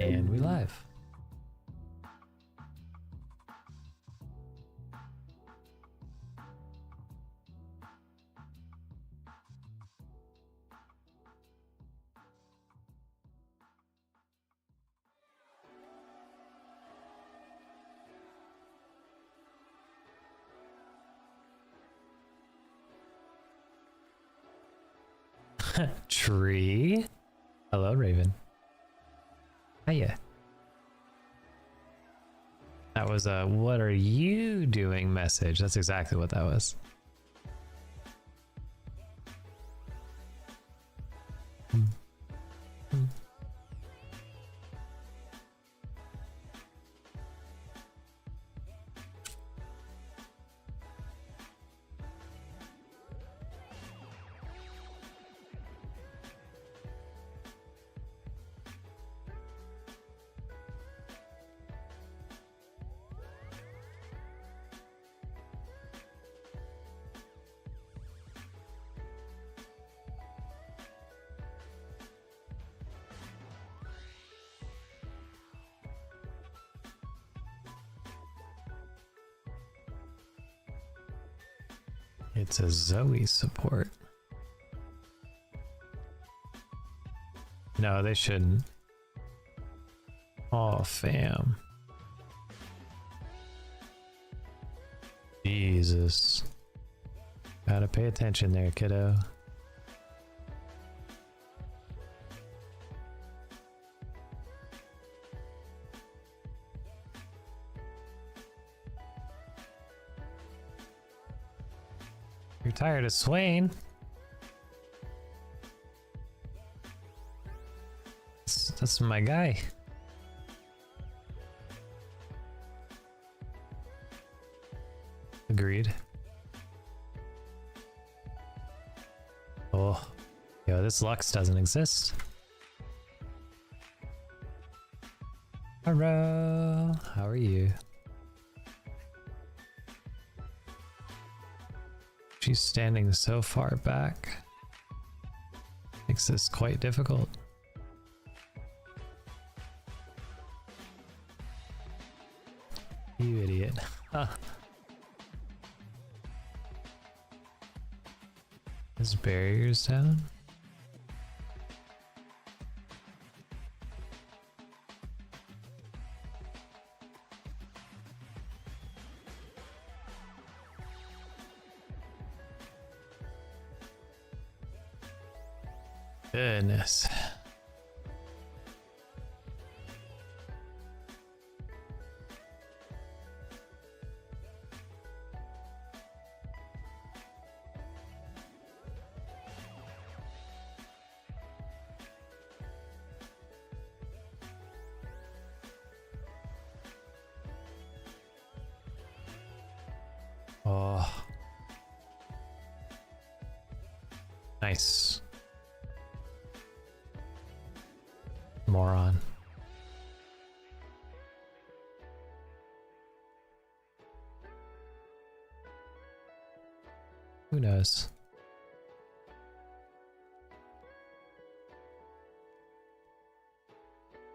And we live. Tree. Hello, Raven. Hiya. That was a "what are you doing" message. That's exactly what that was. It's a Zoe support. No, they shouldn't. Oh, fam. Jesus. Gotta pay attention there, kiddo. You're tired of Swain. That's my guy. Agreed. Oh, yo, this Lux doesn't exist. Hello, how are you? She's standing so far back. Makes this quite difficult. You idiot. Huh. His barrier's down? Goodness. Oh. Nice. Moron. Who knows?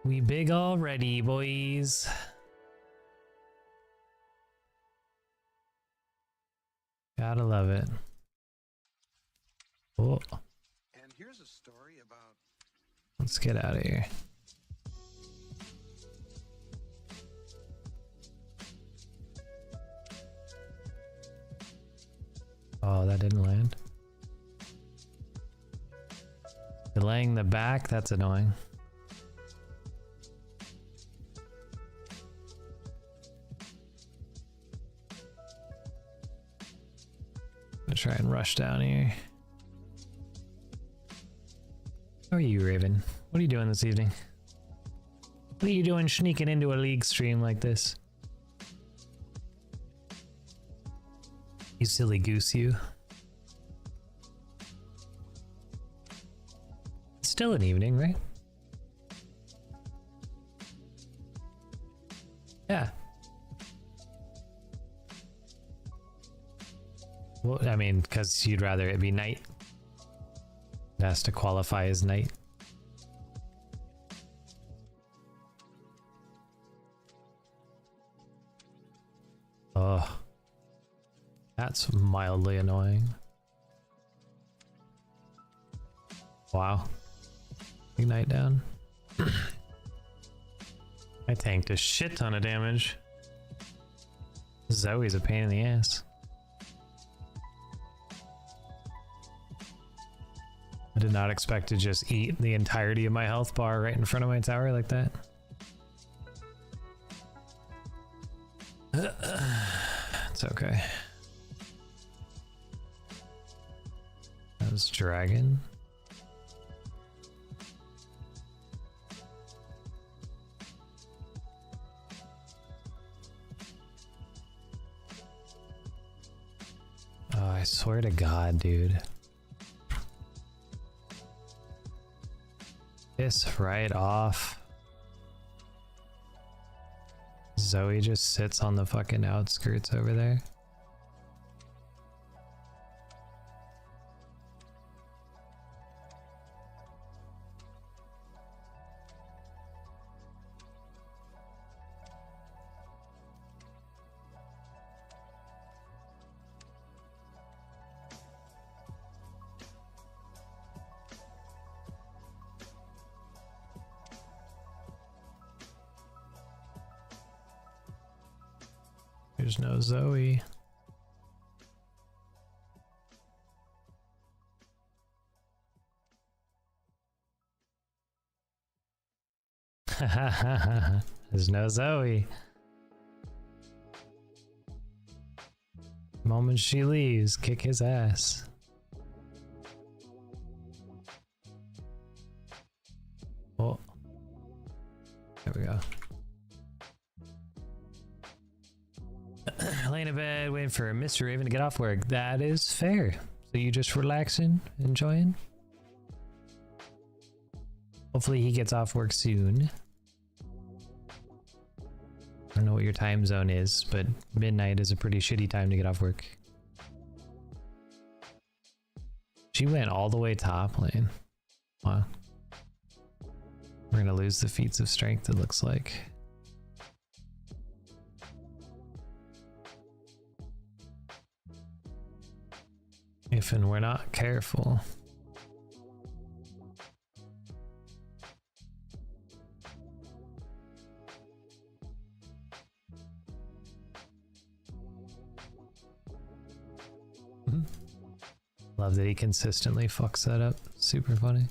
We big already, boys. Gotta love it. Oh. And here's a story about. Let's get out of here. Oh, that didn't land. Delaying the back, that's annoying. I'm gonna try and rush down here. How are you, Raven? What are you doing this evening? What are you doing sneaking into a League stream like this? You silly goose, you. It's still an evening, right? Yeah. Well, I mean, because you'd rather it be night. It has to qualify as night. That's mildly annoying. Wow. Ignite down. I tanked a shit ton of damage. Zoe's a pain in the ass. I did not expect to just eat the entirety of my health bar right in front of my tower like that. It's okay. That was dragon. Oh, I swear to God, dude. Piss right off. Zoe just sits on the fucking outskirts over there. There's no Zoe. There's no Zoe. The moment she leaves, kick his ass. Oh. There we go. Laying in bed, waiting for Mr. Raven to get off work. That is fair. So you just relaxing, enjoying? Hopefully he gets off work soon. I don't know what your time zone is, but midnight is a pretty shitty time to get off work. She went all the way top lane. Wow. We're gonna lose the feats of strength, it looks like. If and we're not careful. Love that he consistently fucks that up. Super funny.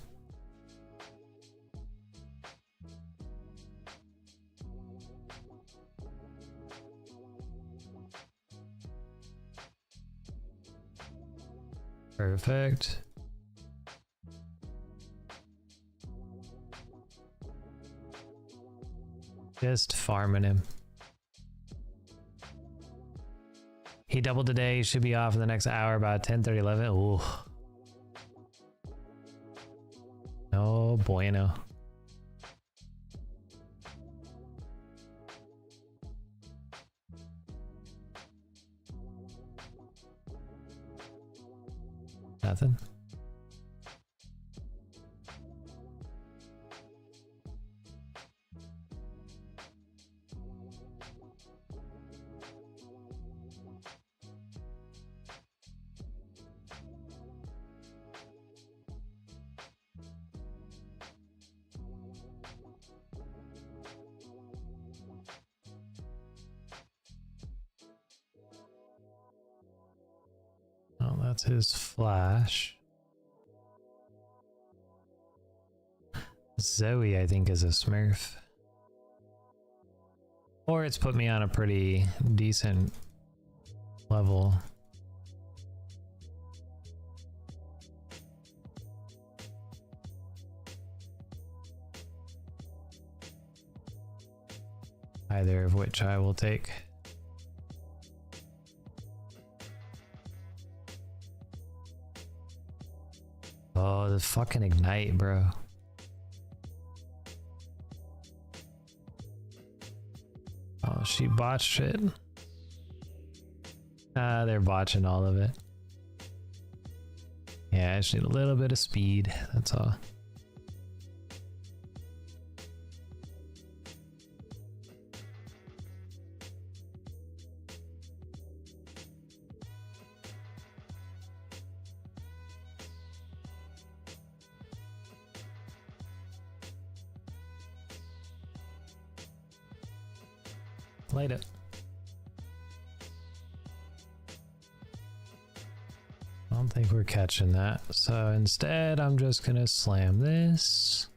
Perfect. Just farming him. He doubled today. He should be off in the next hour, about 10:30, 11. Ooh. No bueno. Nothing. Oh, that's his flash. Zoe, I think, is a smurf. Or it's put me on a pretty decent level. Either of which I will take. Oh, the fucking ignite, bro. Oh, she botched it. They're botching all of it. Yeah, I just need a little bit of speed, that's all. light it. I don't think we're catching that. So instead, I'm just gonna slam this.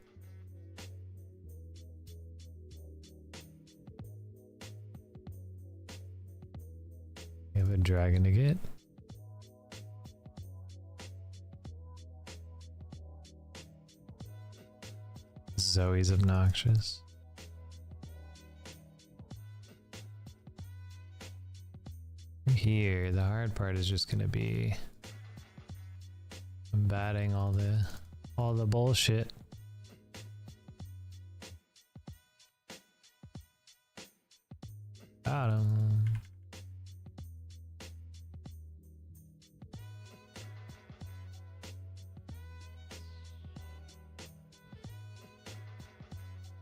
We have a dragon to get. Zoe's obnoxious. Here, the hard part is just gonna be combating all the bullshit. Got him.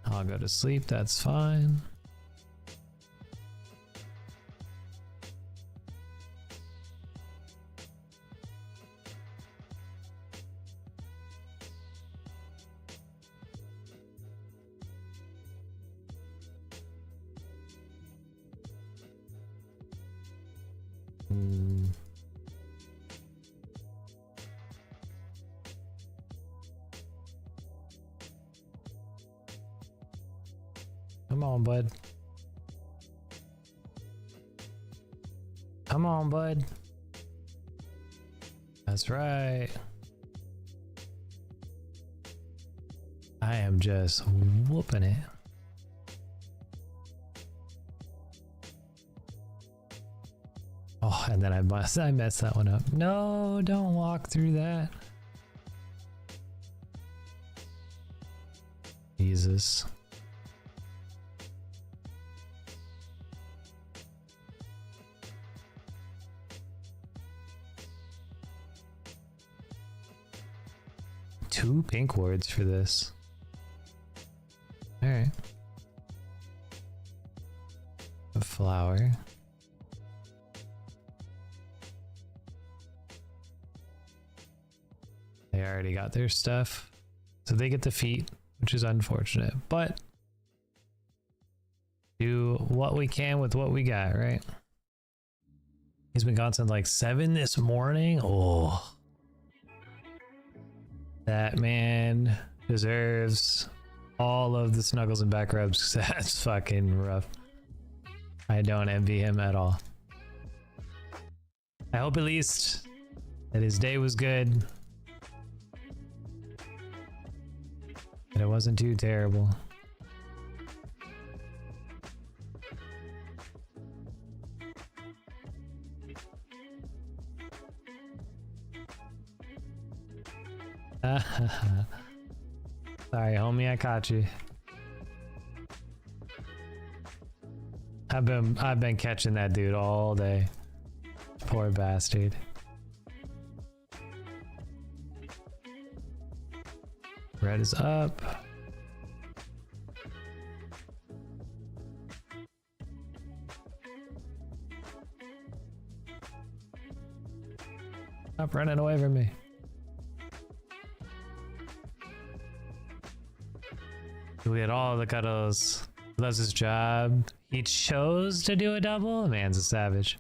I'll go to sleep, that's fine. Come on, bud. Come on, bud. That's right. I am just whooping it. Oh, and then I messed that one up. No, don't walk through that. Jesus. Two pink words for this. All right. A flower. They already got their stuff, so they get the feet, which is unfortunate, but do what we can with what we got, right? He's been gone since like 7 this morning. Oh, that man deserves all of the snuggles and back rubs, 'cause that's fucking rough. I don't envy him at all. I hope at least that his day was good. And it wasn't too terrible. Sorry, homie, I caught you. I've been catching that dude all day. Poor bastard. Red is up. Stop running away from me. We had all the cuddles. Loves his job. He chose to do a double? The man's a savage.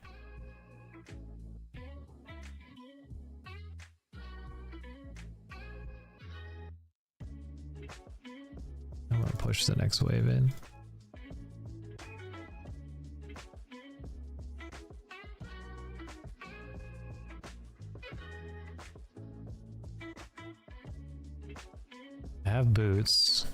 I'm gonna push the next wave in. I have boots.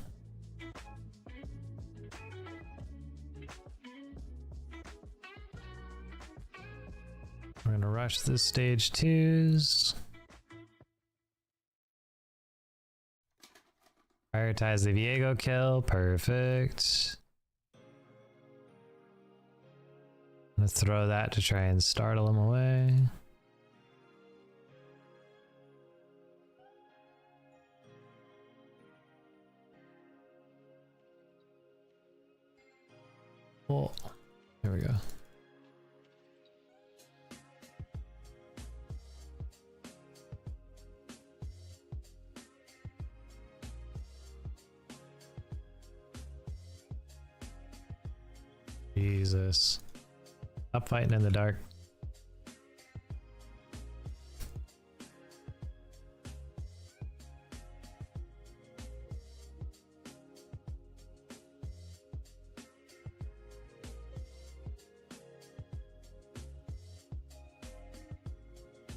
We're gonna rush this stage 2s. Prioritize the Viego kill. Perfect. I'm gonna throw that to try and startle him away. Oh, there we go. Jesus. Stop fighting in the dark.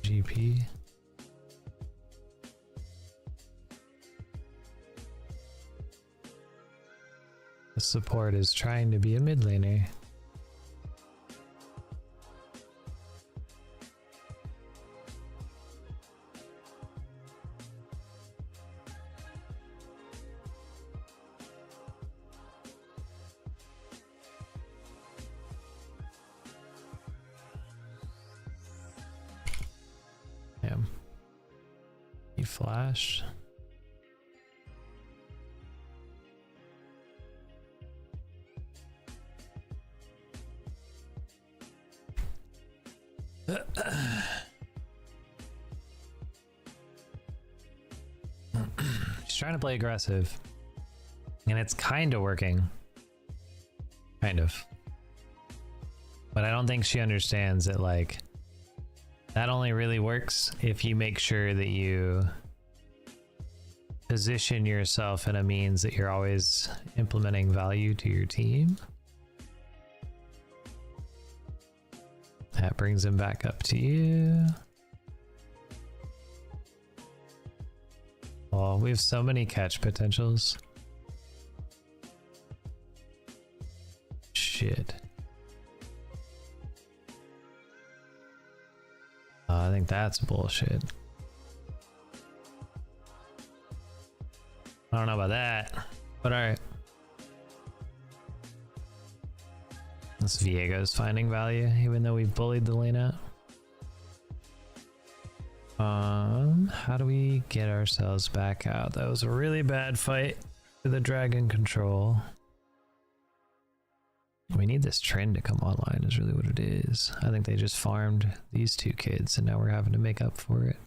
GP. The support is trying to be a mid laner. Damn. He flashed. She's trying to play aggressive, and it's kind of working. Kind of. But I don't think she understands that, like, that only really works if you make sure that you position yourself in a means that you're always implementing value to your team. That brings him back up to you. Oh, we have so many catch potentials. Shit. I think that's bullshit. I don't know about that, but alright. This Viego's finding value, even though we bullied the lane out. How do we get ourselves back out? That was a really bad fight for the dragon control. We need this trend to come online is really what it is. I think they just farmed these two kids and now we're having to make up for it.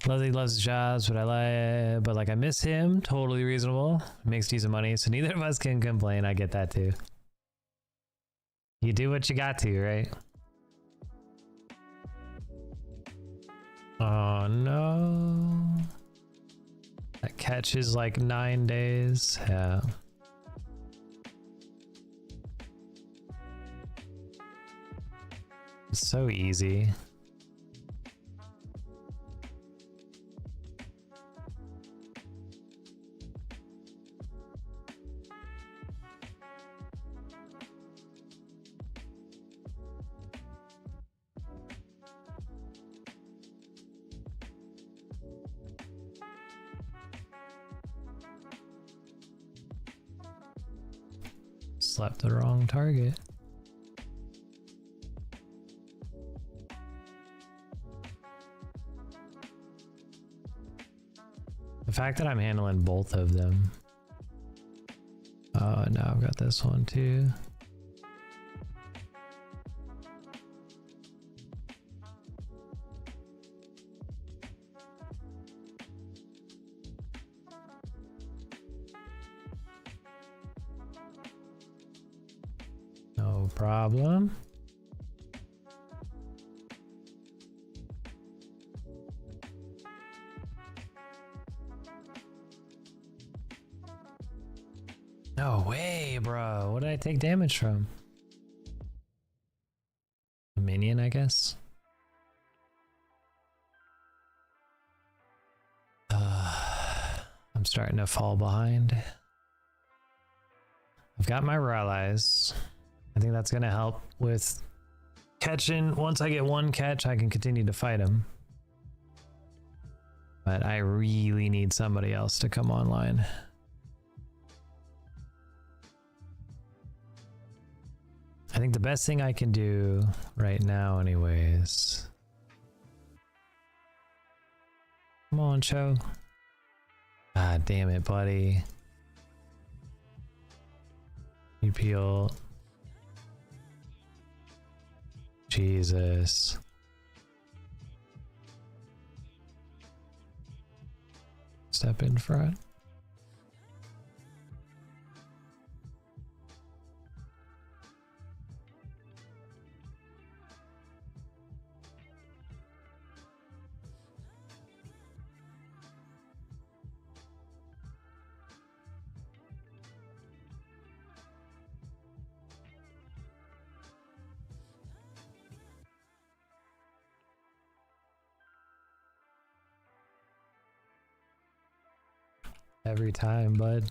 Leslie loves the jobs, but I miss him. Totally reasonable. Makes decent money, so neither of us can complain. I get that too. You do what you got to, right? Oh no. That catch is like 9 days. Yeah. It's so easy. Slept the wrong target. The fact that I'm handling both of them. Oh, now I've got this one too. No problem. No way, bro. What did I take damage from? A minion, I guess. I'm starting to fall behind. I've got my rallies. I think that's gonna help with catching. Once I get one catch, I can continue to fight him. But I really need somebody else to come online. I think the best thing I can do right now anyways. Come on, Cho. God damn it, buddy. You peel. Jesus. Step in front. Every time, bud.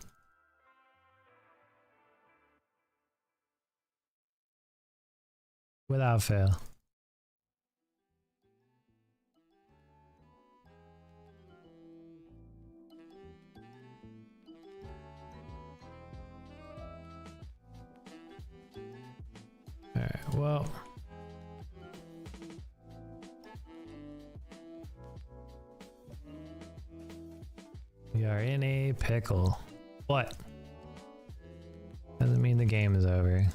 Without fail. Alright, well. We are in a pickle. What? Doesn't mean the game is over.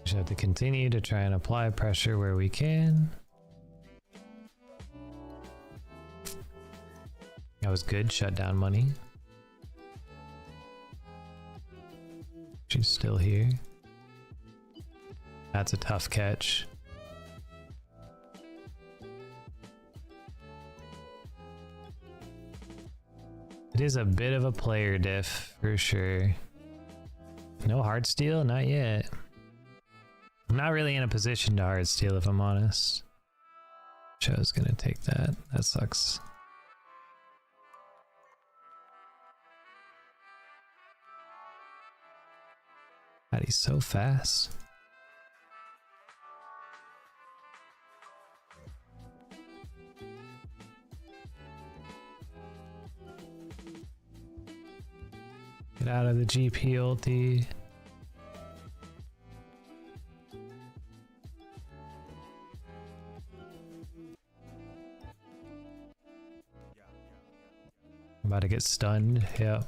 Just have to continue to try and apply pressure where we can. That was good. Shut down money. She's still here. That's a tough catch. It is a bit of a player diff for sure. No hard steal? Not yet. I'm not really in a position to hard steal if I'm honest. Cho's gonna take that. That sucks. God, he's so fast. Get out of the GP ulti. I'm about to get stunned. Yep.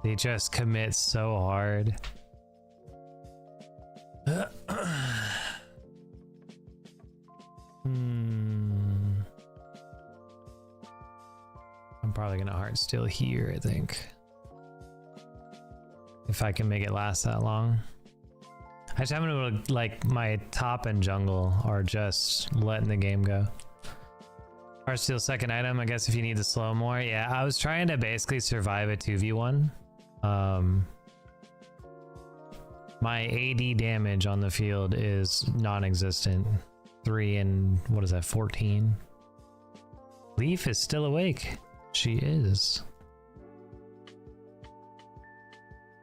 They just commit so hard. I'm probably gonna hard steal here, I think. If I can make it last that long. I just haven't been able to, like, my top and jungle are just letting the game go. Hard steal second item, I guess if you need to slow more. Yeah, I was trying to basically survive a 2v1. My AD damage on the field is non-existent. 3 and what is that, 14? Leaf is still awake. She is.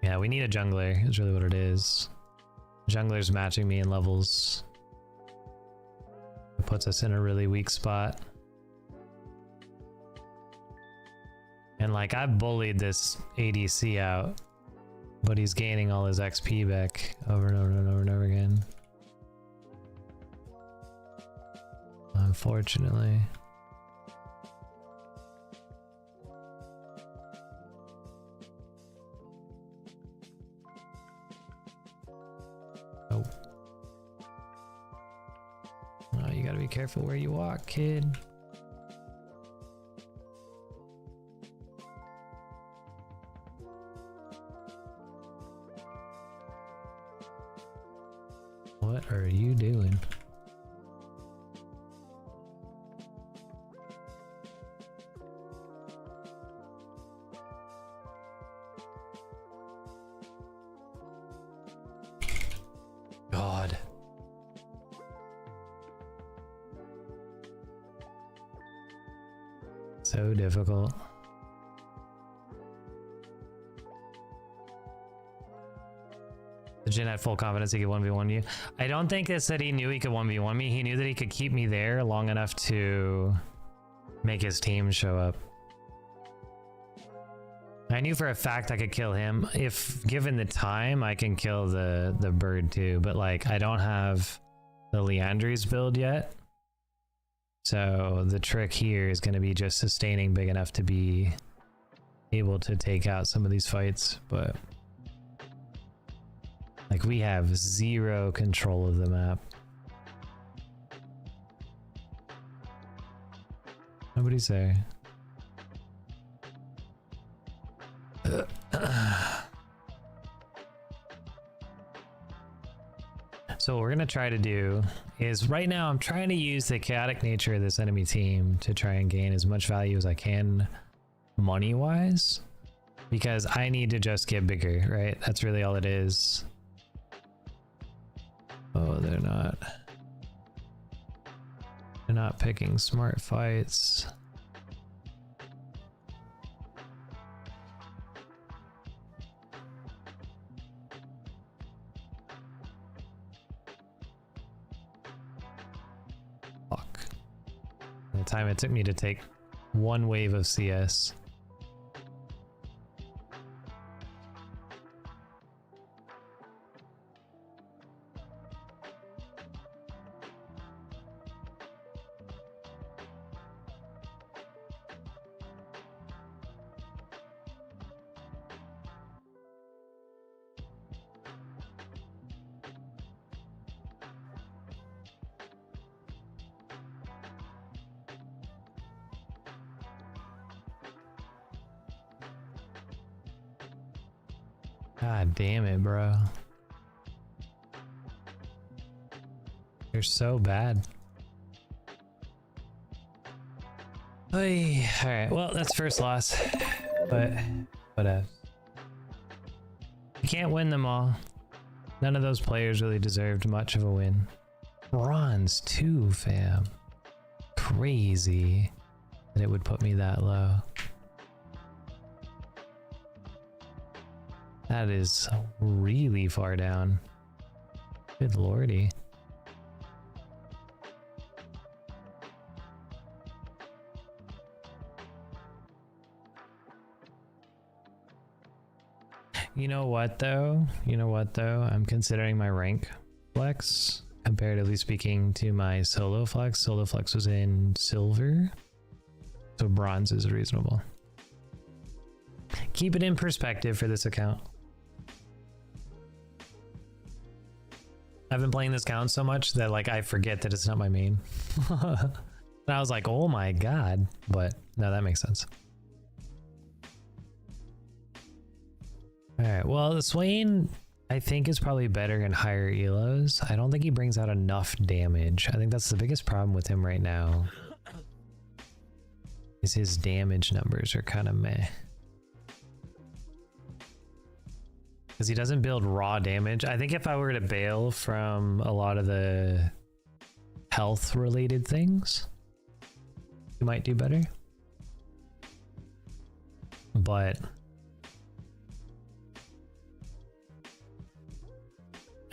Yeah, we need a jungler is really what it is. Jungler's matching me in levels. It puts us in a really weak spot. And like, I bullied this ADC out, but he's gaining all his XP back over and over and over and over again. Unfortunately. Oh. Oh, you gotta be careful where you walk, kid. What are you doing? God. So difficult. Jin had full confidence he could 1v1 you. I don't think it's that he knew he could 1v1 me. He knew that he could keep me there long enough to make his team show up. I knew for a fact I could kill him. If given the time, I can kill the bird too. But like, I don't have the Leandry's build yet. So the trick here is going to be just sustaining big enough to be able to take out some of these fights. But like, we have zero control of the map. Nobody's there. So what we're gonna try to do is, right now I'm trying to use the chaotic nature of this enemy team to try and gain as much value as I can money wise, because I need to just get bigger, right? That's really all it is. Oh, they're not. They're not picking smart fights. Fuck. The time it took me to take one wave of CS. God damn it, bro. You're so bad. Oy. All right, well, that's first loss, but whatever. You can't win them all. None of those players really deserved much of a win. Bronze 2, fam. Crazy that it would put me that low. That is really far down. Good lordy. You know what though? I'm considering my rank flex, comparatively speaking to my solo flex. Solo flex was in silver, so bronze is reasonable. Keep it in perspective for this account. I've been playing this account so much that like I forget that it's not my main. And I was like, oh my god, but no, that makes sense. Alright, well, the Swain, I think, is probably better in higher elos. I don't think he brings out enough damage. I think that's the biggest problem with him right now. Is his damage numbers are kind of meh. Because he doesn't build raw damage. I think if I were to bail from a lot of the health-related things, he might do better. But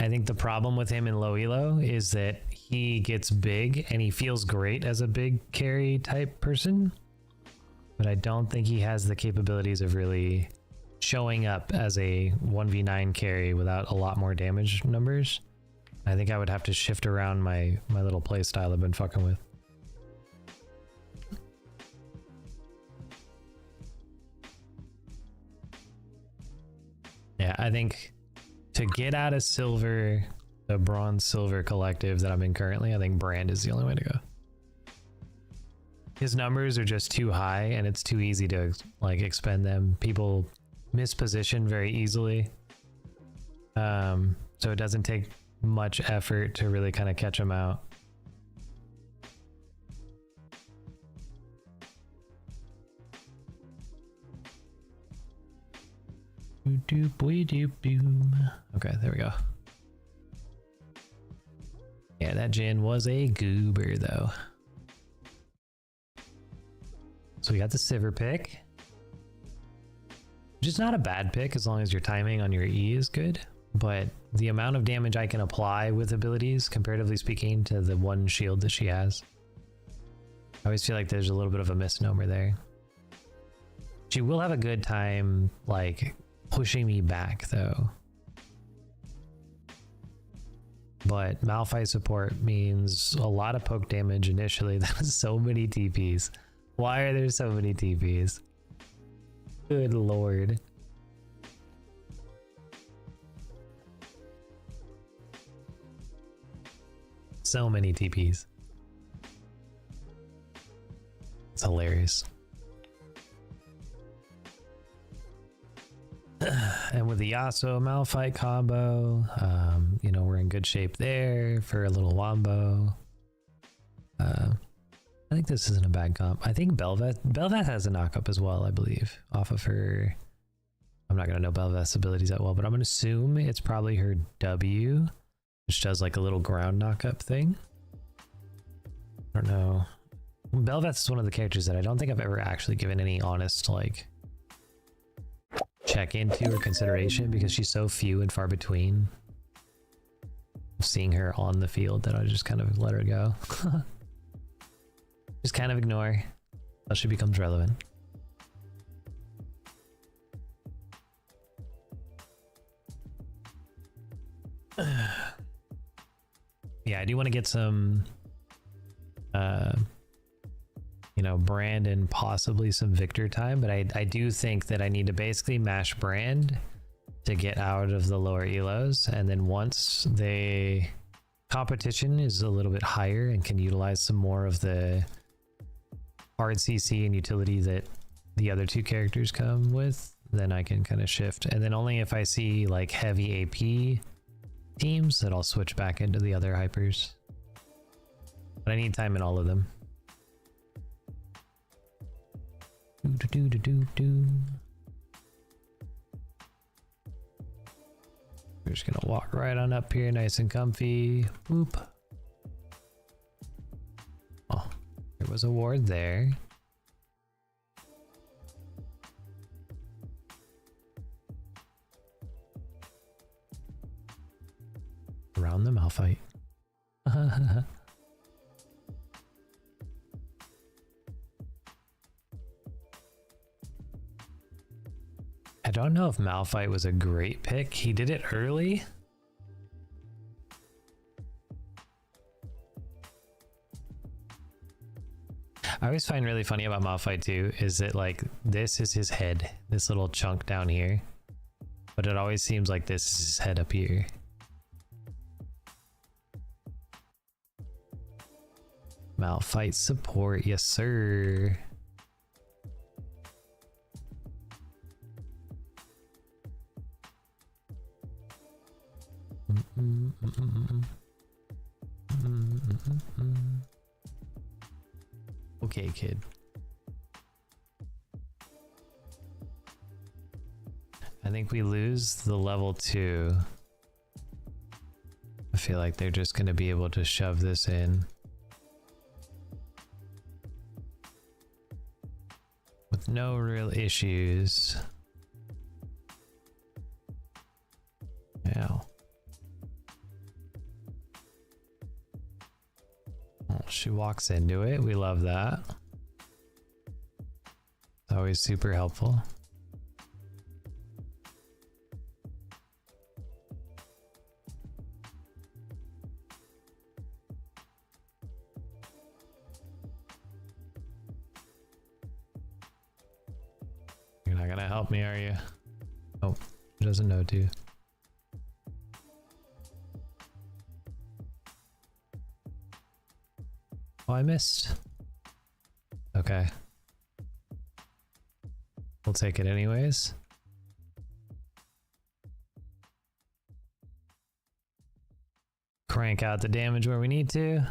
I think the problem with him in low elo is that he gets big and he feels great as a big carry type person, but I don't think he has the capabilities of really showing up as a 1v9 carry without a lot more damage numbers. I think I would have to shift around my little play style I've been fucking with. Yeah, I think to get out of silver, the bronze silver collective that I'm in currently, I think brand is the only way to go. His numbers are just too high and it's too easy to like expend them. People misposition very easily. So it doesn't take much effort to really kind of catch them out. Okay, there we go. Yeah, that Jin was a goober though. So we got the Sivir pick, which is not a bad pick as long as your timing on your E is good, but the amount of damage I can apply with abilities, comparatively speaking to the one shield that she has, I always feel like there's a little bit of a misnomer there. She will have a good time like pushing me back though. But Malphite support means a lot of poke damage initially. That was so many TPs. Why are there so many TPs? Good lord. So many TPs. It's hilarious. And with the Yasuo Malphite combo, you know, we're in good shape there for a little wombo. I think this isn't a bad comp. I think Bel'Veth has a knock-up as well, I believe, off of her. I'm not going to know Bel'Veth's abilities that well, but I'm going to assume it's probably her W. which does like a little ground knockup thing. I don't know. Belveth's is one of the characters that I don't think I've ever actually given any honest like check into or consideration, because she's so few and far between. Seeing her on the field that I just kind of let her go. Just kind of ignore until she becomes relevant. Yeah, I do want to get some you know, Brand and possibly some Victor time, but I do think that I need to basically mash Brand to get out of the lower elos, and then once the competition is a little bit higher and can utilize some more of the hard CC and utility that the other two characters come with, then I can kind of shift. And then only if I see like heavy AP teams that I'll switch back into the other hypers. But I need time in all of them. We're just gonna walk right on up here, nice and comfy. Whoop. Oh, there was a ward there. Around the Malphite. I don't know if Malphite was a great pick. He did it early. I always find really funny about Malphite too is that like this is his head, this little chunk down here, but it always seems like this is his head up here. Malphite support, yes sir. Okay, kid. I think we lose the level 2. I feel like they're just going to be able to shove this in with no real issues. Ow. Oh, she walks into it. We love that. It's always super helpful. You're not gonna help me, are you? Oh, she doesn't know to. Oh, I missed. Okay. We'll take it anyways. Crank out the damage where we need to.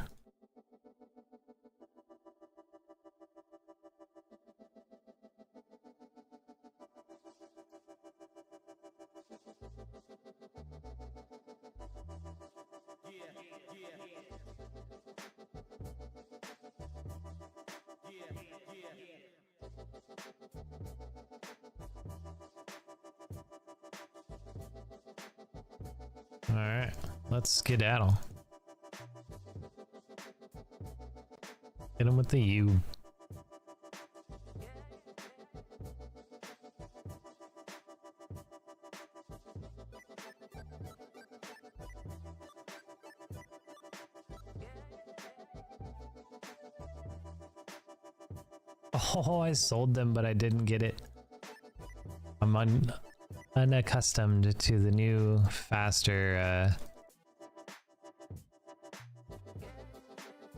All right, let's skedaddle. Hit him with the U. Oh, I sold them, but I didn't get it. I'm unaccustomed to the new, faster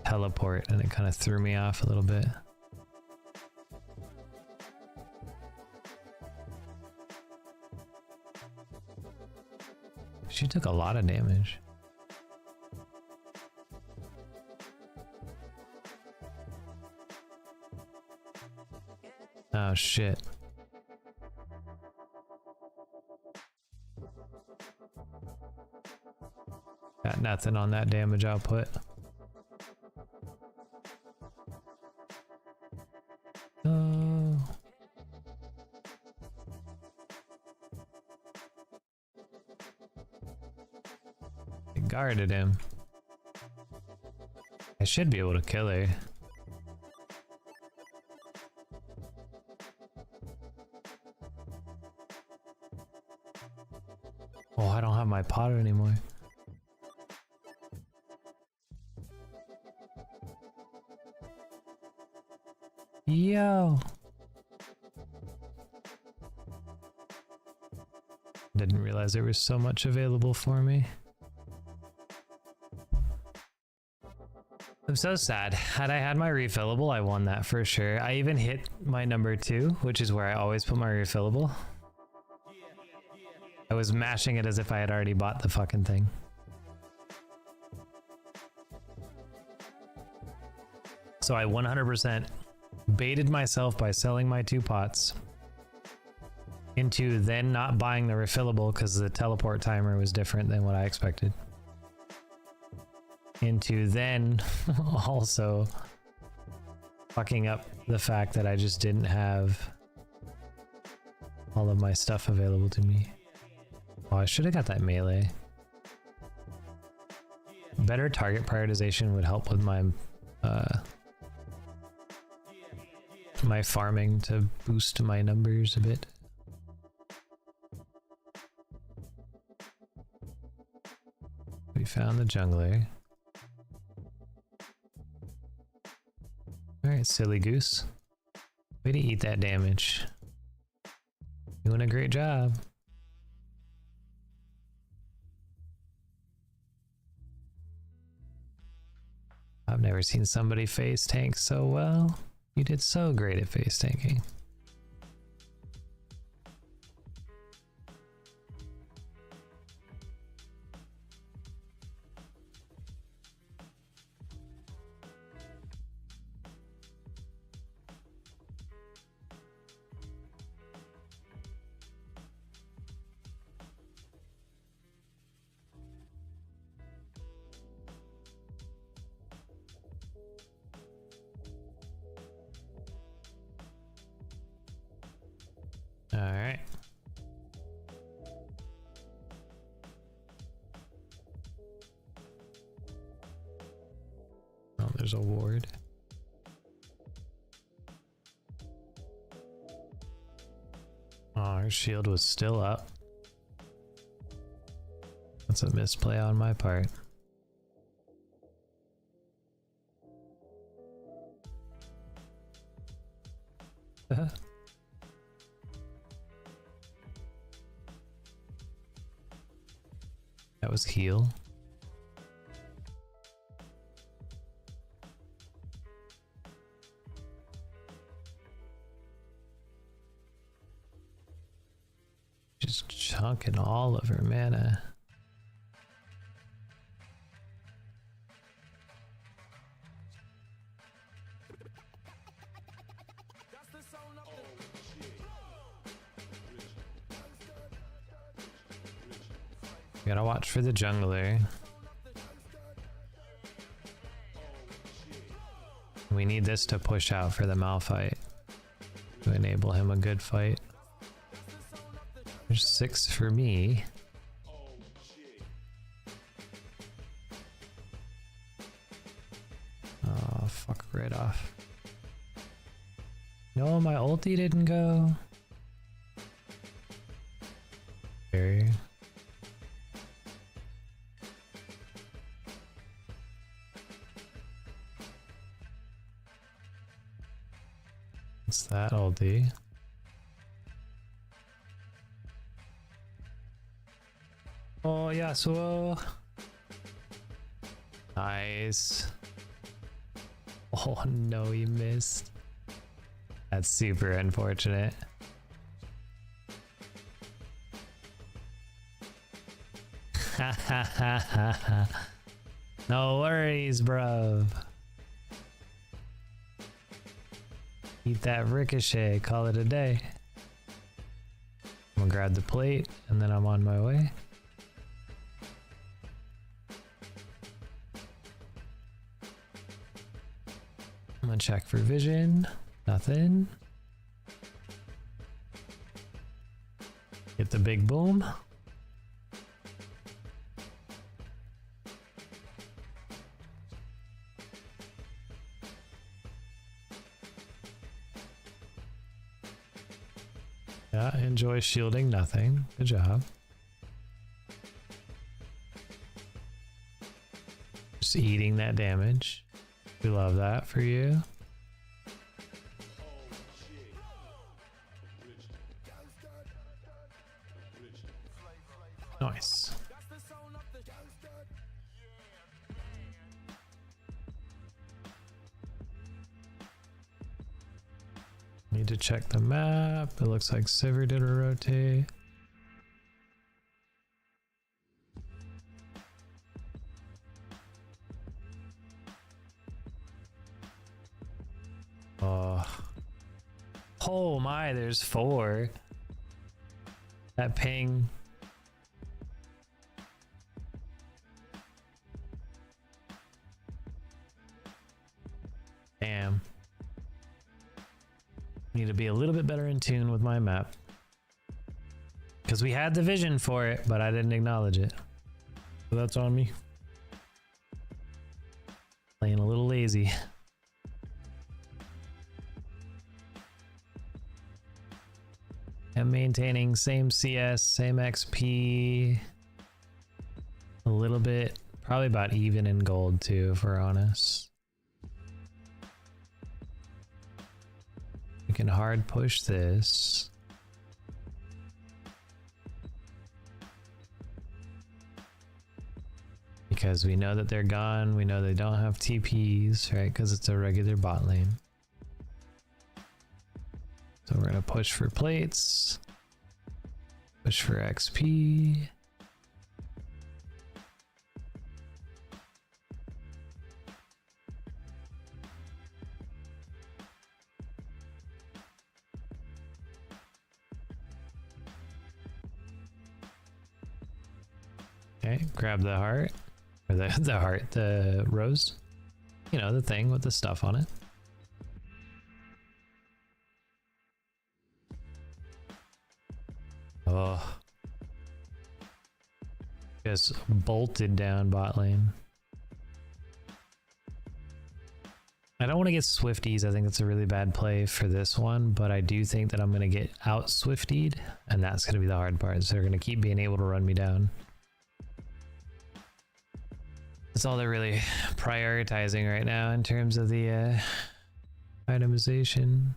teleport, and it kind of threw me off a little bit. She took a lot of damage. Oh shit. Got nothing on that damage output. Oh. I guarded him. I should be able to kill her. Oh, I don't have my potter anymore. Yo! Didn't realize there was so much available for me. I'm so sad. Had I had my refillable, I won that for sure. I even hit my number 2, which is where I always put my refillable. I was mashing it as if I had already bought the fucking thing. So I 100% baited myself by selling my 2 pots into then not buying the refillable because the teleport timer was different than what I expected. Into then also fucking up the fact that I just didn't have all of my stuff available to me. Oh, I should have got that melee. Better target prioritization would help with my my farming to boost my numbers a bit. We found the jungler. Alright, silly goose. Way to eat that damage. Doing a great job. I've never seen somebody face tank so well. You did so great at face tanking. All right. Oh, there's a ward. Oh, her shield was still up. That's a misplay on my part. That was heal. Just chunking all of her mana. Gotta watch for the jungler. We need this to push out for the Malphite to enable him a good fight. There's 6 for me. Oh, fuck right off. No, my ulti didn't go. Barrier. What's that ulti? Oh, Yasuo. Nice. Oh no, you missed. That's super unfortunate. Ha ha ha ha ha. No worries, bro. Eat that ricochet, call it a day. I'm gonna grab the plate and then I'm on my way. I'm gonna check for vision. Nothing. Get the big boom. Yeah, enjoy shielding nothing. Good job. Just eating that damage. We love that for you. Nice. Need to check the map. It looks like Sivir did a rotate. Oh my, there's 4. That ping. Damn. Need to be a little bit better in tune with my map. Because we had the vision for it, but I didn't acknowledge it. So that's on me. Playing a little lazy. And maintaining same CS, same XP. A little bit, probably about even in gold too, if we're honest. We can hard push this. Because we know that they're gone, we know they don't have TPs, right? Because it's a regular bot lane. So we're gonna push for plates, push for XP. Okay, grab the heart, or the rose. You know, the thing with the stuff on it. Oh. Just bolted down bot lane. I don't want to get Swifties. I think that's a really bad play for this one, but I do think that I'm going to get out Swiftied, and that's going to be the hard part. So they're going to keep being able to run me down. That's all they're really prioritizing right now in terms of the itemization.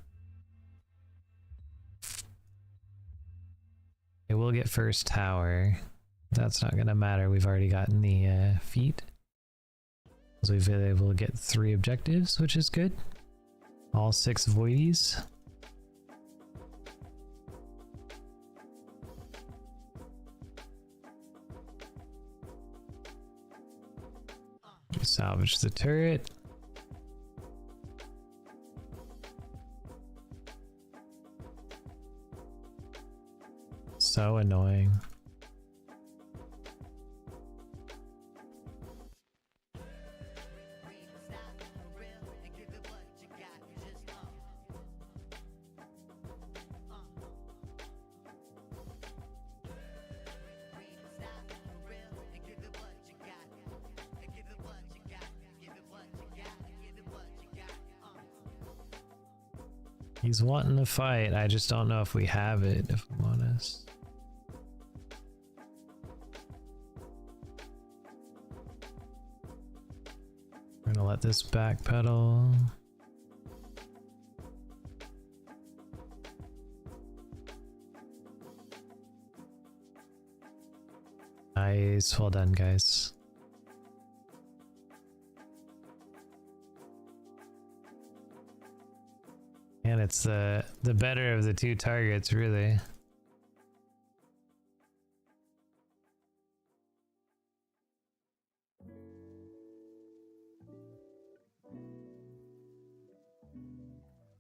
It will get first tower. That's not gonna matter. We've already gotten the feat. So we've been able to get 3 objectives, which is good. All 6 voidies. Salvage the turret. So annoying. He's wanting to fight. I just don't know if we have it, if I'm honest. We're gonna let this backpedal. Nice, well done, guys. And it's the better of the 2 targets, really.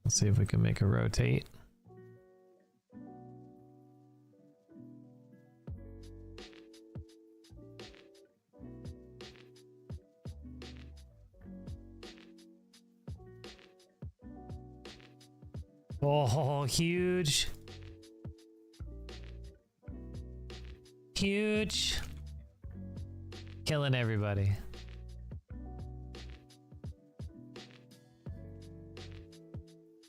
Let's see if we can make a rotate. Oh, huge. Huge. Killing everybody.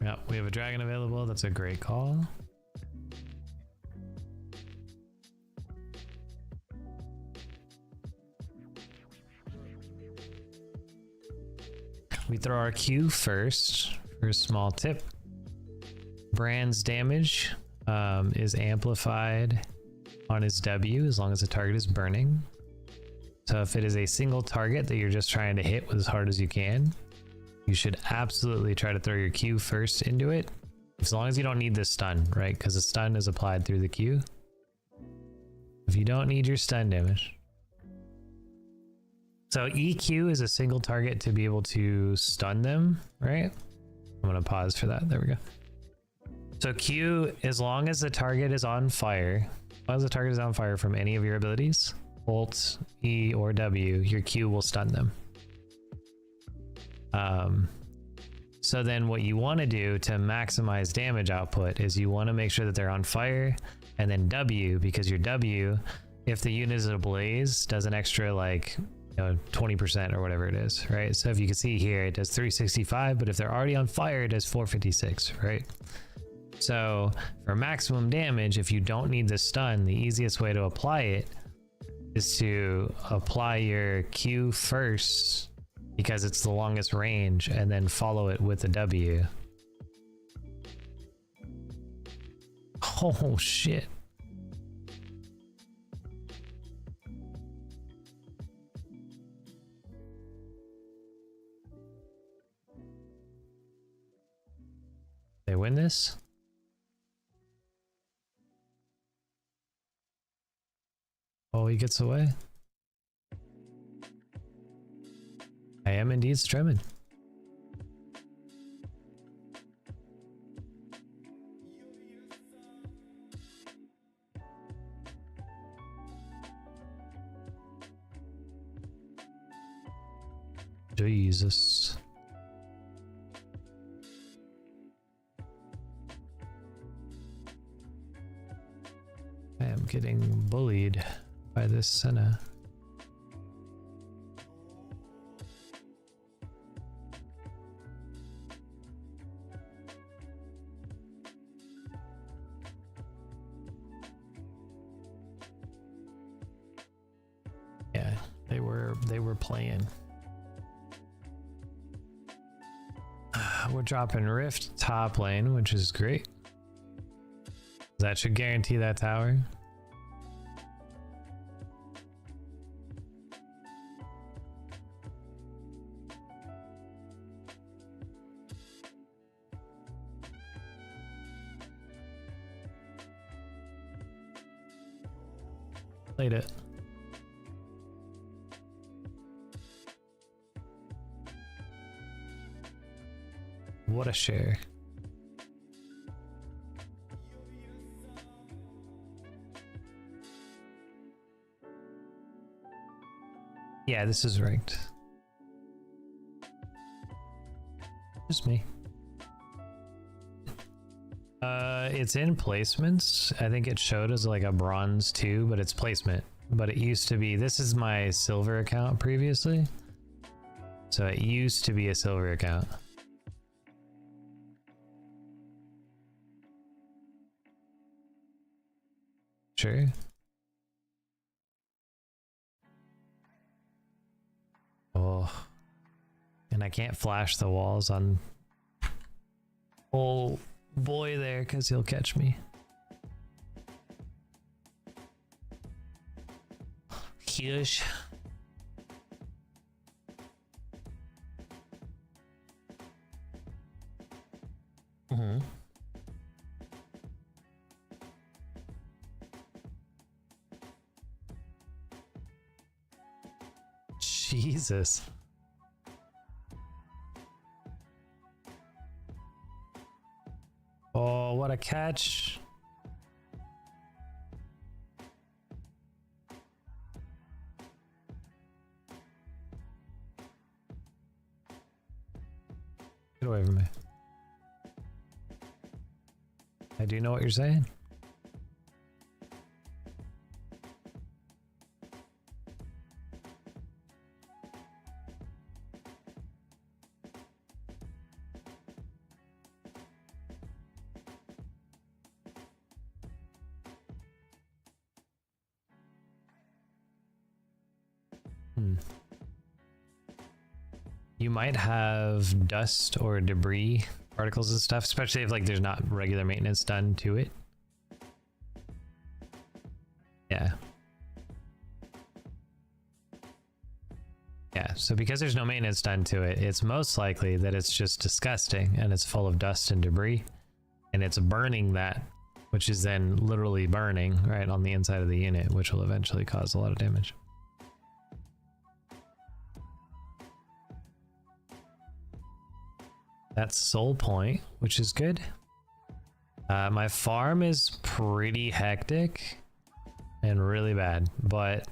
Yeah, we have a dragon available. That's a great call. We throw our Q first for a small tip. Brand's damage is amplified on his W as long as the target is burning. So if it is a single target that you're just trying to hit with as hard as you can, you should absolutely try to throw your Q first into it. As long as you don't need the stun, right? Because the stun is applied through the Q. If you don't need your stun damage. So EQ is a single target to be able to stun them, right? I'm gonna pause for that. There we go. So Q, as long as the target is on fire, as long as the target is on fire from any of your abilities, Alt, E, or W, your Q will stun them. So then what you want to do to maximize damage output is you want to make sure that they're on fire, and then W, because your W, if the unit is ablaze, does an extra like 20% or whatever it is, right? So if you can see here, it does 365, but if they're already on fire, it does 456, right? So for maximum damage, if you don't need the stun, the easiest way to apply it is to apply your Q first because it's the longest range, and then follow it with a W. Oh shit. They win this? Oh, he gets away. I am indeed streaming. Jesus. I am getting bullied by this Senna. Yeah, they were playing. We're dropping Rift top lane, which is great. That should guarantee that tower. Played it. What a share. Yeah, this is ranked. Just me. It's in placements. I think it showed as like a bronze 2, but it's placement. But it used to be, this is my silver account previously. So it used to be a silver account. Sure. Oh. And I can't flash the walls on old boy there because he'll catch me. Huge. Mm-hmm. Jesus. Oh, what a catch. Get away from me. I do know what you're saying. You might have dust or debris particles and stuff, especially if like there's not regular maintenance done to it. Yeah. Yeah, so because there's no maintenance done to it, it's most likely that it's just disgusting and it's full of dust and debris, and it's burning that, which is then literally burning right on the inside of the unit, which will eventually cause a lot of damage. That's soul point, which is good. My farm is pretty hectic and really bad, but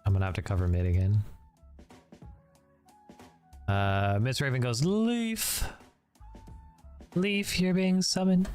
I'm gonna have to cover mid again. Miss Raven goes, Leaf! Leaf, you're being summoned.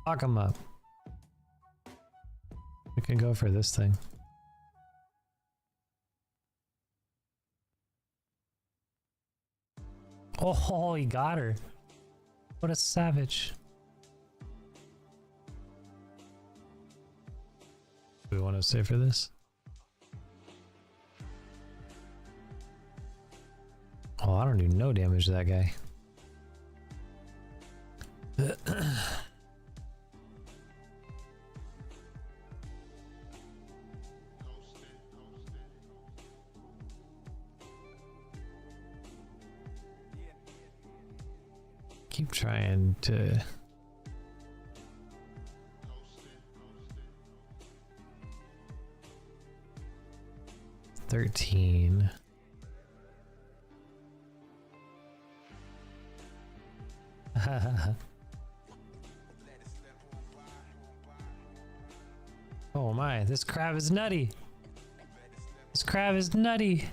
Lock him up. We can go for this thing. Oh, he got her. What a savage. Do we want to stay for this? Oh, I don't do no damage to that guy. Keep trying to... $13. Oh my, this crab is nutty. This crab is nutty.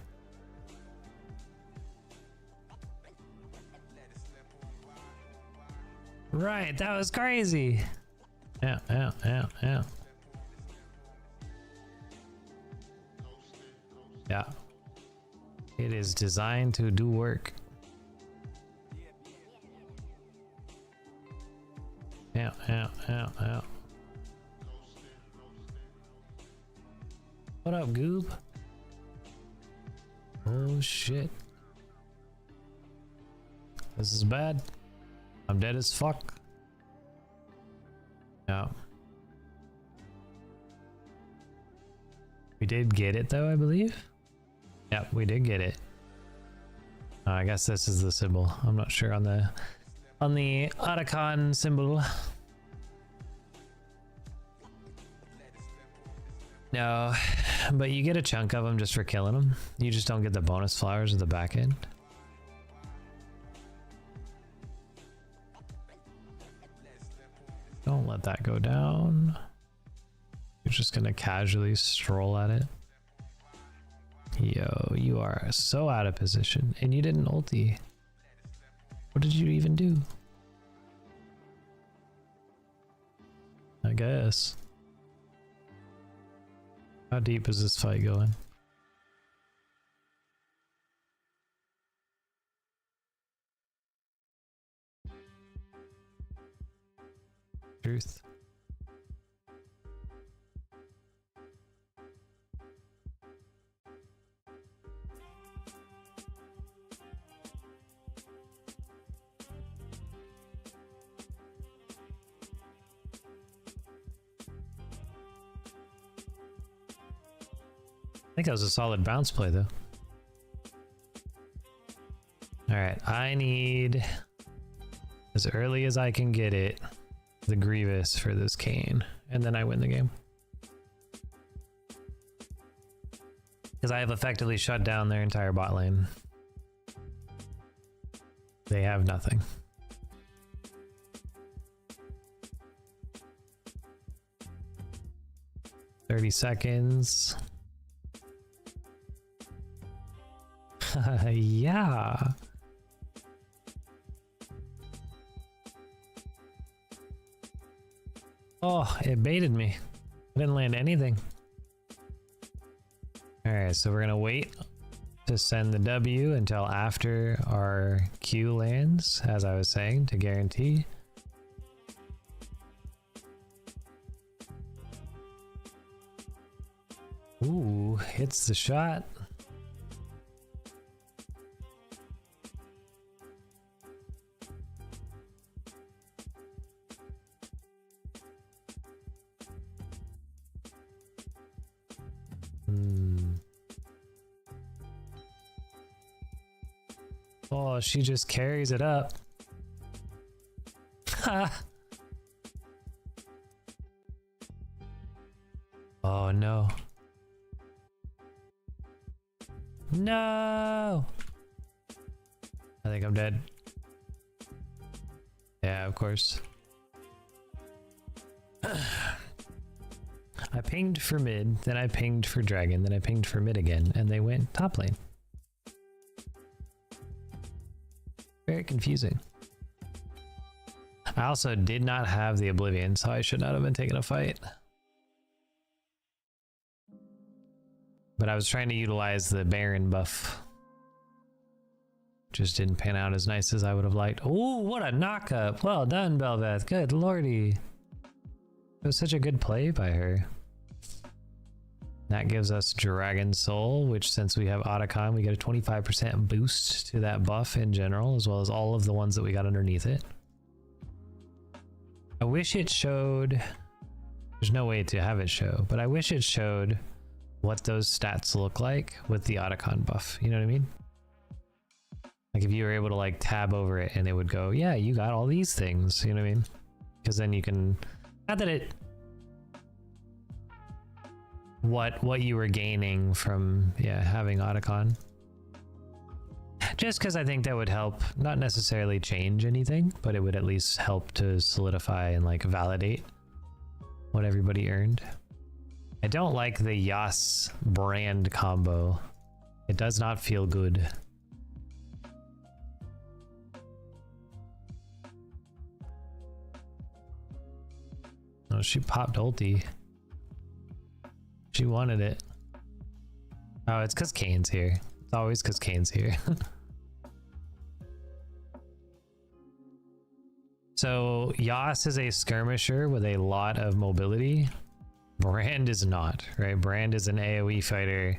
Right, that was crazy. Yeah. Yeah. It is designed to do work. Yeah. What up, Goob? Oh shit. This is bad. I'm dead as fuck. Yeah. We did get it though, I believe. Yep, we did get it. I guess this is the symbol. I'm not sure on the Otacon symbol. No, but you get a chunk of them just for killing them. You just don't get the bonus flowers at the back end. Don't let that go down. You're just gonna casually stroll at it. Yo, you are so out of position, and you didn't ulti. What did you even do? I guess. How deep is this fight going? Truth. I think that was a solid bounce play though. All right, I need as early as I can get it, the Grievous for this Kayn, and then I win the game. Because I have effectively shut down their entire bot lane. They have nothing. "30 seconds. Yeah. Oh, it baited me. I didn't land anything. Alright, so we're gonna wait to send the W until after our Q lands, as I was saying, to guarantee. Ooh, hits the shot. Oh, she just carries it up. Oh no. No! I think I'm dead. Yeah, of course. I pinged for mid, then I pinged for dragon, then I pinged for mid again, and they went top lane. Very confusing. I also did not have the Oblivion, so I should not have been taking a fight. But I was trying to utilize the Baron buff. Just didn't pan out as nice as I would have liked. Oh, what a knock-up. Well done, Belveth. Good lordy. It was such a good play by her. That gives us Dragon Soul, which since we have Otacon, we get a 25% boost to that buff in general, as well as all of the ones that we got underneath it. I wish it showed... There's no way to have it show, but I wish it showed what those stats look like with the Otacon buff. You know what I mean? Like if you were able to like tab over it and it would go, yeah, you got all these things. You know what I mean? Because then you can... Not that it... What you were gaining from, yeah, having Otacon. Just because I think that would help, not necessarily change anything, but it would at least help to solidify and like validate what everybody earned. I don't like the Yas brand combo. It does not feel good. Oh, she popped ulti. She wanted it. Oh, it's because Kayn's here. It's always because Kayn's here. So Yas is a skirmisher with a lot of mobility. Brand is not, right? Brand is an AoE fighter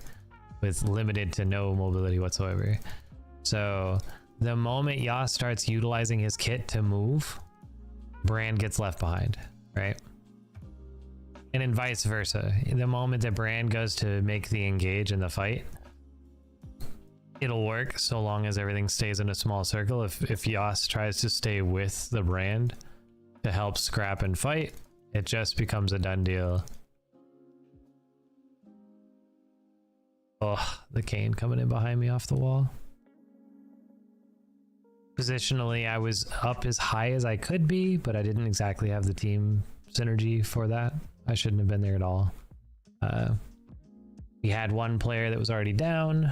with limited to no mobility whatsoever. So the moment Yas starts utilizing his kit to move, Brand gets left behind, right? And then vice versa. The moment that Brand goes to make the engage in the fight, it'll work so long as everything stays in a small circle. If Yas tries to stay with the Brand to help scrap and fight, it just becomes a done deal. Oh, the Kayn coming in behind me off the wall. Positionally, I was up as high as I could be, but I didn't exactly have the team synergy for that. I shouldn't have been there at all. We had one player that was already down.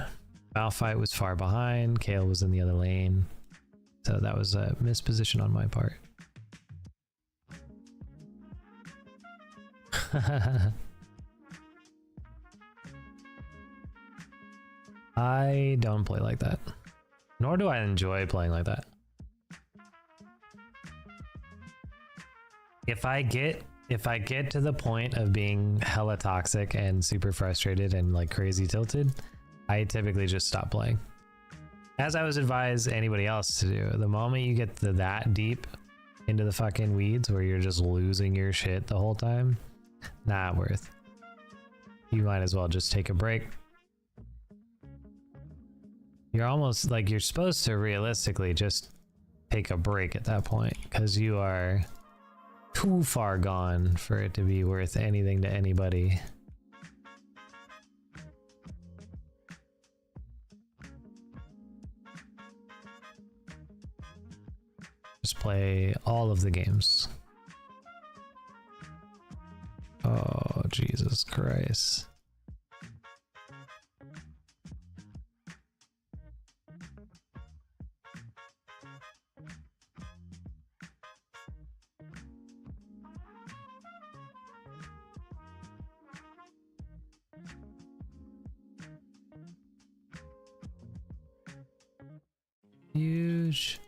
Malphite was far behind. Kayle was in the other lane. So that was a misposition on my part. I don't play like that. Nor do I enjoy playing like that. If I get to the point of being hella toxic and super frustrated and like crazy tilted, I typically just stop playing. As I was advised anybody else to do, the moment you get that deep into the fucking weeds where you're just losing your shit the whole time, not worth. You might as well just take a break. You're almost like you're supposed to realistically just take a break at that point because you are too far gone for it to be worth anything to anybody. Just play all of the games. Oh, Jesus Christ. Huge.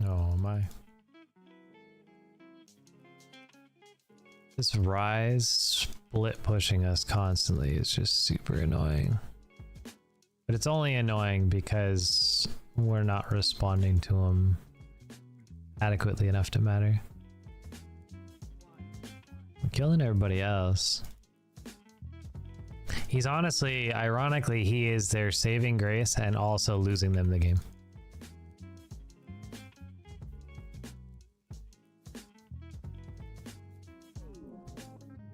Oh my. This Rise split pushing us constantly is just super annoying. But it's only annoying because we're not responding to him adequately enough to matter. We're killing everybody else. He's honestly, ironically, he is their saving grace and also losing them the game.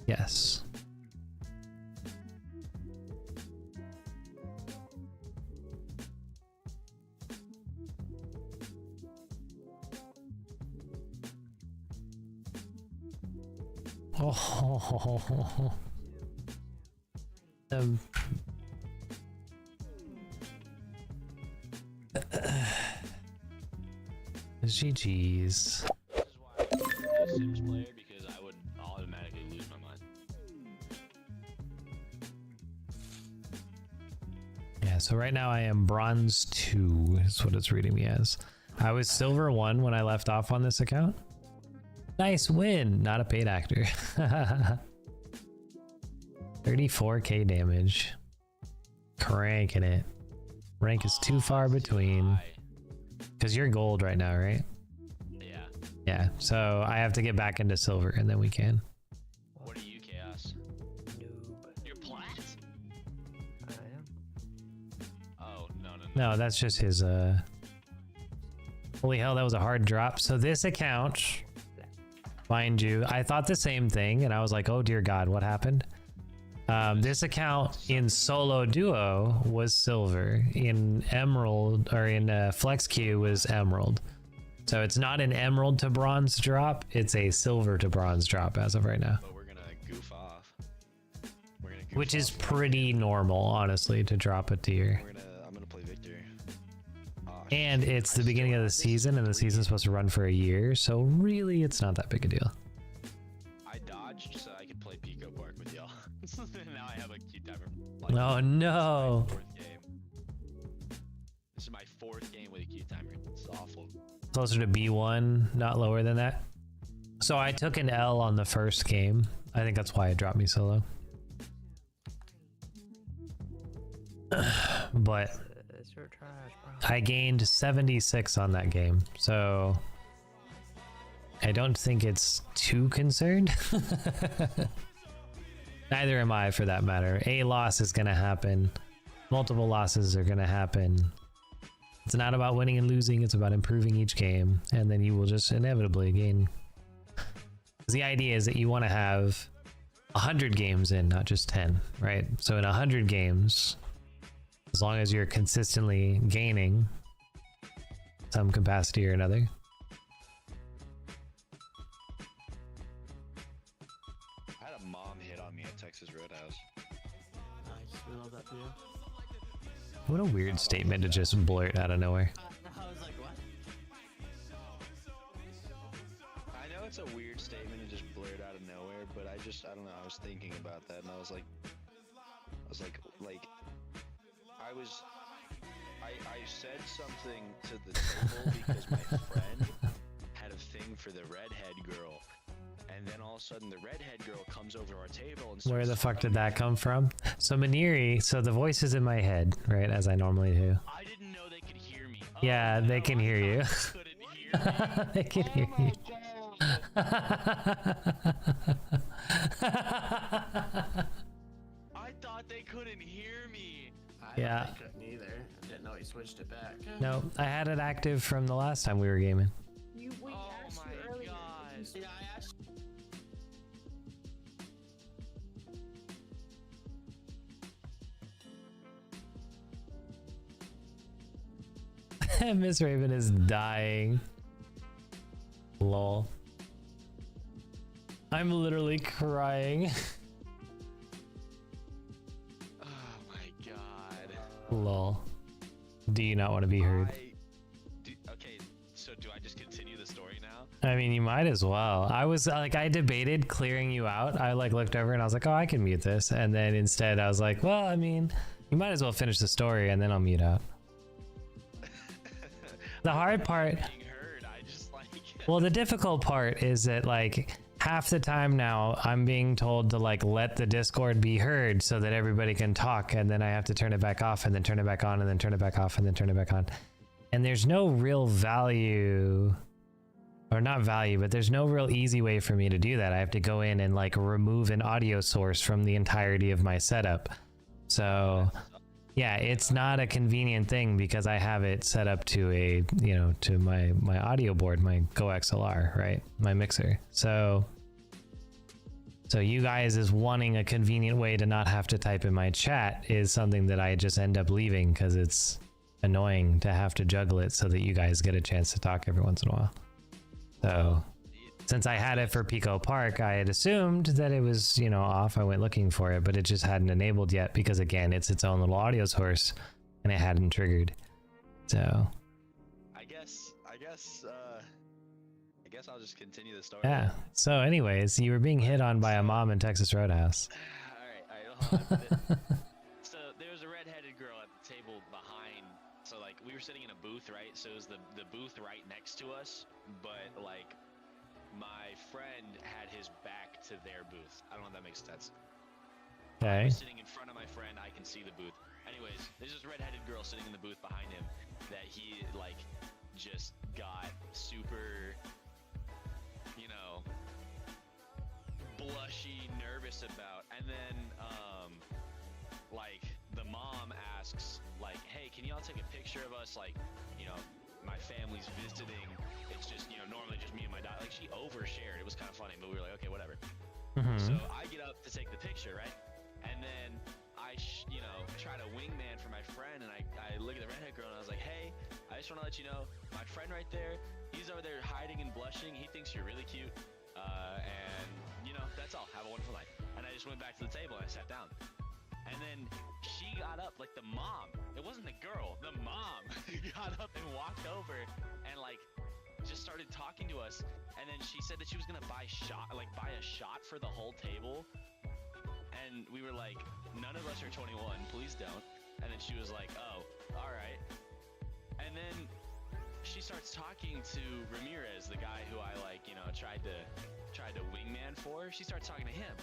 Yes. Oh. GG's. This is why I wouldn't be a Sims player, because I would automatically lose my mind. Yeah, so right now I am bronze 2 is what it's reading me as. I was silver 1 when I left off on this account. Nice win, not a paid actor. 34k damage. Cranking it. Rank is too far between. Because you're gold right now, right? Yeah. Yeah, so I have to get back into silver and then we can. What are you, Chaos? Noob. You're plat? I am. Oh, no. No, that's just his, Holy hell, that was a hard drop. So this account, mind you, I thought the same thing and I was like, oh dear God, what happened? This account in solo duo was silver, in emerald or in flex queue was emerald. So it's not an emerald to bronze drop, it's a silver to bronze drop as of right now. But we're gonna goof off. Which is pretty normal, honestly, to drop a tier. I'm gonna play Victor. And it's the beginning of the season and the season's supposed to run for a year, so really it's not that big a deal. I dodged so I could play Pico Park with y'all. Now I have a queue timer. Oh no! This is my fourth game with a queue timer. It's awful. Closer to B1, not lower than that. So I took an L on the first game. I think that's why it dropped me so low. But It's your trash, bro. I gained 76 on that game, so I don't think it's too concerned. Neither am I, for that matter. A loss is going to happen. Multiple losses are going to happen. It's not about winning and losing, it's about improving each game, and then you will just inevitably gain. The idea is that you want to have 100 games in, not just 10, right? So in 100 games, as long as you're consistently gaining some capacity or another. I had a mom hit on me at Texas Roadhouse. Nice. We love that video. What a weird statement to just blurt out of nowhere. I was like, what? I know it's a weird statement to just blurt out of nowhere, but I don't know, I was thinking about that and I was like, I said something to the table because my friend had a thing for the redhead girl, and then all of a sudden the redhead girl comes over to our table and Where the starts fuck did talking that come from? So Maniri, so the voice is in my head, right, as I normally do. I didn't know they could hear me. Yeah, they can hear you. They couldn't hear me. They can hear you. I thought they couldn't hear me. Yeah. I couldn't either. I didn't know he switched it back. No, I had it active from the last time we were gaming. We Oh asked my you earlier. God. You said- Yeah, I asked. Miss Raven is dying. Lol. I'm literally crying. Oh my god. Lol. Do you not want to be heard? Okay, so do I just continue the story now? I mean, you might as well. I was like, I debated clearing you out. I like looked over and I was like, oh, I can mute this. And then instead I was like, well, I mean, you might as well finish the story and then I'll mute out. The hard part, Being heard, I just like. well, the difficult part is that like half the time now I'm being told to like let the Discord be heard so that everybody can talk, and then I have to turn it back off and then turn it back on and then turn it back off and then turn it back on. And there's no real value, or not value, but there's no real easy way for me to do that. I have to go in and like remove an audio source from the entirety of my setup. So yeah, it's not a convenient thing because I have it set up to a, you know, to my audio board, my Go XLR, right? My mixer. So you guys is wanting a convenient way to not have to type in my chat is something that I just end up leaving because it's annoying to have to juggle it so that you guys get a chance to talk every once in a while. So since I had it for Pico Park, I had assumed that it was, you know, off. I went looking for it, but it just hadn't enabled yet because again, it's its own little audio source and it hadn't triggered. So I guess I'll just continue the story. yeah. So anyways, you were being hit on by a mom in Texas Roadhouse. All right, hold on. So there was a redheaded girl at the table behind. So like we were sitting in a booth, right? So it was the booth right next to us, but like my friend had his back to their booth. I don't know if that makes sense. I Okay. was sitting in front of my friend. I can see the booth. Anyways, there's this redheaded girl sitting in the booth behind him that he like just got super, you know, blushy, nervous about. And then like the mom asks like, hey, can y'all take a picture of us? Like, you know, my family's visiting. It's just, you know, normally just me and my dad. Like she overshared. It was kind of funny, but we were like, okay, whatever. Mhm. So I get up to take the picture, right? And then I, you know, try to wingman for my friend, and I look at the redhead girl and I was like, hey, I just want to let you know, my friend right there, he's over there hiding and blushing. He thinks you're really cute. And, you know, that's all. Have a wonderful night. And I just went back to the table and I sat down. And then she got up, like the mom. It wasn't the girl. The mom got up and walked over and like just started talking to us. And then she said that she was gonna buy a shot for the whole table. And we were like, none of us are 21, please don't. And then she was like, oh, all right. And then she starts talking to Ramirez, the guy who I like, you know, tried to wingman for. She starts talking to him.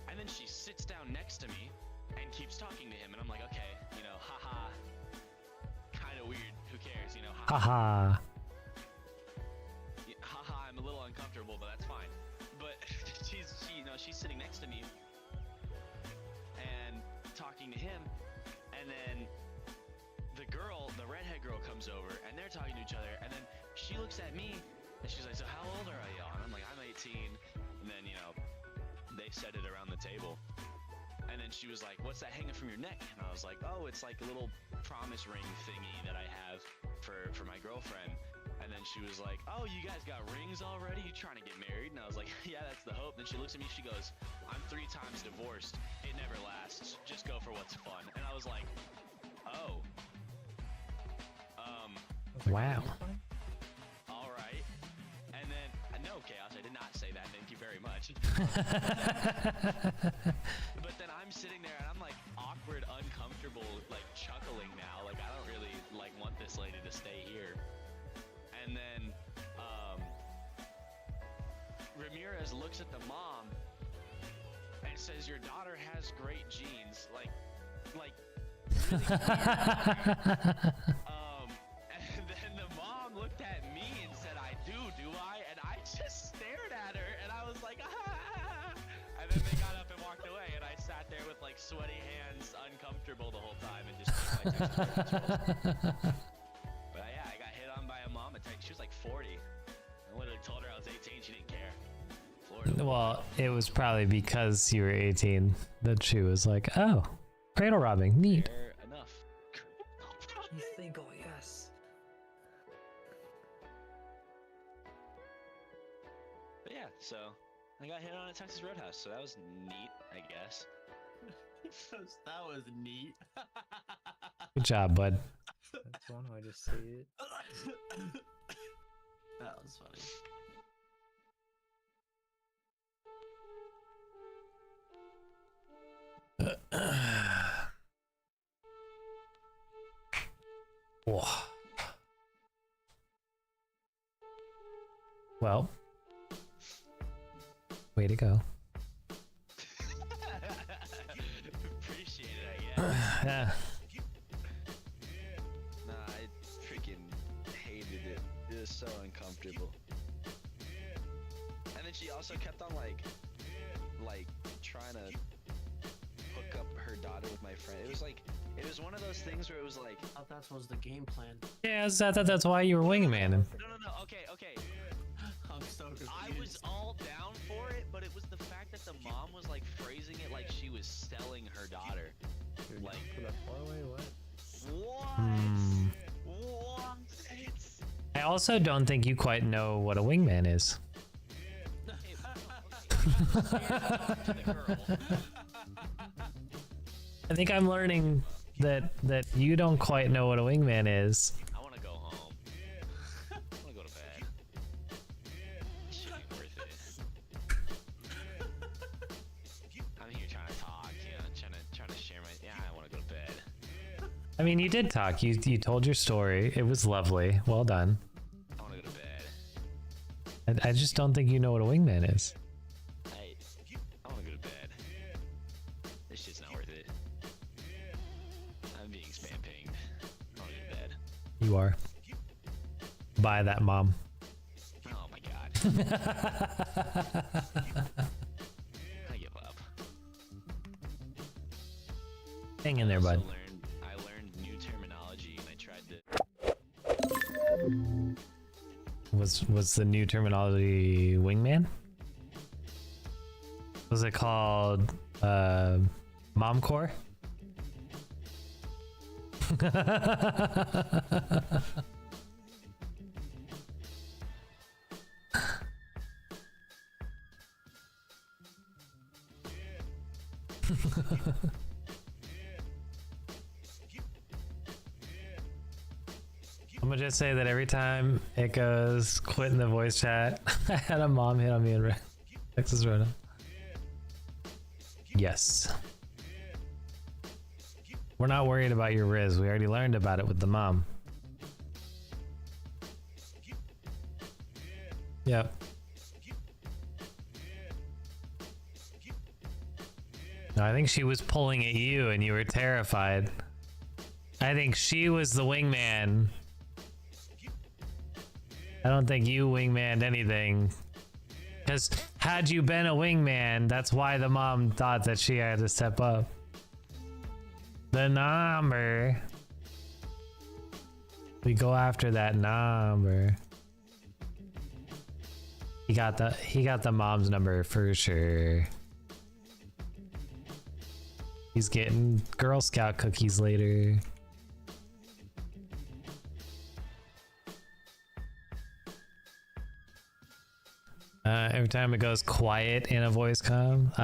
And then she sits down next to me and keeps talking to him. And I'm like, okay, you know, haha, kind of weird. Who cares, you know, haha. Haha. Yeah, haha, I'm a little uncomfortable, but that's fine. But she's sitting next to me and talking to him. And then the redhead girl comes over and they're talking to each other. And then she looks at me and she's like, so how old are y'all? And I'm like, I'm 18. And then, you know, they said it around the table. And then she was like, what's that hanging from your neck? And I was like, oh, it's like a little promise ring thingy that I have for my girlfriend. And then she was like, oh, you guys got rings already? You trying to get married? And I was like, yeah, that's the hope. Then she looks at me, she goes, I'm 3 times divorced. It never lasts. Just go for what's fun. And I was like, oh. Wow. All right. And then, no, Chaos, I did not say that. Thank you very much. But then I'm sitting there and I'm like awkward, uncomfortable, like chuckling now. Like I don't really like want this lady to stay here. And then Ramirez looks at the mom and says, your daughter has great genes. Like really weird. And then the mom looked at me and said, I do I? And I just stared at her and I was like, ah. And then they got up and walked walked away, and I sat there with like sweaty hands, uncomfortable the whole time, and just took my Texas Roadhouse. But yeah, I got hit on by a mom. She was like 40. I literally told her I was 18. She didn't care. Florida. Well, it was probably because you were 18 that she was like, oh, cradle robbing, neat. Fair enough. You think, oh yes. But yeah, so I got hit on at Texas Roadhouse, so that was neat, I guess. That was neat. Good job, bud. That's one way to say it. That was funny. Whoa. Well, way to go. Appreciate it, I guess. Yeah. Nah, I freaking hated it. It was so uncomfortable. And then she also kept on like trying to hook up her daughter with my friend. It was one of those things where it was like, I thought that was the game plan. Yeah, I thought that's why you were wingman. no, okay. I'm so confused. I was all down for it, but it was the fact that the mom was like phrasing it like she was selling her daughter. Dude, Like- for that far away, what? What? It's... I also don't think you quite know what a wingman is. I think I'm learning that you don't quite know what a wingman is. I want to go home. I want to go to bed. This shit ain't worth it. I'm here trying to talk, you know, trying to share my. Yeah, I want to go to bed. I mean, you did talk. You told your story. It was lovely. Well done. I want to go to bed. I just don't think you know what a wingman is. I want to go to bed. This shit's not worth it. I'm being spam pinged. I want to go to bed. You are. By that mom. Oh my god. I give up. Hang in there, bud. I learned new terminology and I tried to. Was the new terminology wingman? Was it called momcore? I'm gonna just say that every time it goes quit in the voice chat, I had a mom hit on me in Texas Roadhouse. Yes. We're not worried about your Riz. We already learned about it with the mom. Yep. No, I think she was pulling at you and you were terrified. I think she was the wingman. I don't think you wingmaned anything. Because had you been a wingman, that's why the mom thought that she had to step up. The number. We go after that number. He got the mom's number for sure. He's getting Girl Scout cookies later. Every time it goes quiet in a voice comm.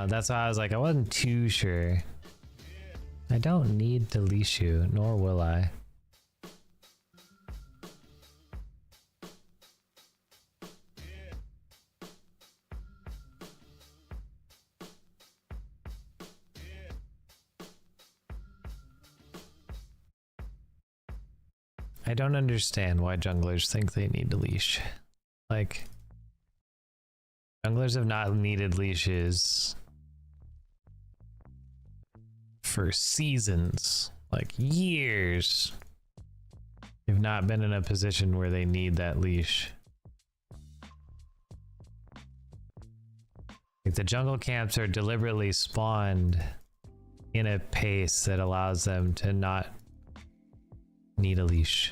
That's why I was like, I wasn't too sure. I don't need to leash you, nor will I. I don't understand why junglers think they need to leash. Like, junglers have not needed leashes for seasons, like years. They've not been in a position where they need that leash. Like the jungle camps are deliberately spawned in a pace that allows them to not need a leash.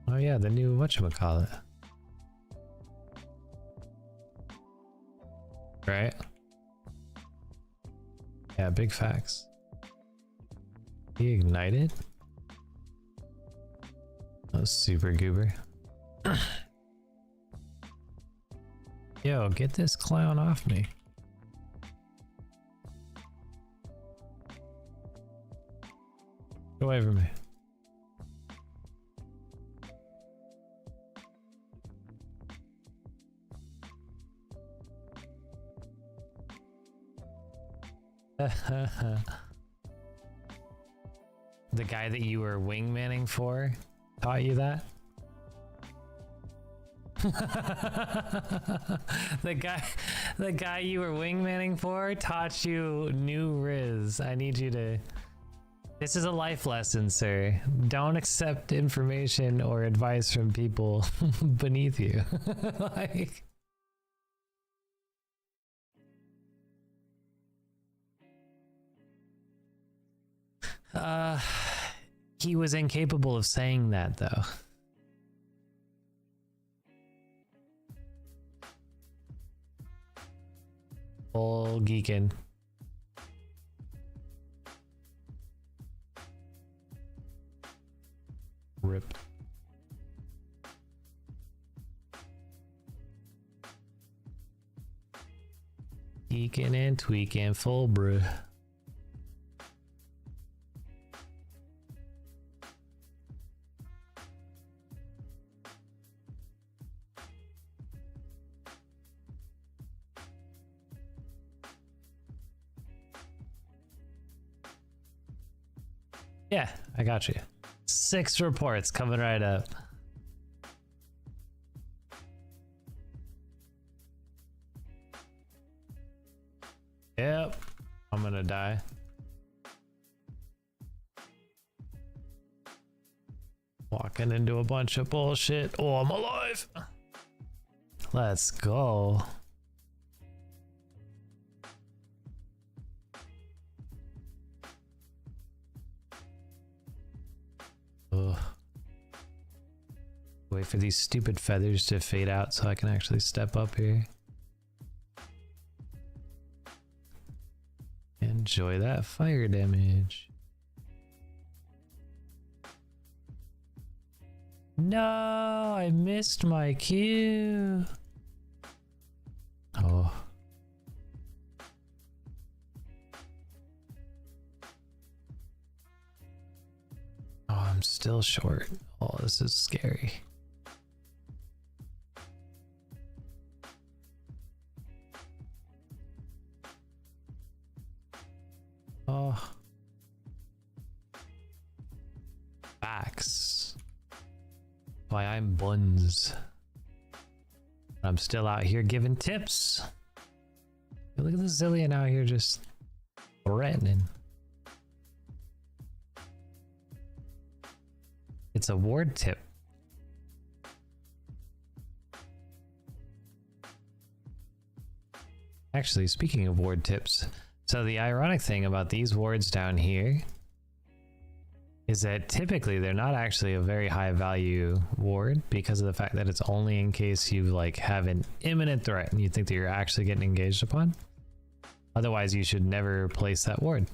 Oh yeah, the new whatchamacallit. Right? Yeah, big facts. He ignited? That was super goober. Yo, get this clown off me. Get away from me. The guy that you were wingmanning for taught you that? the guy you were wingmanning for taught you new Riz. I need you to... This is a life lesson, sir. Don't accept information or advice from people beneath you. Like... He was incapable of saying that, though. Full geekin'. Rip. Geekin' and tweaking full bruh. Yeah, I got you. 6 reports coming right up. Yep, I'm gonna die. Walking into a bunch of bullshit. Oh, I'm alive. Let's go. Ugh. Wait for these stupid feathers to fade out so I can actually step up here. Enjoy that fire damage. No, I missed my cue. Oh. Oh, I'm still short. Oh, this is scary. Oh. Facts. Why I'm buns. I'm still out here giving tips. Look at the Zillion out here just threatening. It's a ward tip. Actually, speaking of ward tips, so the ironic thing about these wards down here is that typically they're not actually a very high value ward because of the fact that it's only in case you like have an imminent threat and you think that you're actually getting engaged upon. Otherwise, you should never place that ward.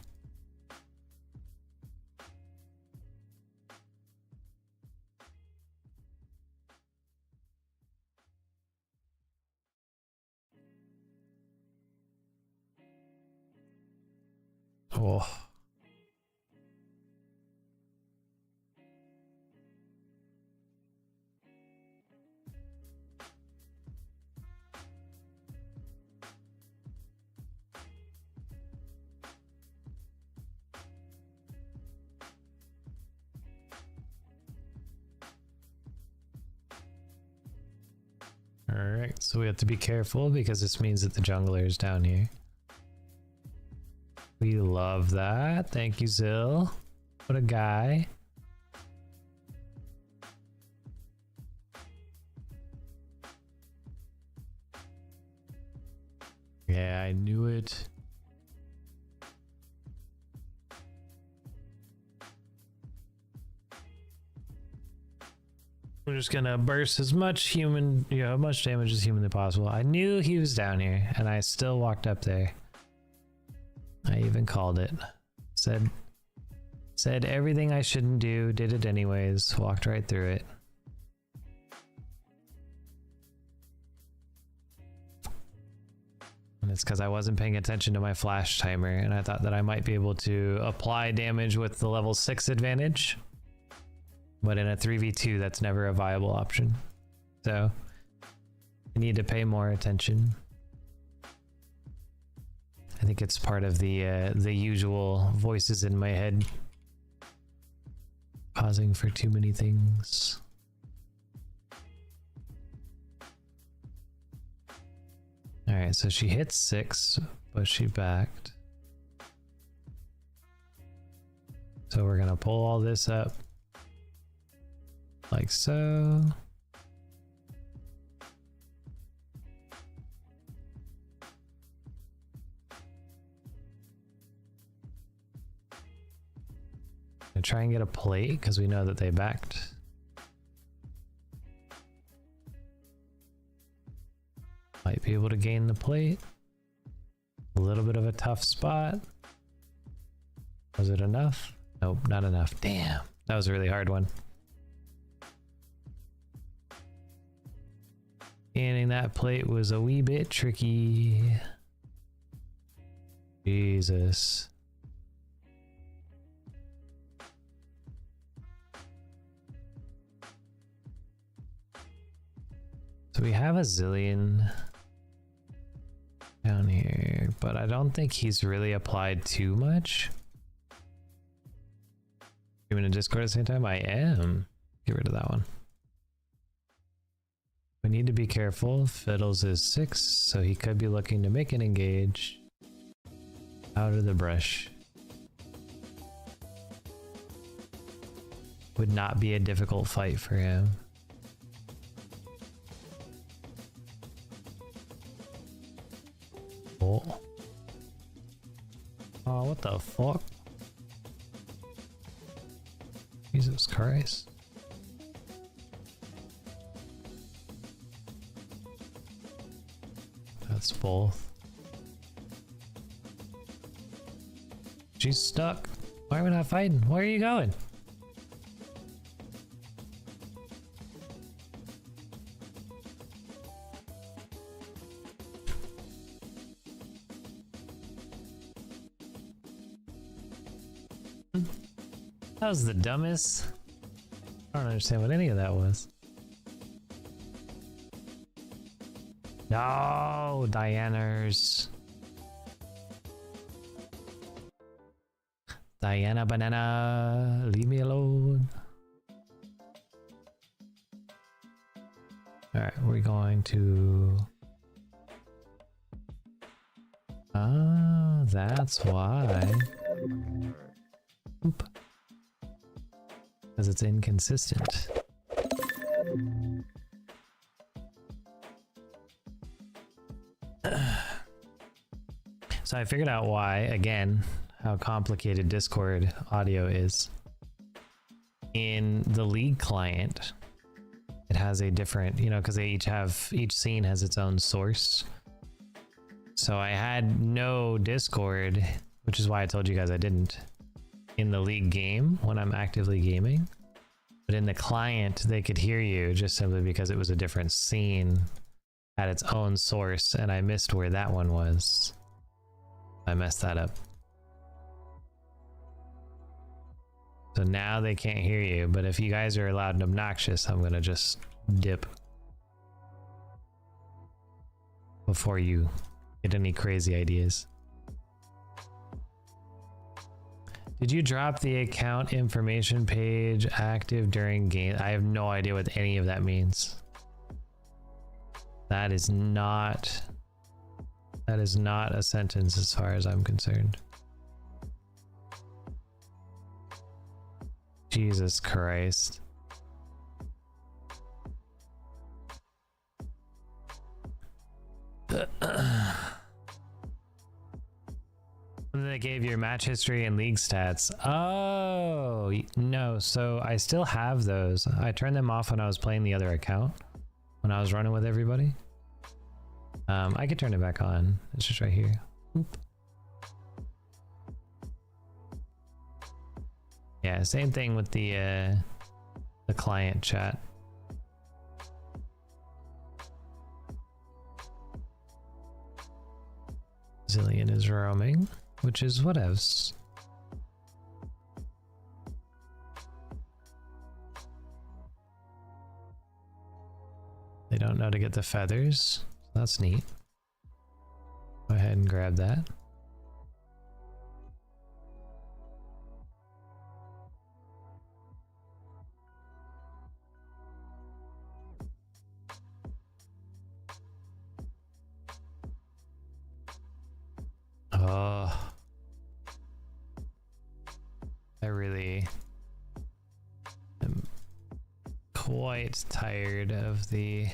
Oh. Alright, so we have to be careful because this means that the jungler is down here. We love that. Thank you, Zill. What a guy. Yeah, I knew it. We're just gonna burst as much much damage as humanly possible. I knew he was down here, and I still walked up there. I even called it. Said everything I shouldn't do, did it anyways, walked right through it. And it's because I wasn't paying attention to my flash timer, and I thought that I might be able to apply damage with the level 6 advantage. But in a 3v2, that's never a viable option. So I need to pay more attention. I think it's part of the usual voices in my head pausing for too many things. All right, so she hit 6, but she backed. So we're gonna pull all this up like so. Gonna try and get a plate because we know that they backed. Might be able to gain the plate. A little bit of a tough spot. Was it enough? Nope, not enough. Damn, that was a really hard one. Gaining that plate was a wee bit tricky. Jesus. So we have a zillion down here, but I don't think he's really applied too much. You in a Discord at the same time? I am. Get rid of that one. We need to be careful. Fiddles is 6, so he could be looking to make an engage. Out of the brush. Would not be a difficult fight for him. Oh. Oh, what the fuck? Jesus Christ. That's both. She's stuck. Why are we not fighting? Where are you going? That was the dumbest. I don't understand what any of that was. No, Diana's. Diana Banana, leave me alone. All right, we're going to. Ah, that's why. Oop. Because it's inconsistent. So I figured out why, again, how complicated Discord audio is. In the League client, it has a different, because each scene has its own source. So I had no Discord, which is why I told you guys I didn't, in the League game when I'm actively gaming. But in the client, they could hear you just simply because it was a different scene, had its own source, and I missed where that one was. I messed that up. So now they can't hear you, but if you guys are loud and obnoxious, I'm gonna just dip before you get any crazy ideas. Did you drop the account information page active during game? I have no idea what any of that means. That is not a sentence as far as I'm concerned. Jesus Christ. your match history and league stats. Oh, no. So I still have those. I turned them off when I was playing the other account. When I was running with everybody. I could turn it back on. It's just right here. Oop. Yeah, same thing with the client chat. Zillion is roaming, which is whatevs. They don't know to get the feathers. That's neat. Go ahead and grab that. Oh, I really am quite tired of the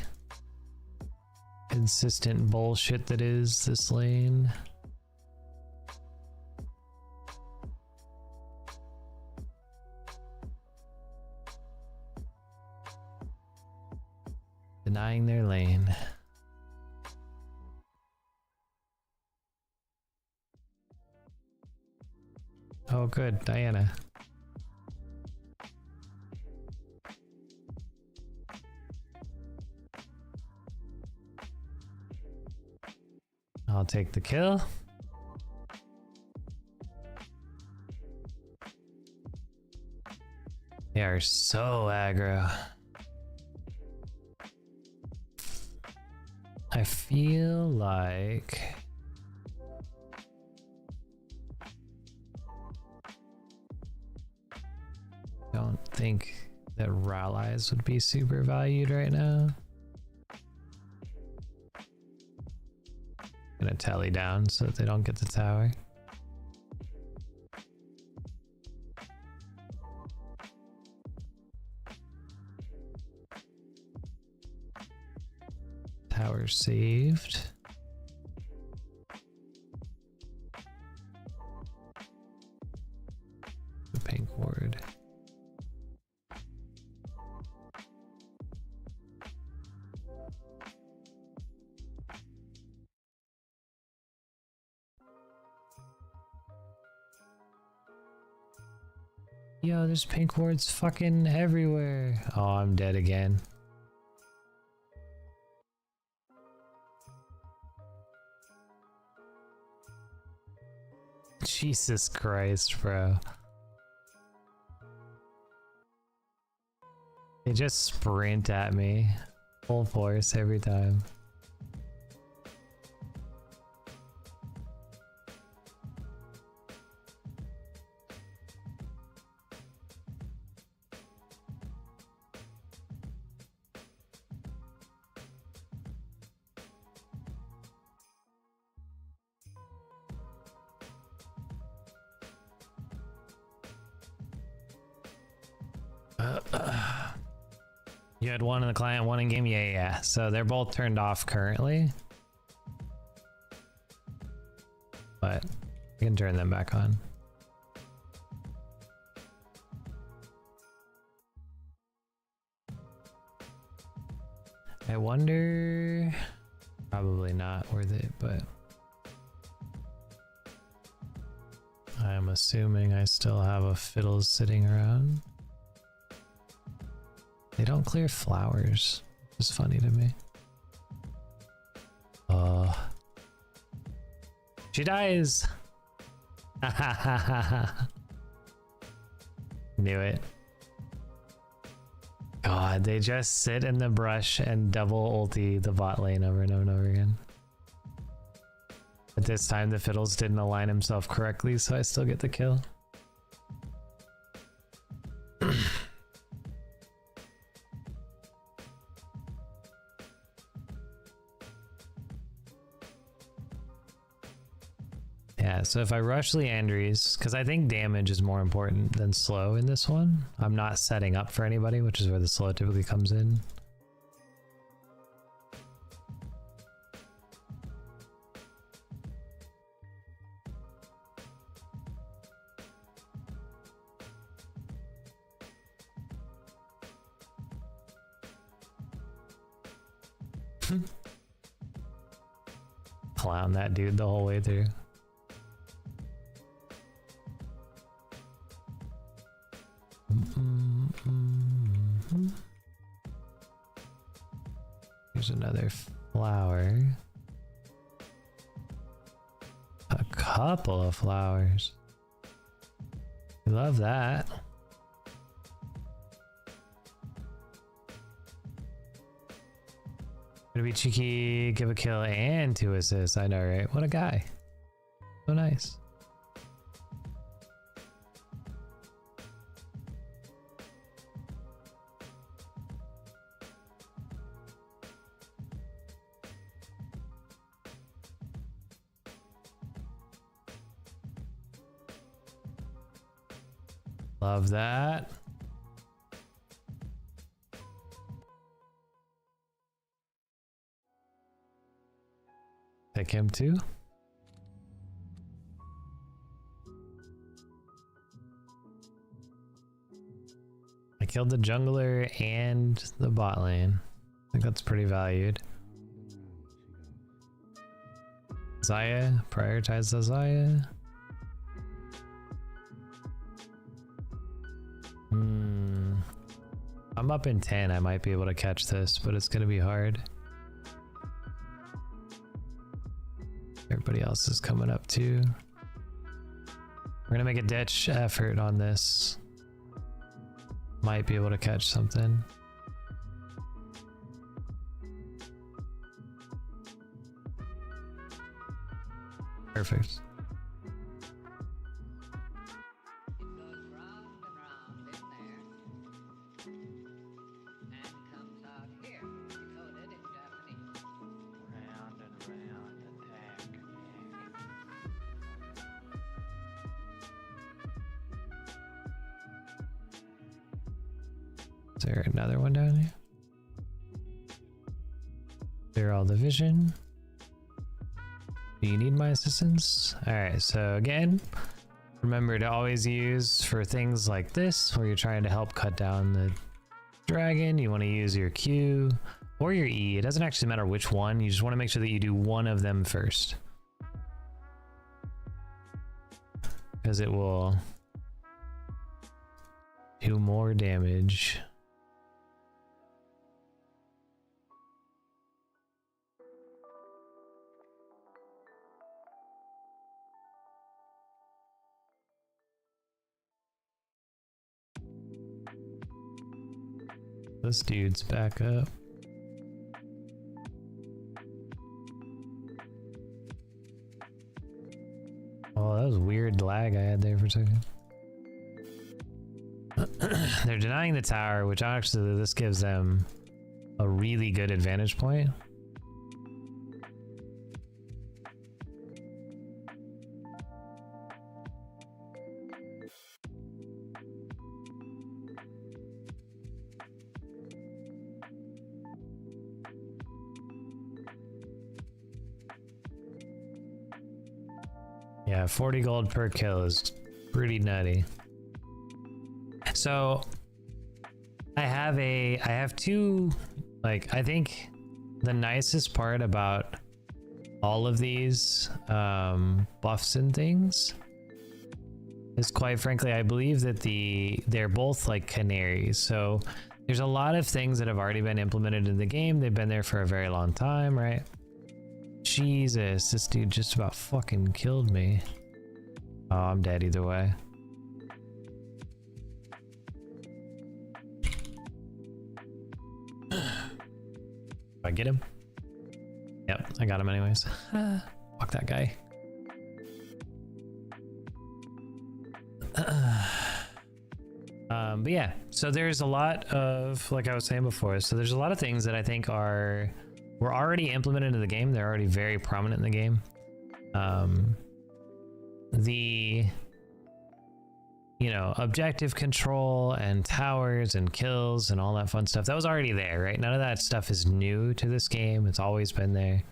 consistent bullshit that is this lane. Denying their lane. Oh good, Diana. I'll take the kill. They are so aggro. I feel like don't think that rallies would be super valued right now. Gonna tally down so that they don't get the tower. Tower saved. The pink ward. Yo, there's pink wards fucking everywhere. Oh, I'm dead again. Jesus Christ, bro. They just sprint at me. Full force every time. You had one in the client, one in game? Yeah. So they're both turned off currently. But you can turn them back on. I wonder... Probably not worth it, but... I'm assuming I still have a fiddle sitting around. They don't clear flowers. It's funny to me. She dies! Knew it. God, they just sit in the brush and double ulti the bot lane over and over and over again. But this time the fiddles didn't align himself correctly, so I still get the kill. Yeah, so if I rush Leandries, because I think damage is more important than slow in this one. I'm not setting up for anybody, which is where the slow typically comes in. Clown that dude the whole way through. Here's another flower. A couple of flowers. Love that. Gonna be cheeky, give a kill and 2 assists. I know, right? What a guy. So nice. Love that. Take him too. I killed the jungler and the bot lane. I think that's pretty valued. Zaya, prioritize the Zaya. I'm up in 10. I might be able to catch this, but it's gonna be hard. Everybody else is coming up too. We're gonna make a ditch effort on this. Might be able to catch something. Perfect. Is there another one down here? Clear all the vision. Do you need my assistance? Alright, so again, remember to always use for things like this, where you're trying to help cut down the dragon, you want to use your Q or your E. It doesn't actually matter which one, you just want to make sure that you do one of them first. Because it will do more damage. This dude's back up. Oh, that was weird lag I had there for a second. They're denying the tower, which actually this gives them a really good advantage point. Yeah, 40 gold per kill is pretty nutty. So I have two, like, I think the nicest part about all of these buffs and things is, quite frankly, I believe that they're both like canaries. So there's a lot of things that have already been implemented in the game. They've been there for a very long time, right? Jesus, this dude just about fucking killed me. Oh, I'm dead either way. I get him? Yep, I got him anyways. Fuck that guy. But yeah, so there's a lot of, like I was saying before, so there's a lot of things that I think were already implemented in the game. They're already very prominent in the game. The, you know, objective control and towers and kills and all that fun stuff, that was already there, right? None of that stuff is new to this game. It's always been there.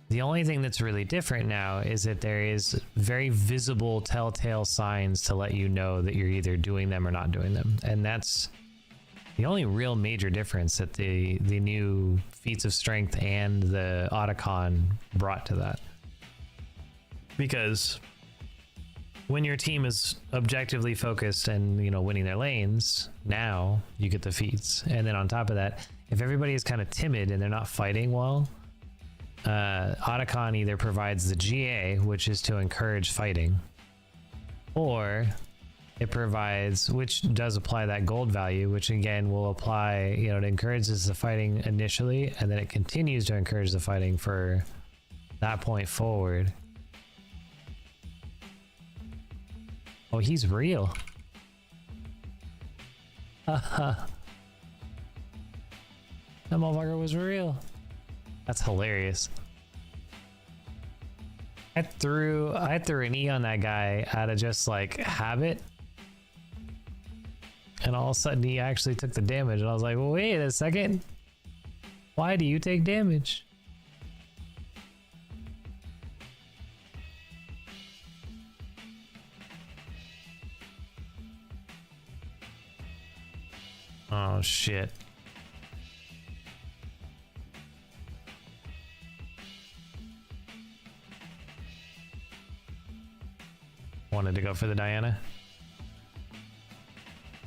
The only thing that's really different now is that there is very visible telltale signs to let you know that you're either doing them or not doing them. And that's The only real major difference that the new feats of strength and the Otacon brought to that. Because when your team is objectively focused and, you know, winning their lanes, now you get the feats. And then on top of that, if everybody is kind of timid and they're not fighting well, Otacon either provides the GA, which is to encourage fighting, or it provides, which does apply that gold value, which again will apply, you know, it encourages the fighting initially, and then it continues to encourage the fighting for that point forward. Oh, he's real. Haha. That motherfucker was real. That's hilarious. I threw an E on that guy out of just like habit. And all of a sudden he actually took the damage. And I was like, wait a second. Why do you take damage? Oh shit. Wanted to go for the Diana.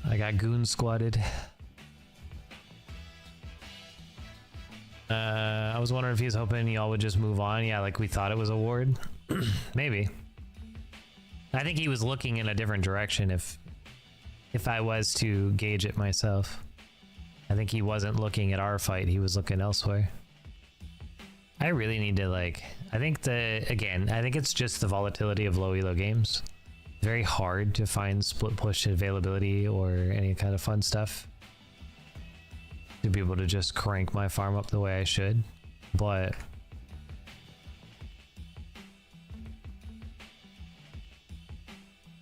I got goon squatted. I was wondering if he was hoping y'all would just move on. Yeah, like we thought it was a ward. Maybe. I think he was looking in a different direction if I was to gauge it myself. I think he wasn't looking at our fight, he was looking elsewhere. I really need to like, I think it's just the volatility of low elo games. Very hard to find split push availability or any kind of fun stuff to be able to just crank my farm up the way I should, but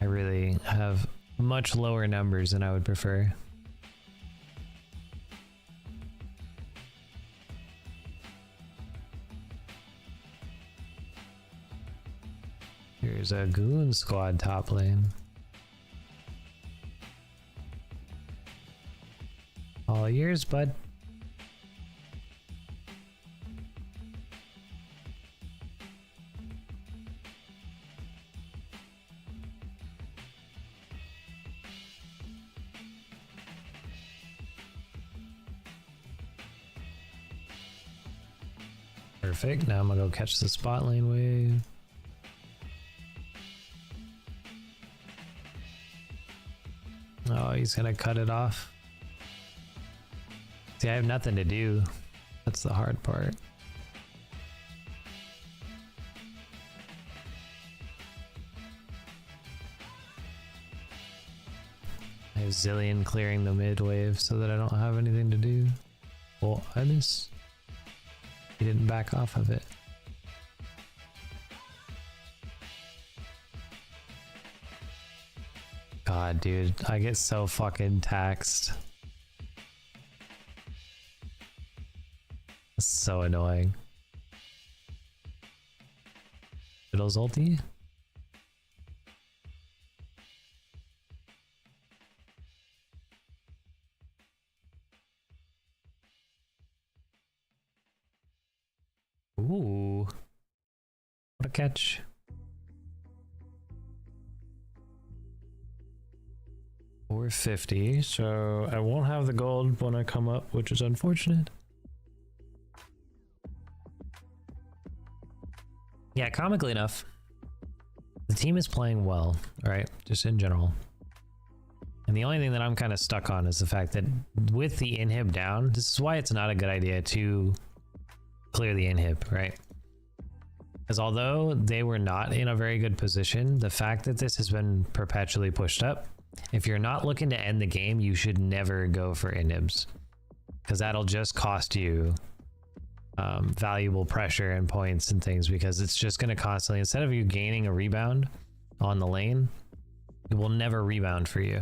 I really have much lower numbers than I would prefer. Here's a goon squad top lane. All yours, bud. Perfect. Now I'm gonna go catch the spot lane wave. Oh, he's gonna cut it off. See, I have nothing to do. That's the hard part. I have Zillion clearing the mid wave so that I don't have anything to do. Well, I just... He didn't back off of it. God, dude, I get so fucking taxed. That's so annoying. Fiddle's ulti? Ooh. What a catch. $450, so I won't have the gold when I come up, which is unfortunate. Yeah, comically enough, the team is playing well, right? Just in general. And the only thing that I'm kind of stuck on is the fact that with the inhib down, this is why it's not a good idea to clear the inhib, right? Because although they were not in a very good position, the fact that this has been perpetually pushed up, if you're not looking to end the game, you should never go for inhibs, because that'll just cost you valuable pressure and points and things, because it's just going to constantly, instead of you gaining a rebound on the lane, it will never rebound for you,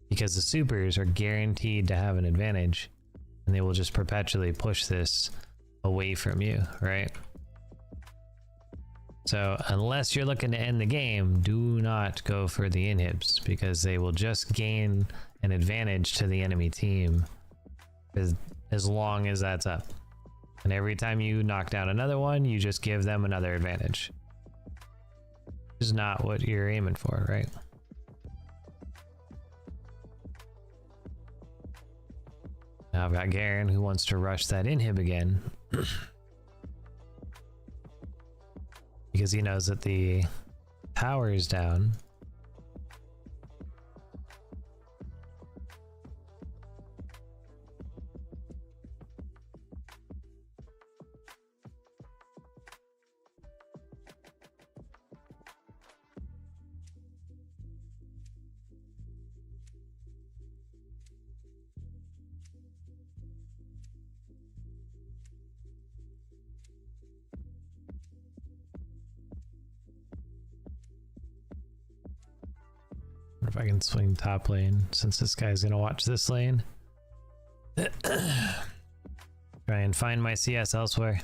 because the supers are guaranteed to have an advantage and they will just perpetually push this away from you, right? So unless you're looking to end the game, do not go for the inhibs, because they will just gain an advantage to the enemy team as long as that's up. And every time you knock down another one, you just give them another advantage. Which is not what you're aiming for, right? Now I've got Garen who wants to rush that inhib again. Because he knows that the tower is down. If I can swing top lane, since this guy's gonna watch this lane. Try and find my CS elsewhere.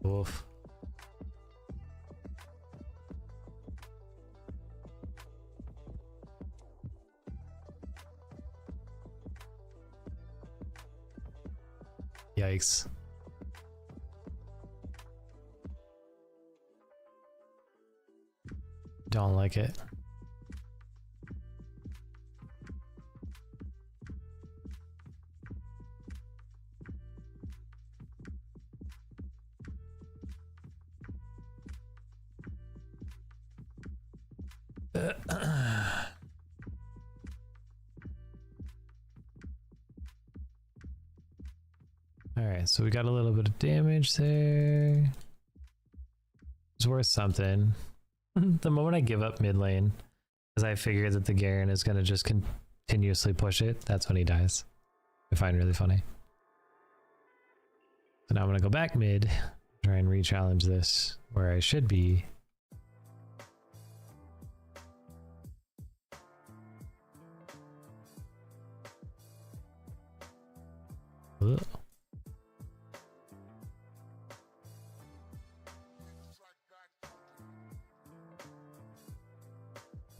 Oof. Yikes. Don't like it. Alright, so we got a little bit of damage there. It's worth something. The moment I give up mid lane, as I figure that the Garen is going to just continuously push it, that's when he dies. I find really funny. So now I'm going to go back mid, try and re-challenge this where I should be. Ugh.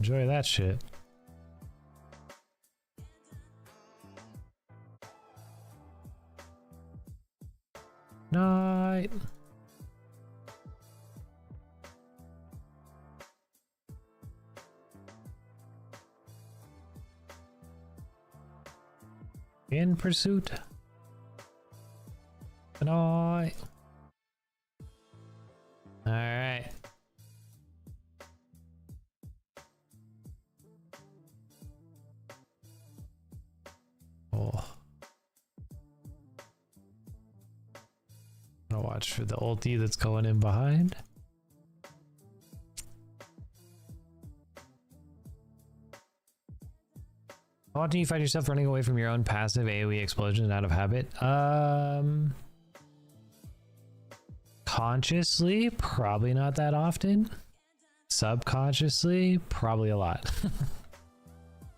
Enjoy that shit. Night. In pursuit. Good night. All right. Oh. I'm gonna watch for the ulti that's going in behind. How often do you find yourself running away from your own passive AoE explosion out of habit? Consciously, probably not that often. Subconsciously, probably a lot.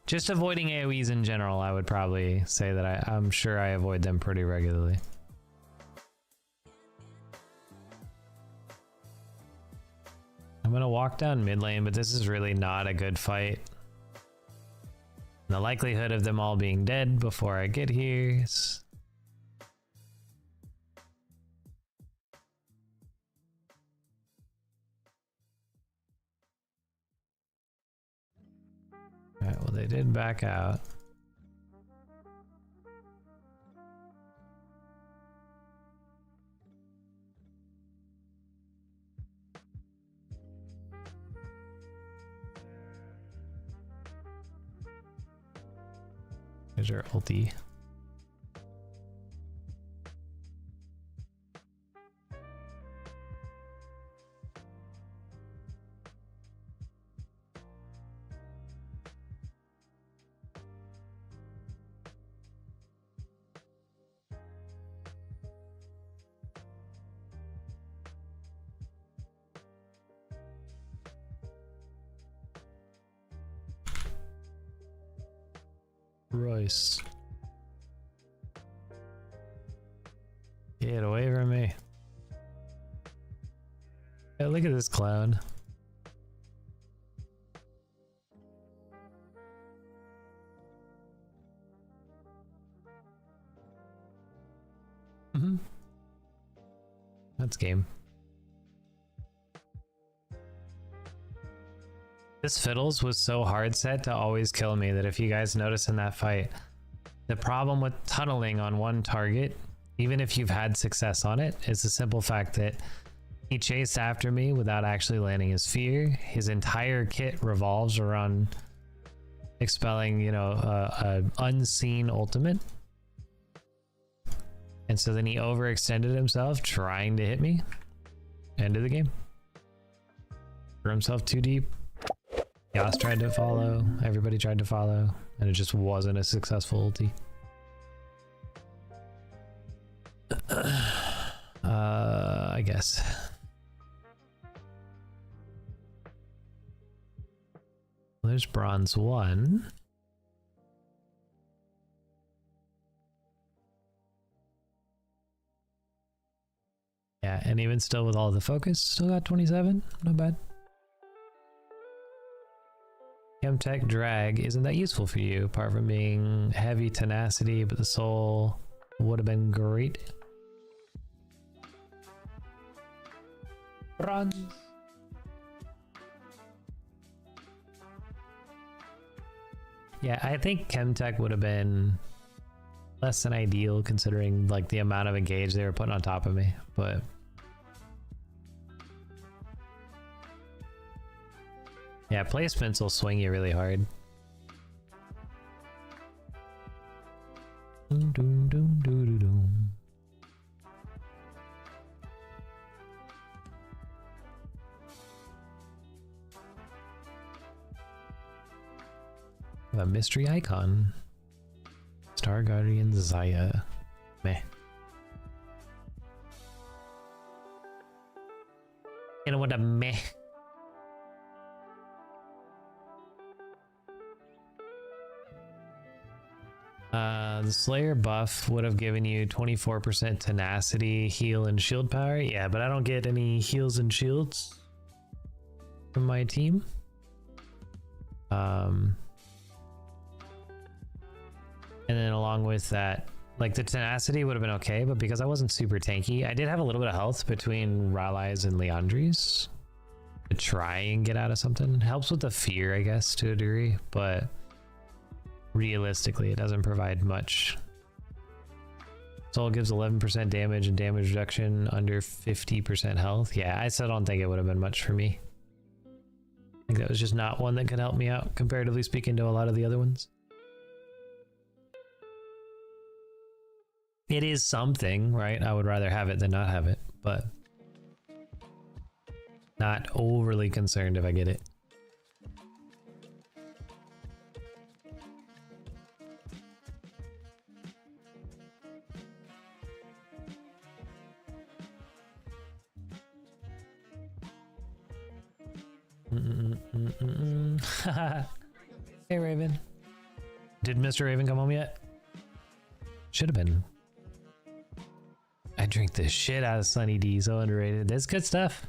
Just avoiding AoEs in general, I would probably say that I'm sure I avoid them pretty regularly. I'm gonna walk down mid lane, but this is really not a good fight. And the likelihood of them all being dead before I get here is... Alright, well they did back out. Here's your ulti. Royce. Get away from me. Yeah, look at this clown. That's game. This Fiddles was so hard set to always kill me that if you guys notice in that fight, the problem with tunneling on one target, even if you've had success on it, is the simple fact that he chased after me without actually landing his fear. His entire kit revolves around expelling, you know, a unseen ultimate. And so then he overextended himself trying to hit me. End of the game. Threw himself too deep. Yas tried to follow. Everybody tried to follow. And it just wasn't a successful ulti. I guess. There's bronze 1. Yeah, and even still with all the focus, still got 27. Not bad. Chemtech drag isn't that useful for you, apart from being heavy tenacity, but the soul would have been great. Bronze. Yeah, I think Chemtech would have been less than ideal considering like the amount of engage they were putting on top of me, but yeah, placements will swing you really hard. Doom, doom, doom, doom, doom. A mystery icon. Star Guardian Zaya. Meh. You know what a meh. The Slayer buff would have given you 24% tenacity, heal, and shield power. Yeah, but I don't get any heals and shields from my team. And then along with that, like the tenacity would have been okay, but because I wasn't super tanky, I did have a little bit of health between Ralai's and Leandri's to try and get out of something. Helps with the fear, I guess, to a degree, but realistically, it doesn't provide much. Soul gives 11% damage and damage reduction under 50% health. Yeah, I still don't think it would have been much for me. I think that was just not one that could help me out, comparatively speaking to a lot of the other ones. It is something, right? I would rather have it than not have it, but not overly concerned if I get it. Hey, Raven. Did Mr. Raven come home yet? Should have been. I drink the shit out of Sunny D, so underrated. That's good stuff.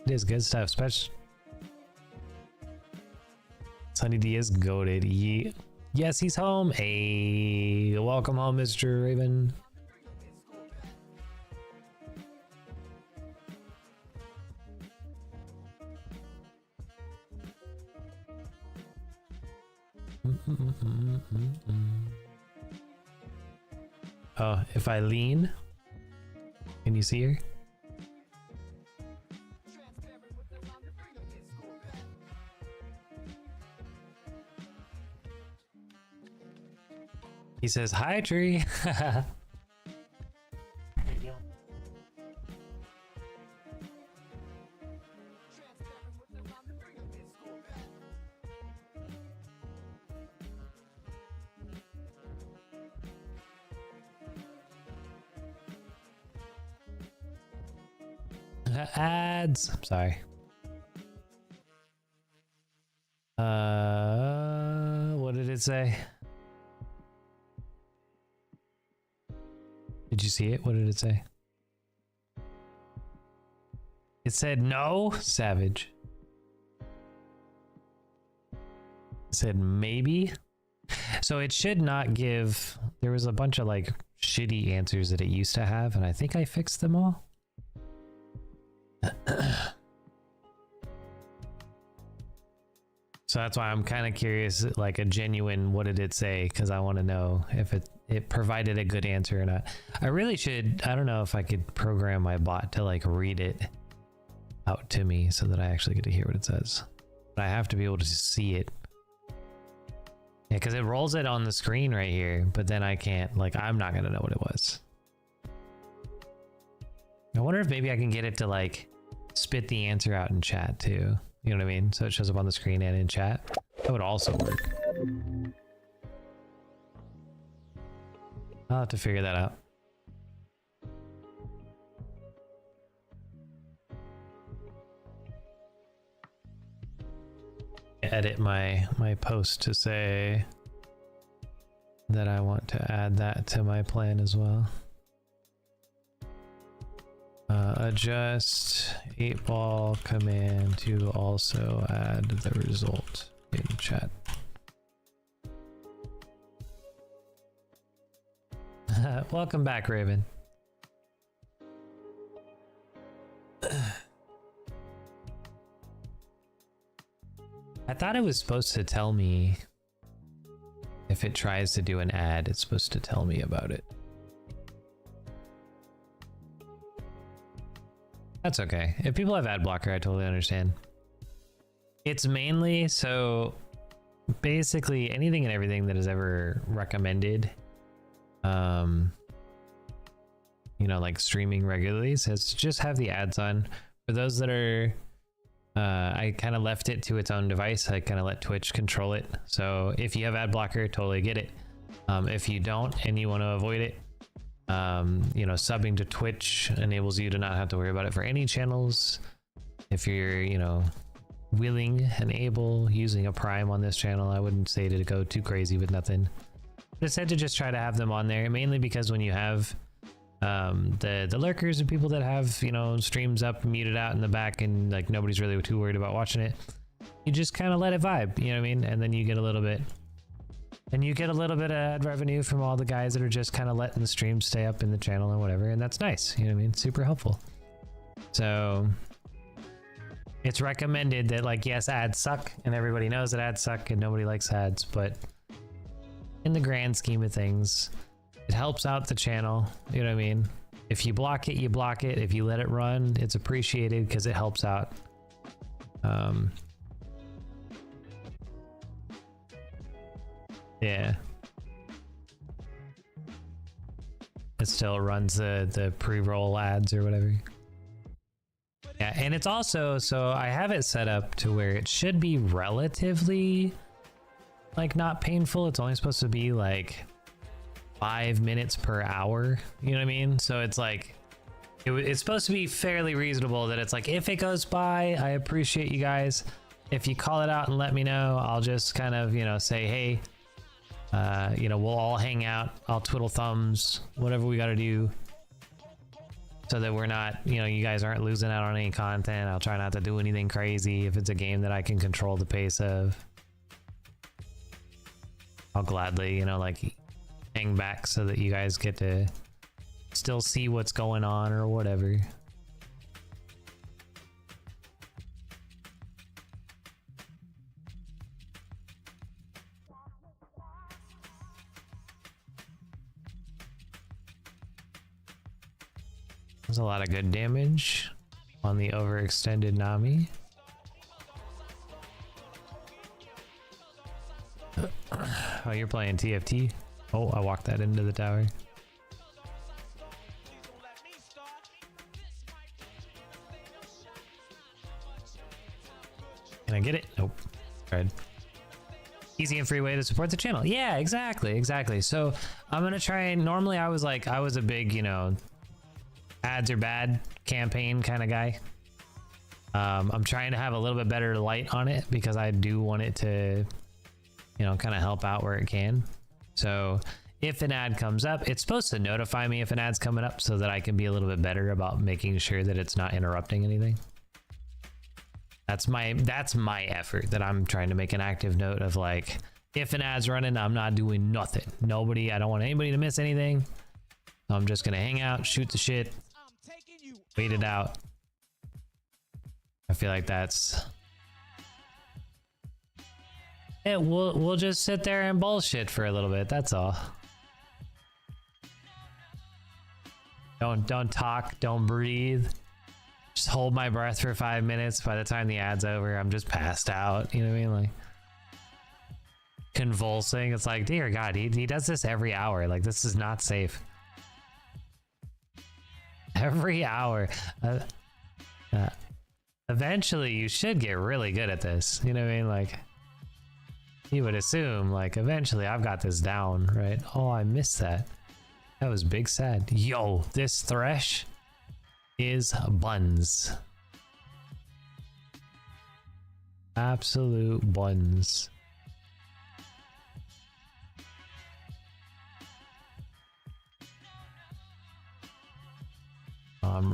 It is good stuff, especially Sunny D is goated. Yes, he's home. Hey, welcome home, Mr. Raven. Oh, if I lean, can you see her? He says, hi, tree. Ads. I'm sorry. What did it say? Did you see it? What did it say? It said no, Savage. It said maybe. So it should not give. There was a bunch of like shitty answers that it used to have, and I think I fixed them all. So that's why I'm kind of curious, like a genuine, what did it say? Because I want to know if it provided a good answer or not. I really should, I don't know if I could program my bot to like read it out to me so that I actually get to hear what it says. But I have to be able to see it. Yeah, because it rolls it on the screen right here, but then I can't, like, I'm not going to know what it was. I wonder if maybe I can get it to like spit the answer out in chat too. You know what I mean? So it shows up on the screen and in chat. That would also work. I'll have to figure that out. Edit my post to say that I want to add that to my plan as well. Adjust 8-ball command to also add the result in chat. Welcome back, Raven. I thought it was supposed to tell me if it tries to do an ad, it's supposed to tell me about it. That's okay. If people have ad blocker, I totally understand. It's mainly, so basically anything and everything that is ever recommended, you know, like streaming regularly, says to just have the ads on. For those that are, I kind of left it to its own device. I kind of let Twitch control it. So if you have ad blocker, totally get it. If you don't and you want to avoid it, you know, subbing to Twitch enables you to not have to worry about it for any channels. If you're, you know, willing and able, using a Prime on this channel, I wouldn't say to go too crazy with nothing. But I said to just try to have them on there, mainly because when you have the lurkers and people that have, you know, streams up muted out in the back and like nobody's really too worried about watching it, you just kind of let it vibe, you know what I mean? And then you get a little bit of ad revenue from all the guys that are just kind of letting the stream stay up in the channel or whatever, and that's nice, you know what I mean? Super helpful. So it's recommended that, like, yes, ads suck, and everybody knows that ads suck and nobody likes ads, but in the grand scheme of things, it helps out the channel, you know what I mean? If you block it, you block it. If you let it run, it's appreciated because it helps out. Yeah. It still runs the pre-roll ads or whatever. Yeah, and it's also, so I have it set up to where it should be relatively, like, not painful. It's only supposed to be like 5 minutes per hour, you know what I mean? So it's like, it's supposed to be fairly reasonable that it's like, if it goes by, I appreciate you guys. If you call it out and let me know, I'll just kind of, you know, say, hey, you know, we'll all hang out, I'll twiddle thumbs, whatever we got to do, so that we're not, you know, you guys aren't losing out on any content. I'll try not to do anything crazy. If it's a game that I can control the pace of, I'll gladly, you know, like, hang back so that you guys get to still see what's going on or whatever. There's a lot of good damage on the overextended Nami. Oh, you're playing TFT? Oh, I walked that into the tower. Can I get it? Nope. Tried. Easy and free way to support the channel. Yeah, exactly. So I'm gonna try, and normally I was a big, you know, ads are bad campaign kind of guy. I'm trying to have a little bit better light on it because I do want it to, you know, kind of help out where it can. So if an ad comes up, it's supposed to notify me if an ad's coming up so that I can be a little bit better about making sure that it's not interrupting anything. That's my effort, that I'm trying to make an active note of, like, if an ad's running, I'm not doing nothing. I don't want anybody to miss anything. I'm just gonna hang out, shoot the shit, wait it out. I feel like that's it. We'll just sit there and bullshit for a little bit. That's all. Don't talk. Don't breathe. Just hold my breath for 5 minutes. By the time the ad's over, I'm just passed out. You know what I mean? Like convulsing. It's like, dear God, he does this every hour. Like, this is not safe. Every hour. Eventually, you should get really good at this. You know what I mean? Like, you would assume, like, eventually I've got this down, right? Oh, I missed that. That was big sad. Yo, this thresh is buns. Absolute buns. I'm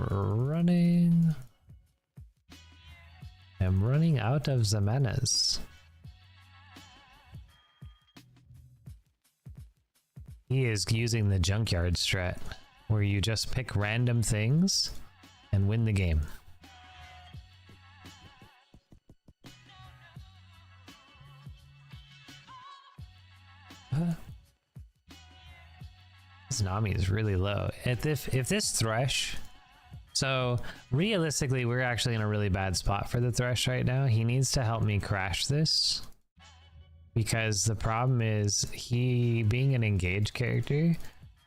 running out of the manas. He is using the junkyard strat, where you just pick random things and win the game. This Nami is really low. If this Thresh... So, realistically, we're actually in a really bad spot for the Thresh right now. He needs to help me crash this. Because the problem is, he, being an engaged character,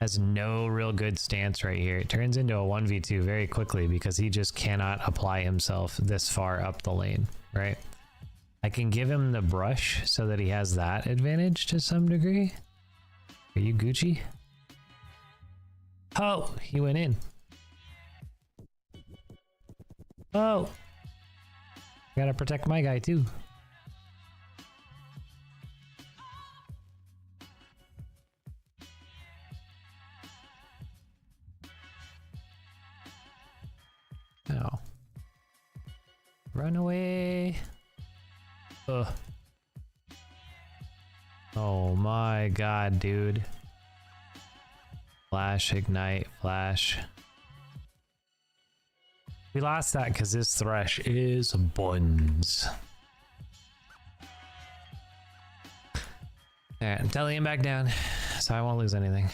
has no real good stance right here. It turns into a 1v2 very quickly because he just cannot apply himself this far up the lane, right? I can give him the brush so that he has that advantage to some degree. Are you Gucci? Oh, he went in. Oh, gotta protect my guy too. Oh. Run away. Ugh. Oh my God, dude. Flash, ignite, flash. We lost that because this Thresh is buns. Alright, I'm telling him back down so I won't lose anything.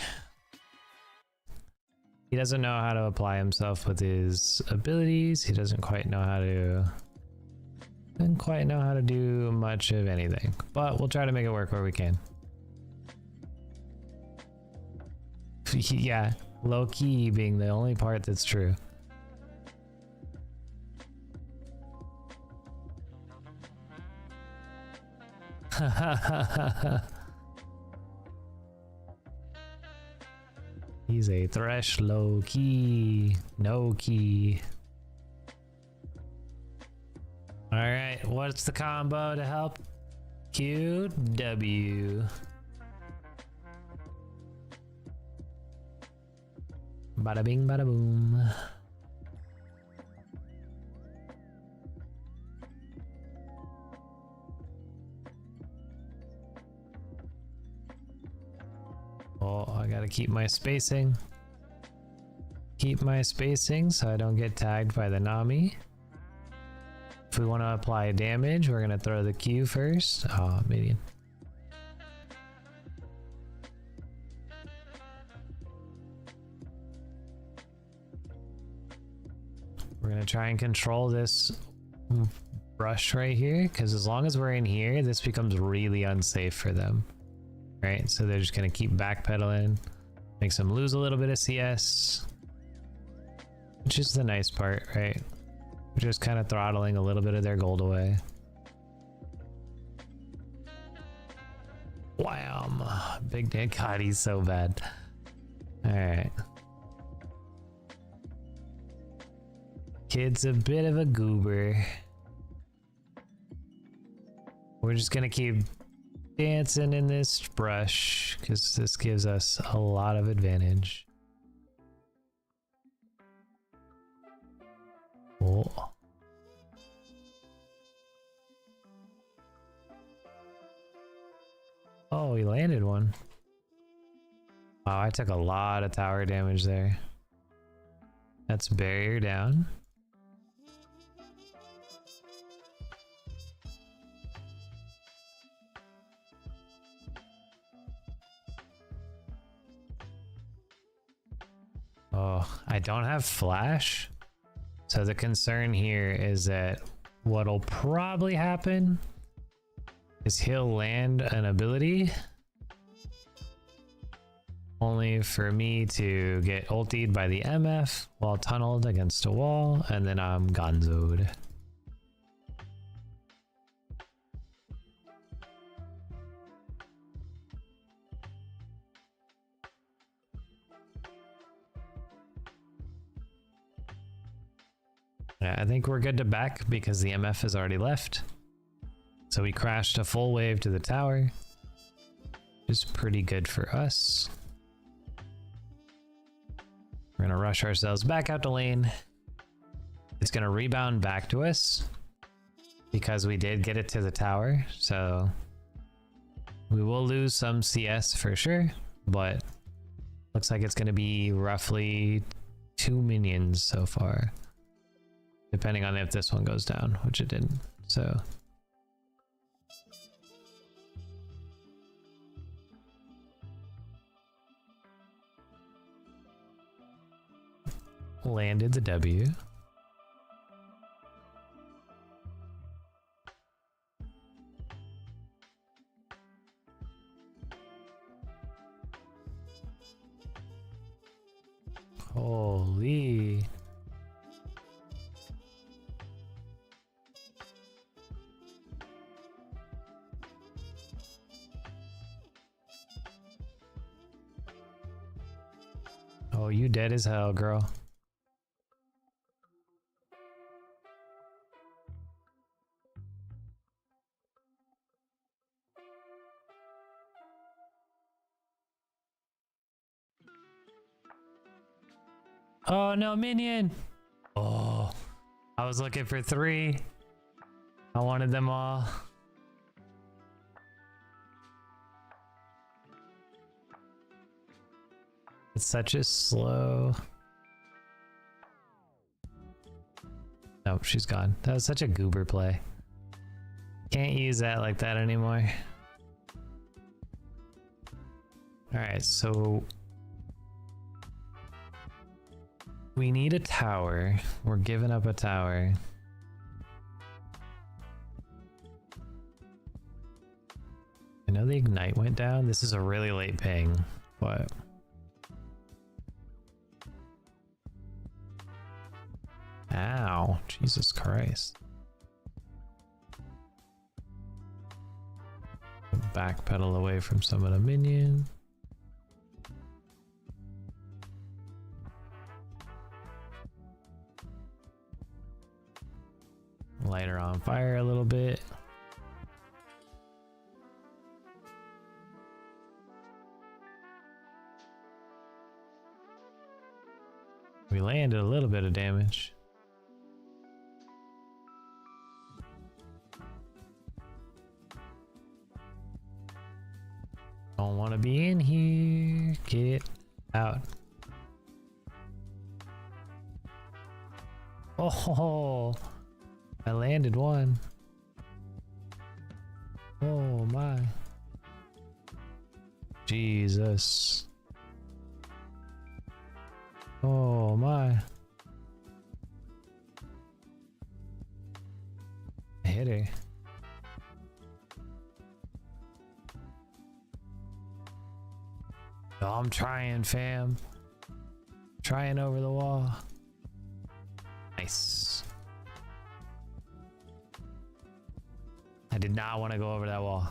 He doesn't know how to apply himself with his abilities. He doesn't quite know how to do much of anything. But we'll try to make it work where we can. Yeah, low key being the only part that's true. He's a Thresh low key, no key. All right, what's the combo to help? Q, W. Bada bing, bada boom. Oh, I gotta keep my spacing. Keep my spacing so I don't get tagged by the Nami. If we want to apply damage, we're gonna throw the Q first. Oh, minion. We're gonna try and control this brush right here, because as long as we're in here, this becomes really unsafe for them. Right, so they're just gonna keep backpedaling, makes them lose a little bit of CS, which is the nice part, right? We're just kind of throttling a little bit of their gold away. Wham! Big Dan, God, he's so bad. All right. Kid's a bit of a goober. We're just gonna keep dancing in this brush because this gives us a lot of advantage. Oh. Oh, he landed one. Wow, I took a lot of tower damage there. That's barrier down. Oh, I don't have flash. So the concern here is that what'll probably happen is he'll land an ability only for me to get ultied by the MF while tunneled against a wall, and then I'm gonzoed. Yeah, I think we're good to back because the MF has already left. So we crashed a full wave to the tower, which is pretty good for us. We're gonna rush ourselves back out to lane. It's gonna rebound back to us because we did get it to the tower. So we will lose some CS for sure, but looks like it's gonna be roughly 2 minions so far. Depending on if this one goes down, which it didn't. So landed the W. Holy. Oh, you dead as hell, girl. Oh no, minion! Oh, I was looking for 3. I wanted them all. It's such a slow... Oh, she's gone. That was such a goober play. Can't use that like that anymore. Alright, so... we need a tower. We're giving up a tower. I know the ignite went down. This is a really late ping, but... Ow, Jesus Christ. Backpedal away from some of the minion. Light her on fire a little bit. We landed a little bit of damage. Don't want to be in here. Get out. Oh, I landed one. Oh my. Jesus. Oh my. I hit her. Oh, I'm trying, fam. Trying over the wall. Nice. I did not want to go over that wall.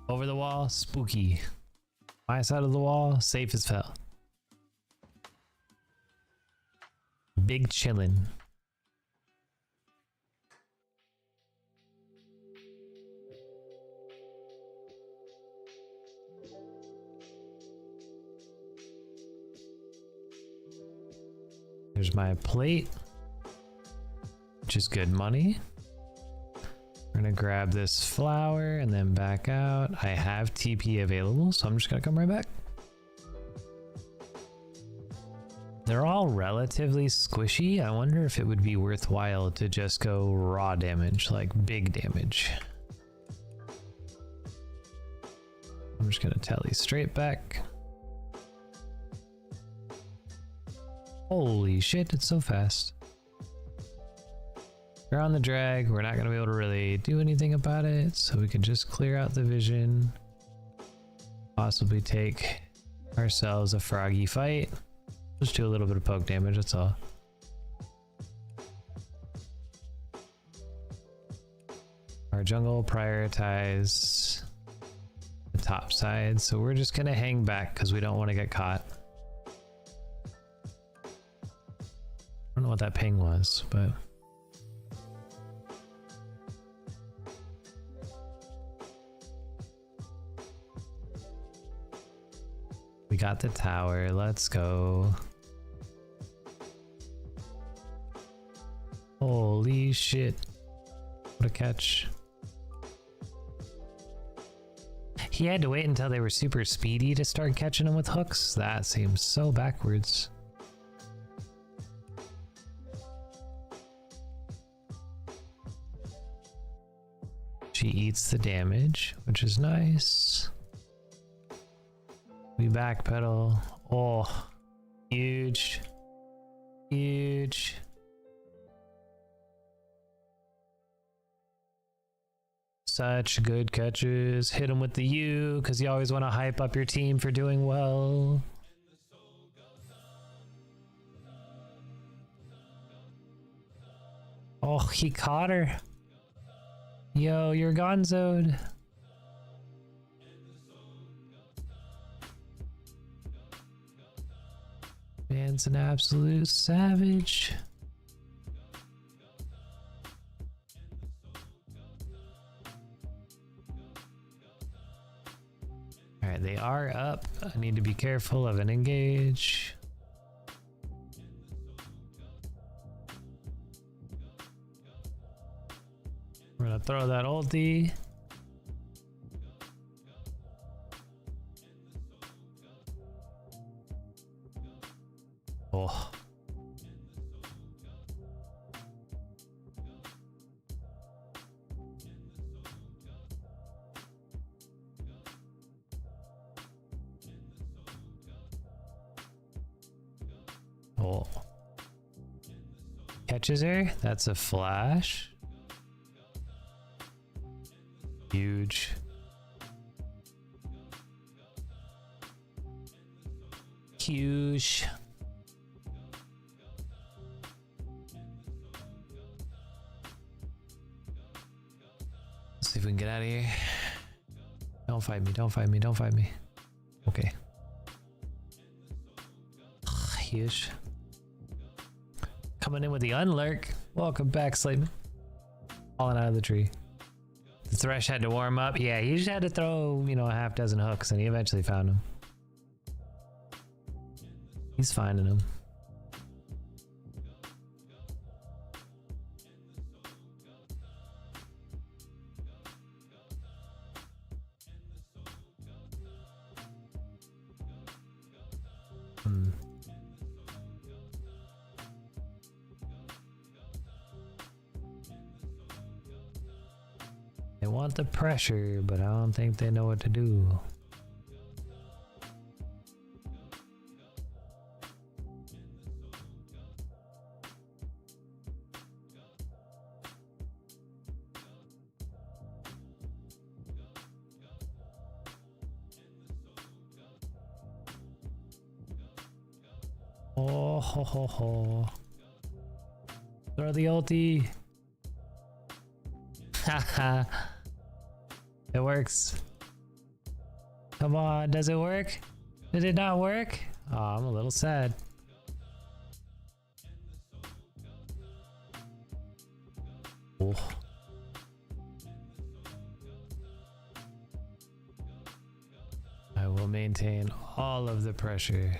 Over the wall, spooky. My side of the wall, safe as hell. Big chillin'. There's my plate, which is good money. We're gonna grab this flour and then back out. I have TP available, so I'm just gonna come right back. They're all relatively squishy. I wonder if it would be worthwhile to just go raw damage, like big damage. I'm just gonna tally straight back. Holy shit, it's so fast. We're on the drag. We're not gonna be able to really do anything about it, so we can just clear out the vision. Possibly take ourselves a froggy fight. Just do a little bit of poke damage, that's all. Our jungle prioritize the top side, so we're just gonna hang back because we don't want to get caught. I don't know what that ping was, but we got the tower. Let's go. Holy shit. What a catch. He had to wait until they were super speedy to start catching them with hooks. That seems so backwards. She eats the damage, which is nice. We backpedal. Oh, huge. Huge. Such good catches. Hit him with the U, because you always want to hype up your team for doing well. Oh, he caught her. Yo, you're gonzoed. Man's an absolute savage. Alright, they are up. I need to be careful of an engage. We're gonna throw that ulti. Oh. Oh. Catches her. That's a flash. Huge. Huge. Let's see if we can get out of here. Don't fight me, don't fight me, don't fight me. Okay. Huge. Coming in with the unlurk. Welcome back, Slayton. Falling out of the tree. The Thresh had to warm up. Yeah, he just had to throw, you know, a half dozen hooks and he eventually found him. He's finding him. They want the pressure, but I don't think they know what to do. Oh ho ho ho. Throw the ulti. Haha. It works. Come on, does it work? Did it not work? Oh, I'm a little sad. Oh. I will maintain all of the pressure.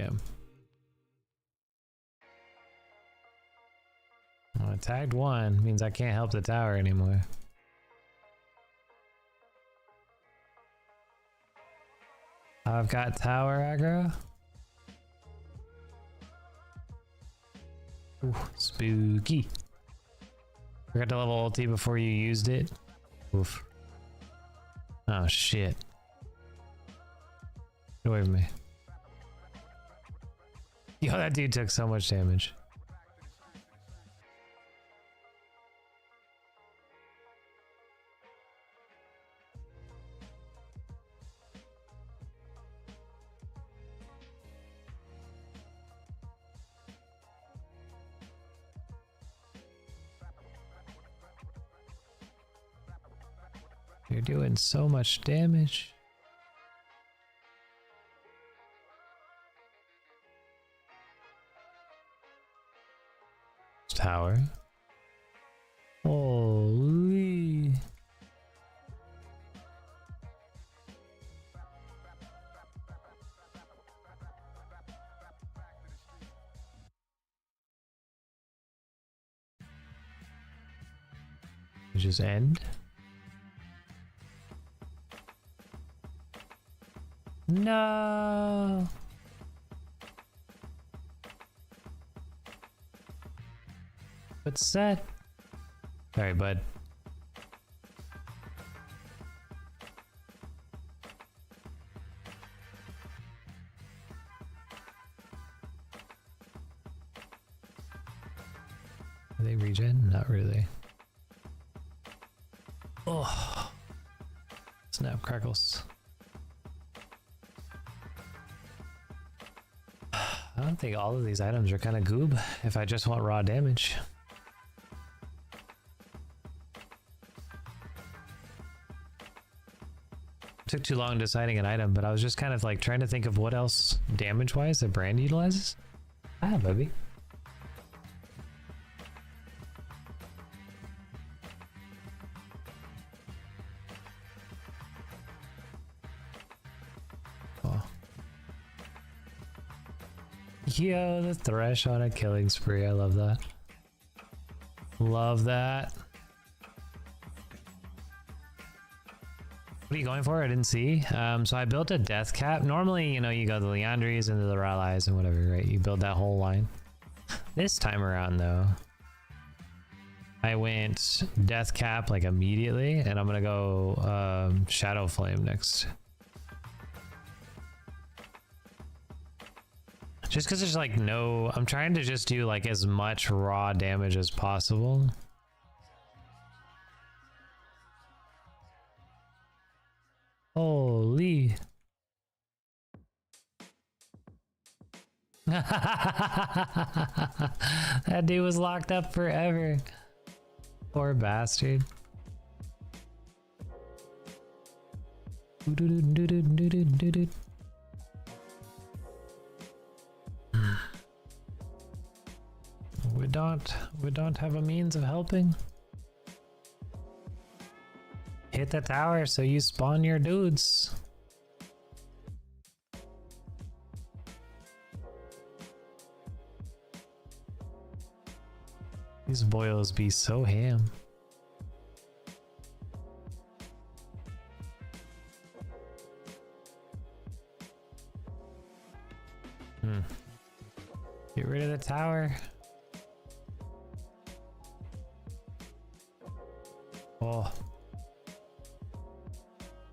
Yeah. Well, I tagged one, means I can't help the tower anymore. I've got tower aggro. Ooh, spooky. Forgot to level ulti before you used it. Oof. Oh shit. Get away from me. Yo, that dude took so much damage. You're doing so much damage. Tower. Holy. You just end. No. What's that? Sorry, bud. Are they regen? Not really. Oh. Snap crackles. I don't think all of these items are kind of goob if I just want raw damage. Took too long deciding an item, but I was just kind of like trying to think of what else damage-wise the brand utilizes. Ah, baby. Oh. Yo, the Thresh on a killing spree. I love that. Love that. What are you going for? I didn't see. So I built a death cap. Normally, you know, you go the Leandries into the Rallies and whatever, right? You build that whole line. This time around, though, I went death cap like immediately, and I'm gonna go Shadow Flame next. Just because there's like no, I'm trying to just do like as much raw damage as possible. Holy. That dude was locked up forever. Poor bastard. We don't have a means of helping. Hit the tower so you spawn your dudes. These boils be so ham. Get rid of the tower. Oh.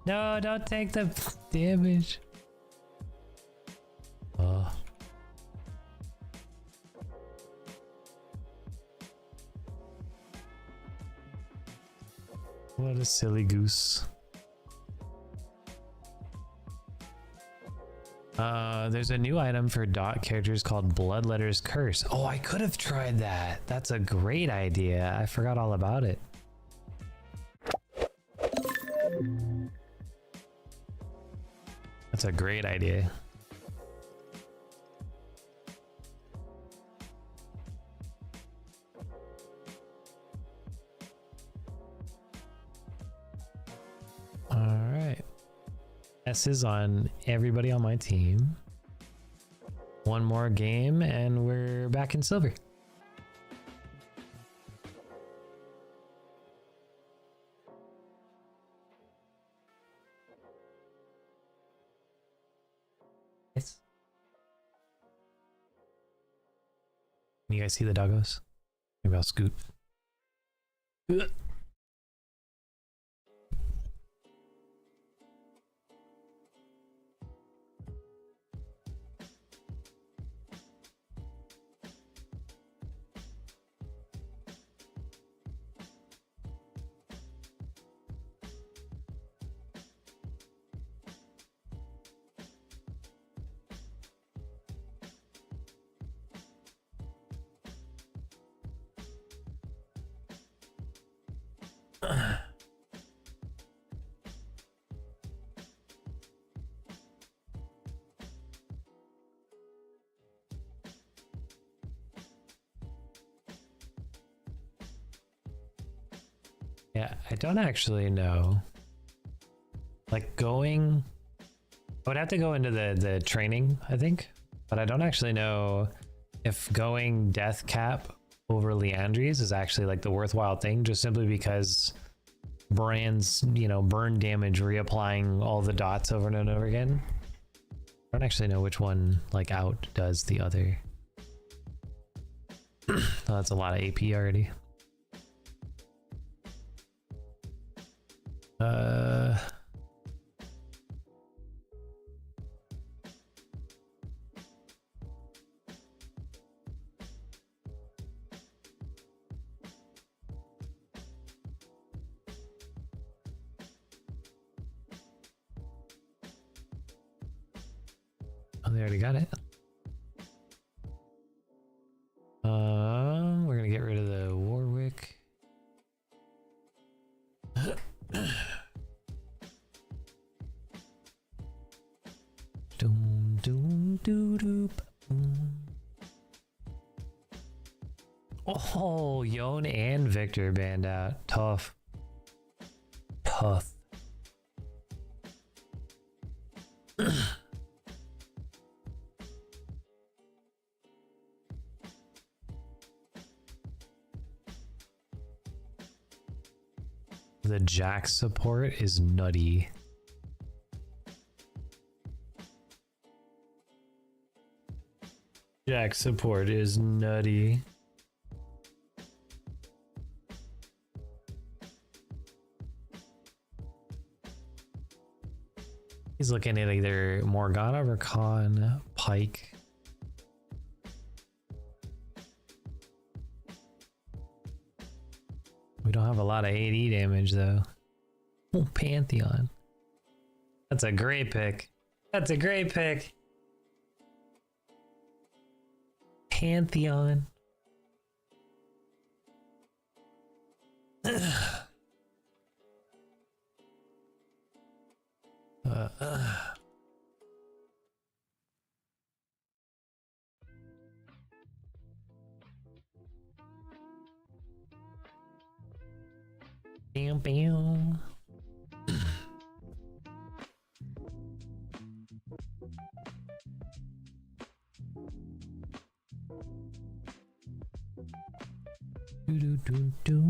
No, don't take the damage. Oh. What a silly goose. There's a new item for dot characters called Bloodletter's Curse. Oh, I could have tried that. That's a great idea. I forgot all about it. That's a great idea. All right. S is on everybody on my team. One more game and we're back in silver. Nice. Can you guys see the doggos? Maybe I'll scoot. Ugh. Yeah, I don't actually know. Like going, I would have to go into the training, I think, but I don't actually know if going death cap over Leandries is actually like the worthwhile thing, just simply because brands, you know, burn damage reapplying all the dots over and over again. I don't actually know which one like outdoes the other. Oh, that's a lot of AP already. Oh, they already got it. We're gonna get rid of the Warwick. Doom, doom, doo, doo, boom. Oh, Yon and Victor banned out. Tough. Tough. The Jack support is nutty. Jack support is nutty. He's looking at either Morgana, Rakan, Pike. We don't have a lot of AD damage though. Oh, Pantheon. That's a great pick. That's a great pick. Pantheon. Bam, bam. Do, do, do, do.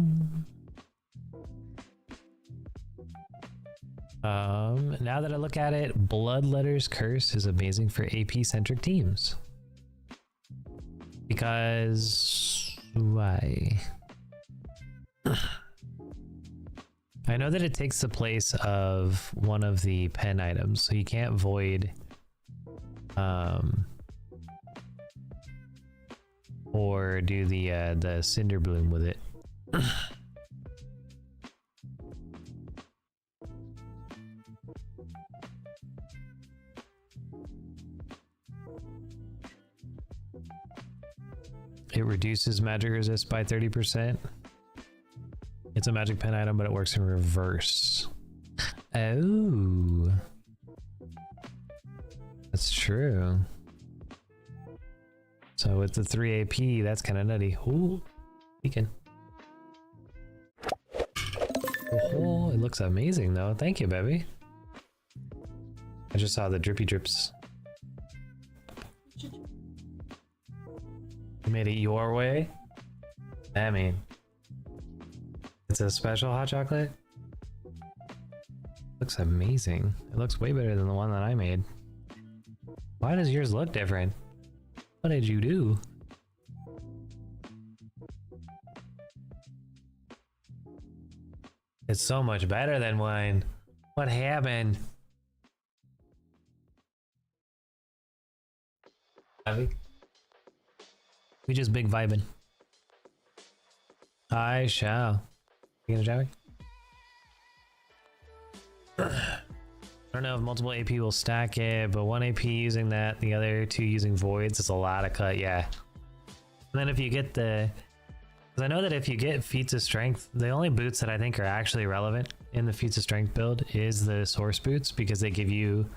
Now that I look at it, Bloodletter's Curse is amazing for AP centric teams. Because why? I know that it takes the place of one of the pen items, so you can't void or do the Cinder Bloom with it. It reduces magic resist by 30%. It's a magic pen item, but it works in reverse. Oh. That's true. So with the 3 AP, that's kind of nutty. Ooh, beacon. Oh, it looks amazing though. Thank you, baby. I just saw the drippy drips. You made it your way? I mean, it's a special hot chocolate? Looks amazing. It looks way better than the one that I made. Why does yours look different? What did you do? It's so much better than mine. What happened? We just big vibing. I shall. You gonna Javi? I don't know if multiple AP will stack it, but one AP using that, the other two using voids, it's a lot of cut, yeah. And then if you get the... Because I know that if you get feats of strength, the only boots that I think are actually relevant in the feats of strength build is the source boots, because they give you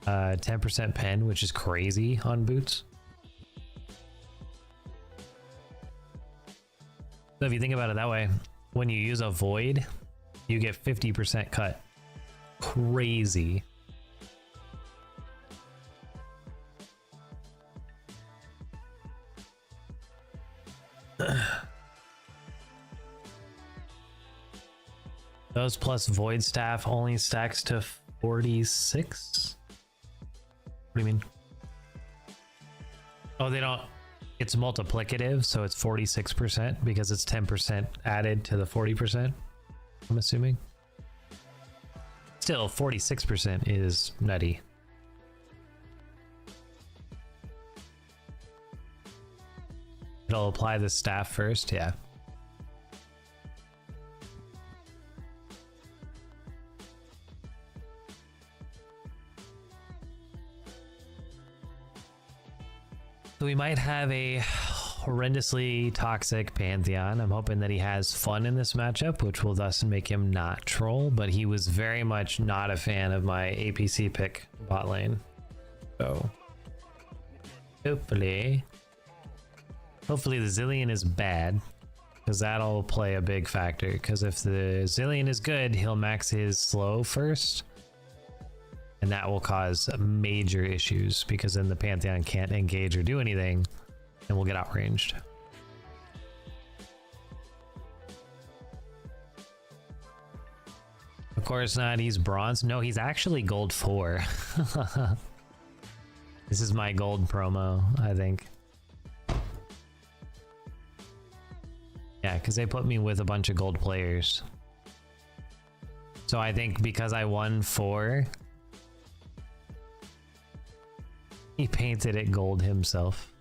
10% pen, which is crazy on boots. So if you think about it that way, when you use a void, you get 50% cut. Crazy. Those plus void staff only stacks to 46? What do you mean? Oh, they don't. It's multiplicative, so it's 46% because it's 10% added to the 40%, I'm assuming. Still, 46% is nutty. It'll apply the staff first, yeah. So we might have a horrendously toxic Pantheon. I'm hoping that he has fun in this matchup, which will thus make him not troll, but he was very much not a fan of my APC pick bot lane. So hopefully the Zillion is bad, because that'll play a big factor, because if the Zillion is good, he'll max his slow first. And that will cause major issues, because then the Pantheon can't engage or do anything, and we'll get outranged. Of course not, he's bronze. No, he's actually gold 4. This is my gold promo, I think. Yeah, because they put me with a bunch of gold players. So I think because I won 4... he painted it gold himself.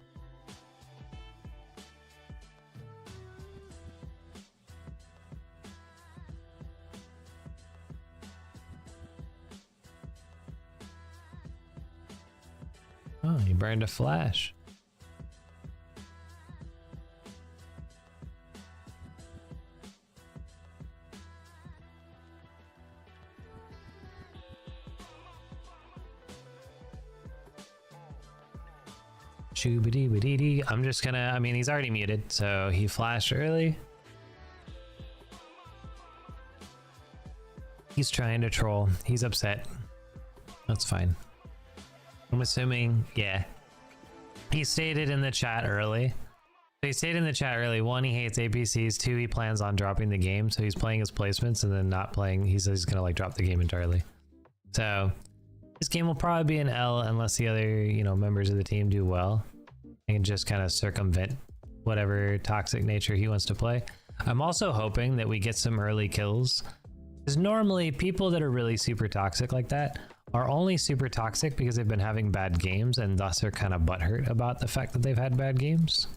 Oh, he burned a flash. Shoo-ba-dee-ba-dee-dee. I'm just gonna, I mean, he's already muted, so he flashed early. He's trying to troll. He's upset. That's fine. I'm assuming, yeah. He stated in the chat early. So he stated in the chat early, 1, he hates APCs, 2, he plans on dropping the game, so he's playing his placements and then not playing. He says he's gonna like drop the game entirely. So this game will probably be an L unless the other, you know, members of the team do well and just kind of circumvent whatever toxic nature he wants to play. I'm also hoping that we get some early kills, because normally people that are really super toxic like that are only super toxic because they've been having bad games and thus are kind of butthurt about the fact that they've had bad games.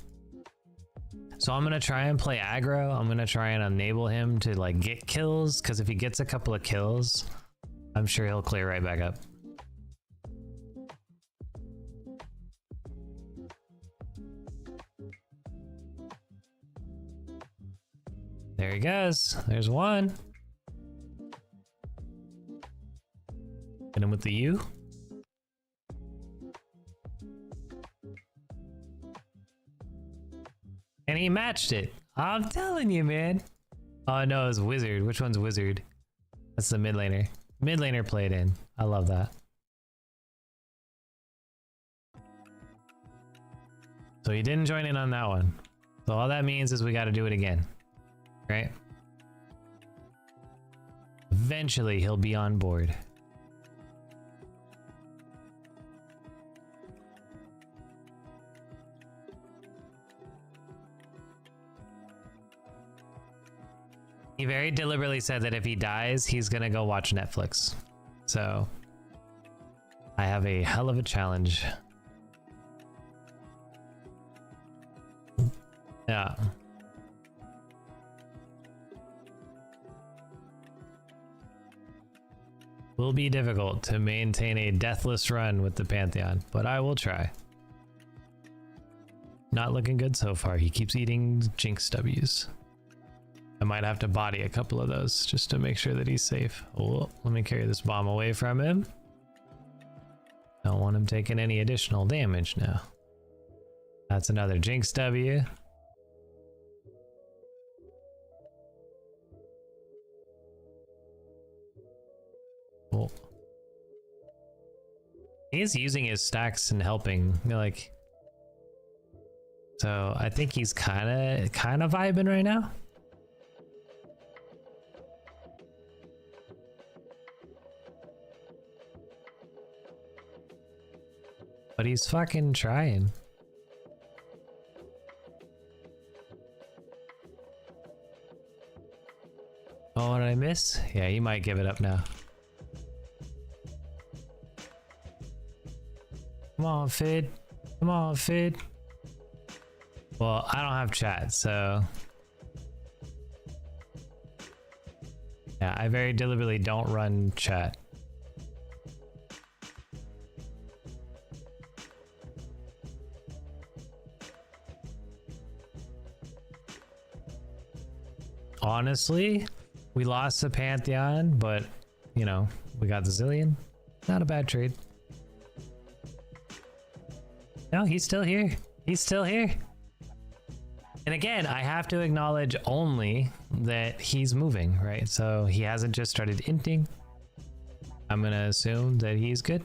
So I'm going to try and play aggro. I'm going to try and enable him to like get kills, because if he gets a couple of kills, I'm sure he'll clear right back up. There he goes. There's one. Hit him with the U. And he matched it. I'm telling you, man. Oh no, it's Wizard. Which one's Wizard? That's the mid laner. Mid laner played in. I love that. So he didn't join in on that one. So all that means is we got to do it again, right? Eventually he'll be on board. He very deliberately said that if he dies, he's gonna go watch Netflix. So I have a hell of a challenge. Yeah. Will be difficult to maintain a deathless run with the Pantheon, but I will try. Not looking good so far. He keeps eating Jinx W's. I might have to body a couple of those just to make sure that he's safe. Oh, let me carry this bomb away from him. Don't want him taking any additional damage now. That's another Jinx W. Oh. He's using his stacks and helping, like. So I think he's kind of vibing right now. But he's fucking trying. Oh, what did I miss? Yeah, he might give it up now. Come on, Fid. Come on, Fid. Well, I don't have chat, so... Yeah, I very deliberately don't run chat. Honestly, we lost the Pantheon, but, you know, we got the Zillion. Not a bad trade. No, he's still here. He's still here. And again, I have to acknowledge only that he's moving, right? So he hasn't just started inting. I'm gonna assume that he's good.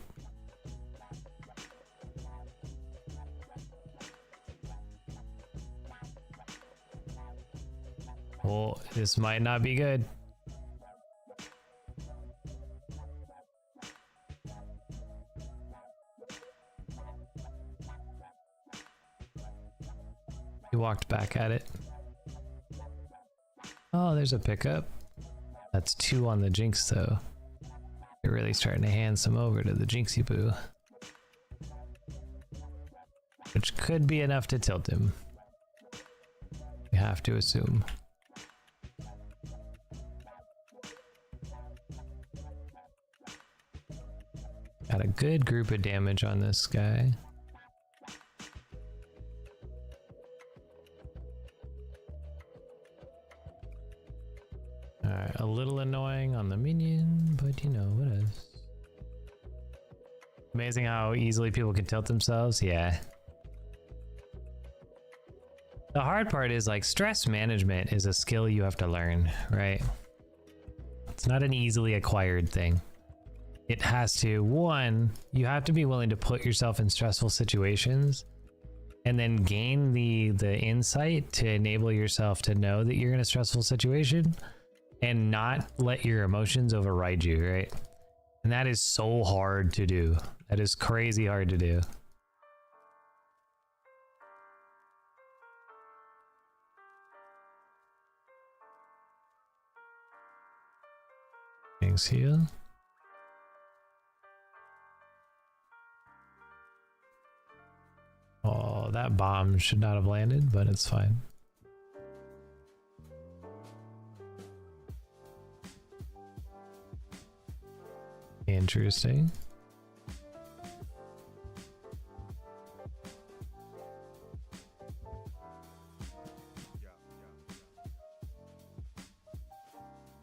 Well, this might not be good. He walked back at it. Oh, there's a pickup. That's 2 on the Jinx, though. You're really starting to hand some over to the Jinxie Boo. Which could be enough to tilt him. You have to assume. Got a good group of damage on this guy. Alright, a little annoying on the minion, but you know, what else? Amazing how easily people can tilt themselves, yeah. The hard part is like stress management is a skill you have to learn, right? It's not an easily acquired thing. It has to, one, you have to be willing to put yourself in stressful situations and then gain the insight to enable yourself to know that you're in a stressful situation and not let your emotions override you, right? And that is so hard to do. That is crazy hard to do. Thanks, heal. Oh, that bomb should not have landed, but it's fine. Interesting.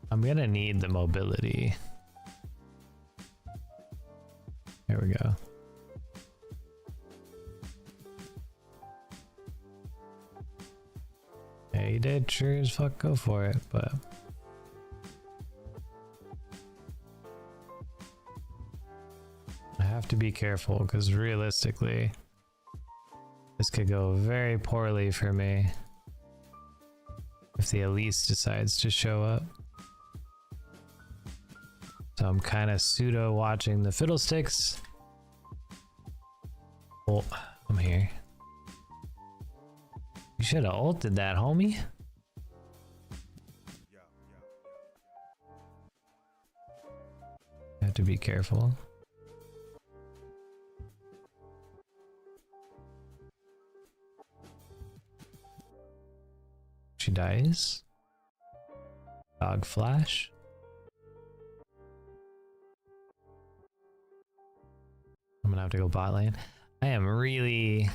I'm gonna need the mobility. There we go. Yeah, you did sure as fuck go for it, but I have to be careful because realistically This could go very poorly for me if the Elise decides to show up. So I'm kind of pseudo watching the Fiddlesticks. Oh, I'm here. You should have ulted that, homie. Have to be careful. She dies. Dog flash. I'm gonna have to go bot lane. I am really,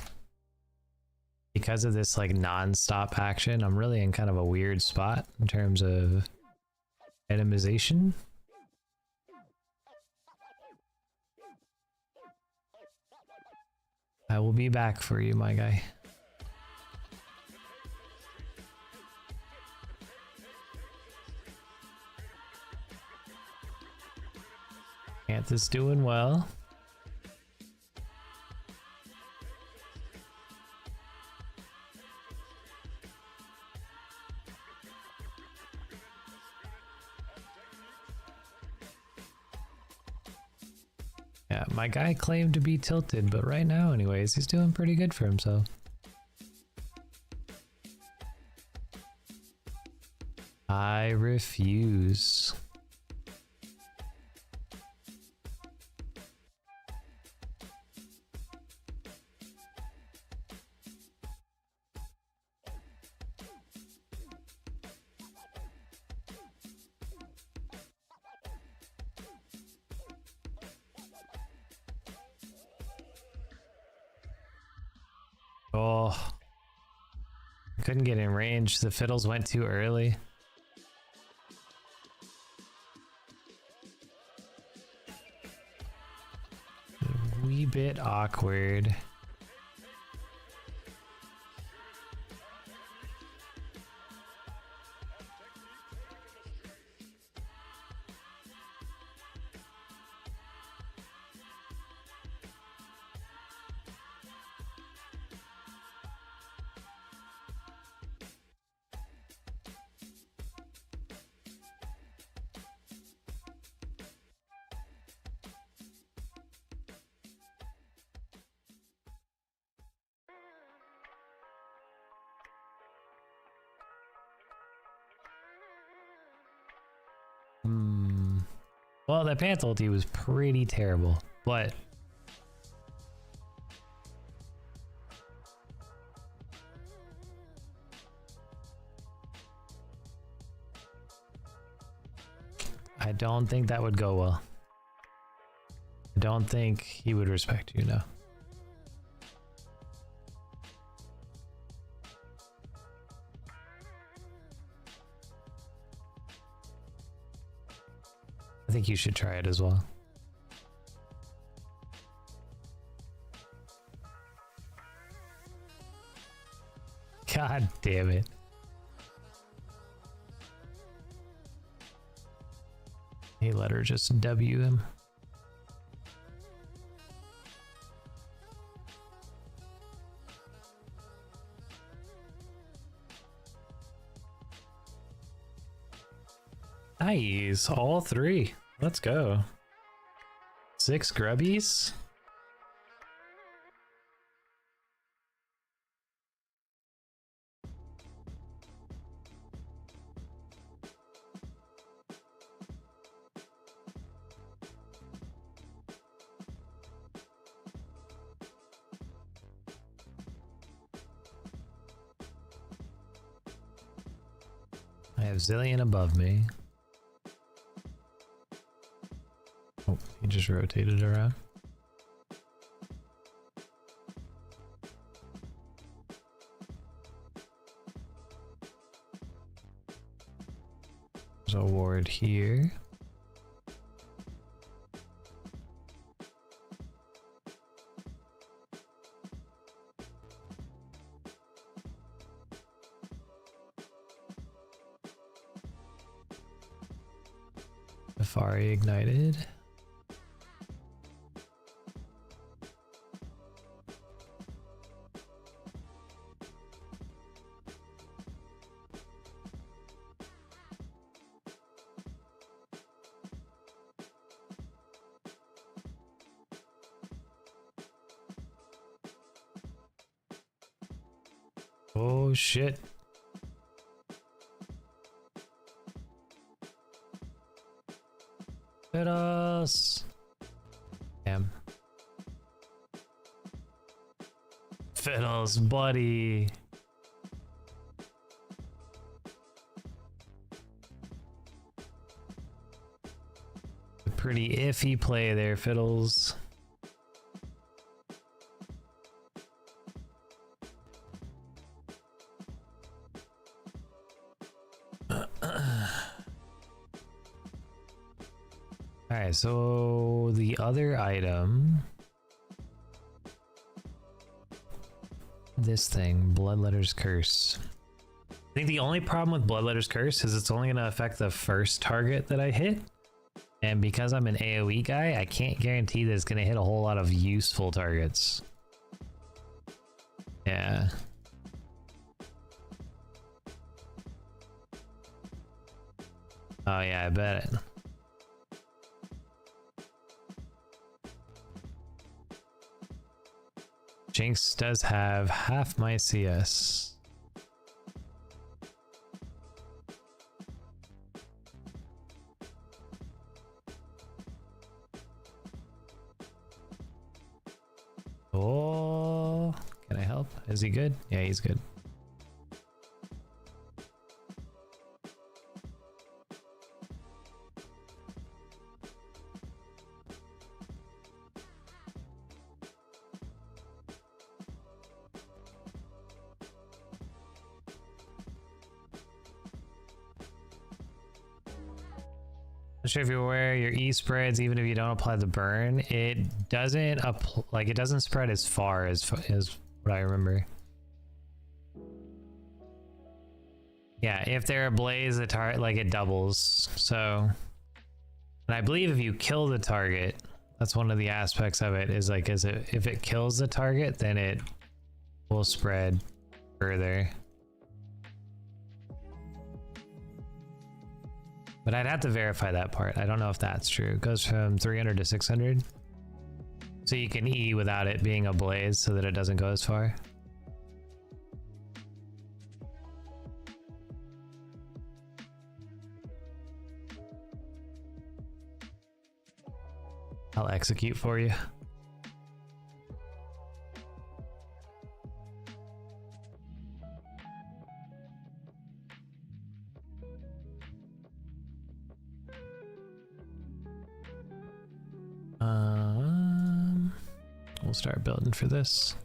because of this like non-stop action, I'm really in kind of a weird spot in terms of itemization. I will be back for you, my guy. Anth's doing well. Yeah, my guy claimed to be tilted, but right now anyways, he's doing pretty good for himself. I refuse. Oh, couldn't get in range. The fiddles went too early. A wee bit awkward. Well, that Panther ulti was pretty terrible, but I don't think that would go well. I don't think he would respect you, no. I think you should try it as well. God damn it. He let her just W him. Nice, all three. Let's go. 6 grubbies. I have Zillion above me. Oh, he just rotated around. There's a ward here. Safari ignited. Oh shit. Fiddles. Damn. Fiddles, buddy. A pretty iffy play there, Fiddles. Alright, so the other item, this thing, Bloodletter's Curse. I think the only problem with Bloodletter's Curse is it's only going to affect the first target that I hit. And because I'm an AoE guy, I can't guarantee that it's going to hit a whole lot of useful targets. Yeah. Oh yeah, I bet. Jinx does have half my CS. Oh, can I help? Is he good? Yeah, he's good. Not sure if you're aware, your E spreads even if you don't apply the burn. It doesn't it doesn't spread as far as what I remember. Yeah, if they're ablaze, the target it doubles. So, and I believe if you kill the target, that's one of the aspects of it is if it kills the target, then it will spread further. But I'd have to verify that part. I don't know if that's true. It goes from 300 to 600. So you can E without it being ablaze so that it doesn't go as far. I'll execute for you. We'll start building for this.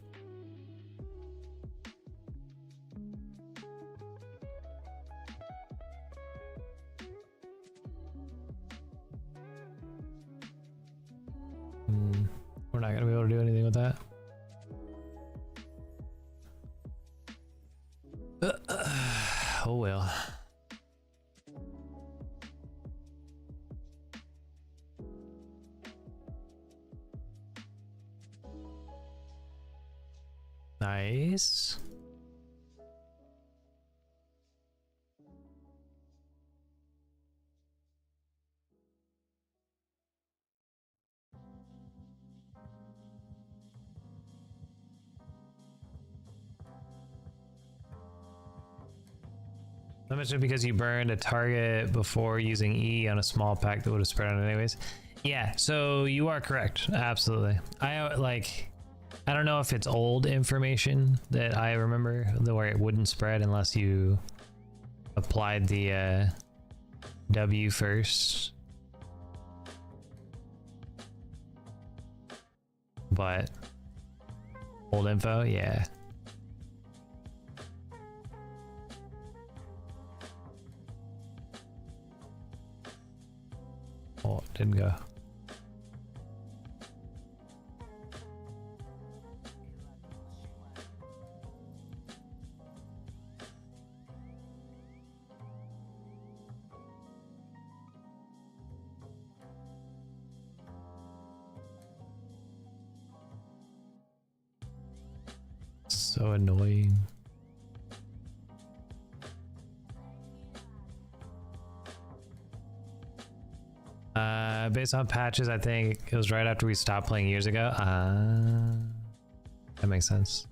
We're not gonna be able to do anything with that. Oh well. Nice. I mentioned because you burned a target before using E on a small pack that would have spread on it anyways. Yeah, so you are correct. Absolutely. I don't know if it's old information that I remember where it wouldn't spread unless you applied the W first. But old info, yeah. Oh, it didn't go. So annoying. Based on patches, I think it was right after we stopped playing years ago. That makes sense.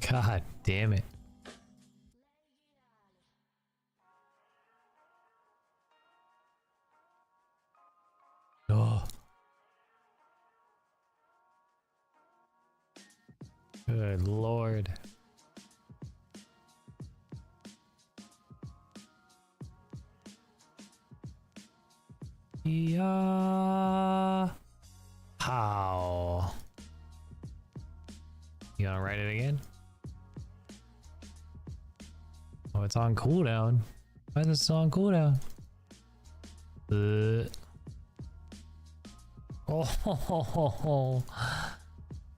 God damn it. Oh. Good Lord. Yeah. How? You gonna write it again? Oh, it's on cooldown. Why is it still on cooldown? Oh,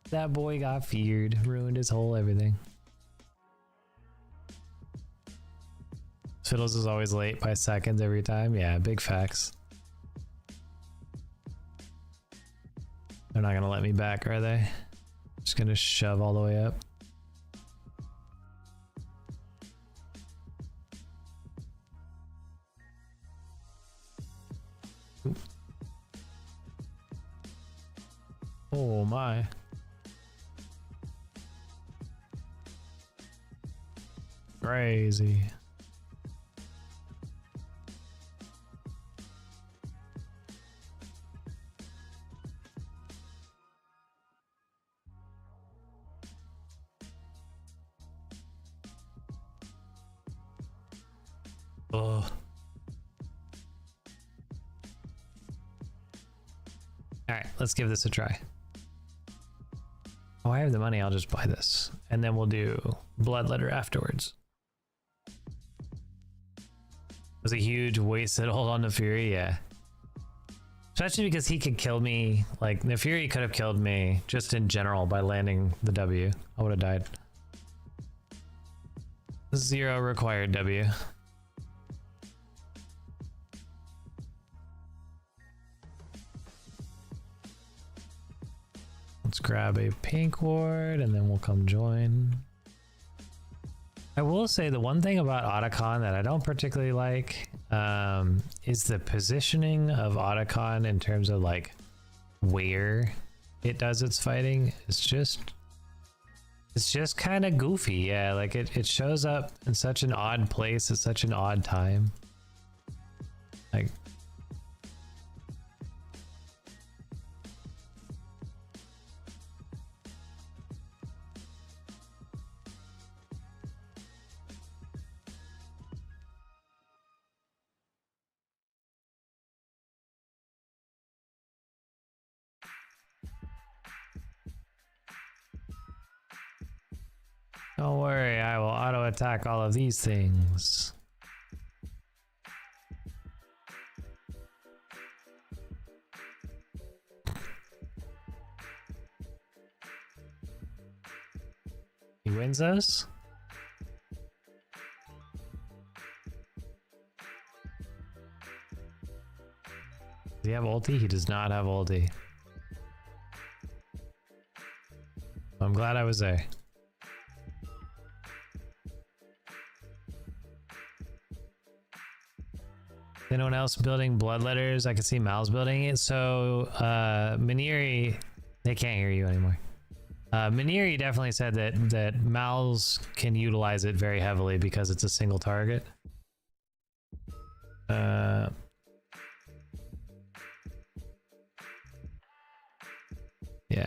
that boy got feared, ruined his whole everything. Fiddles is always late by seconds every time. Yeah, big facts. They're not gonna let me back, are they? Just gonna shove all the way up. Oop. Oh my. Crazy. Oh. Alright, let's give this a try. Oh, I have the money, I'll just buy this. And then we'll do Bloodletter afterwards. It was a huge wasted hold on Nefiri, yeah. Especially because he could kill me, like, Nefiri could have killed me just in general by landing the W. I would have died. 0 required W. Let's grab a pink ward and then we'll come join. I will say the one thing about Otacon that I don't particularly like is the positioning of Otacon in terms of like where it does its fighting. It's just kind of goofy. Yeah, like it shows up in such an odd place at such an odd time. Like, don't worry, I will auto attack all of these things. He wins us? Does he have ulti? He does not have ulti. I'm glad I was there. Anyone else building bloodletters? I can see Mal's building it. So, Maniri, they can't hear you anymore. Maniri definitely said that Mal's can utilize it very heavily because it's a single target. Yeah,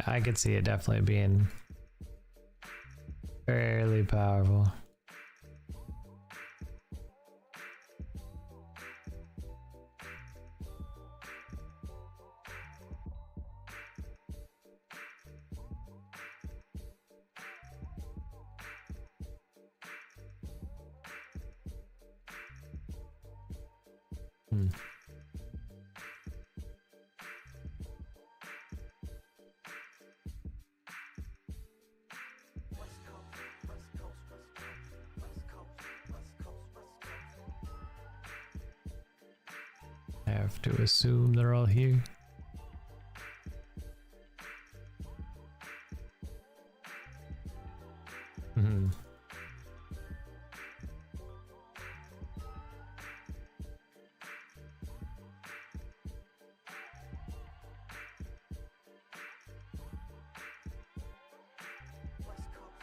I could see it definitely being fairly powerful. I have to assume they're all here.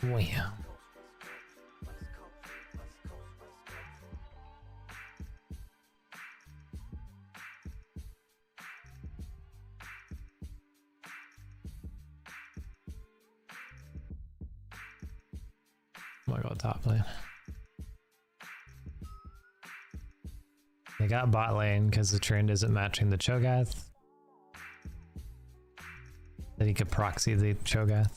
Wham. I'm gonna go top lane. They got bot lane because the trend isn't matching the Cho'Gath. That he could proxy the Cho'Gath.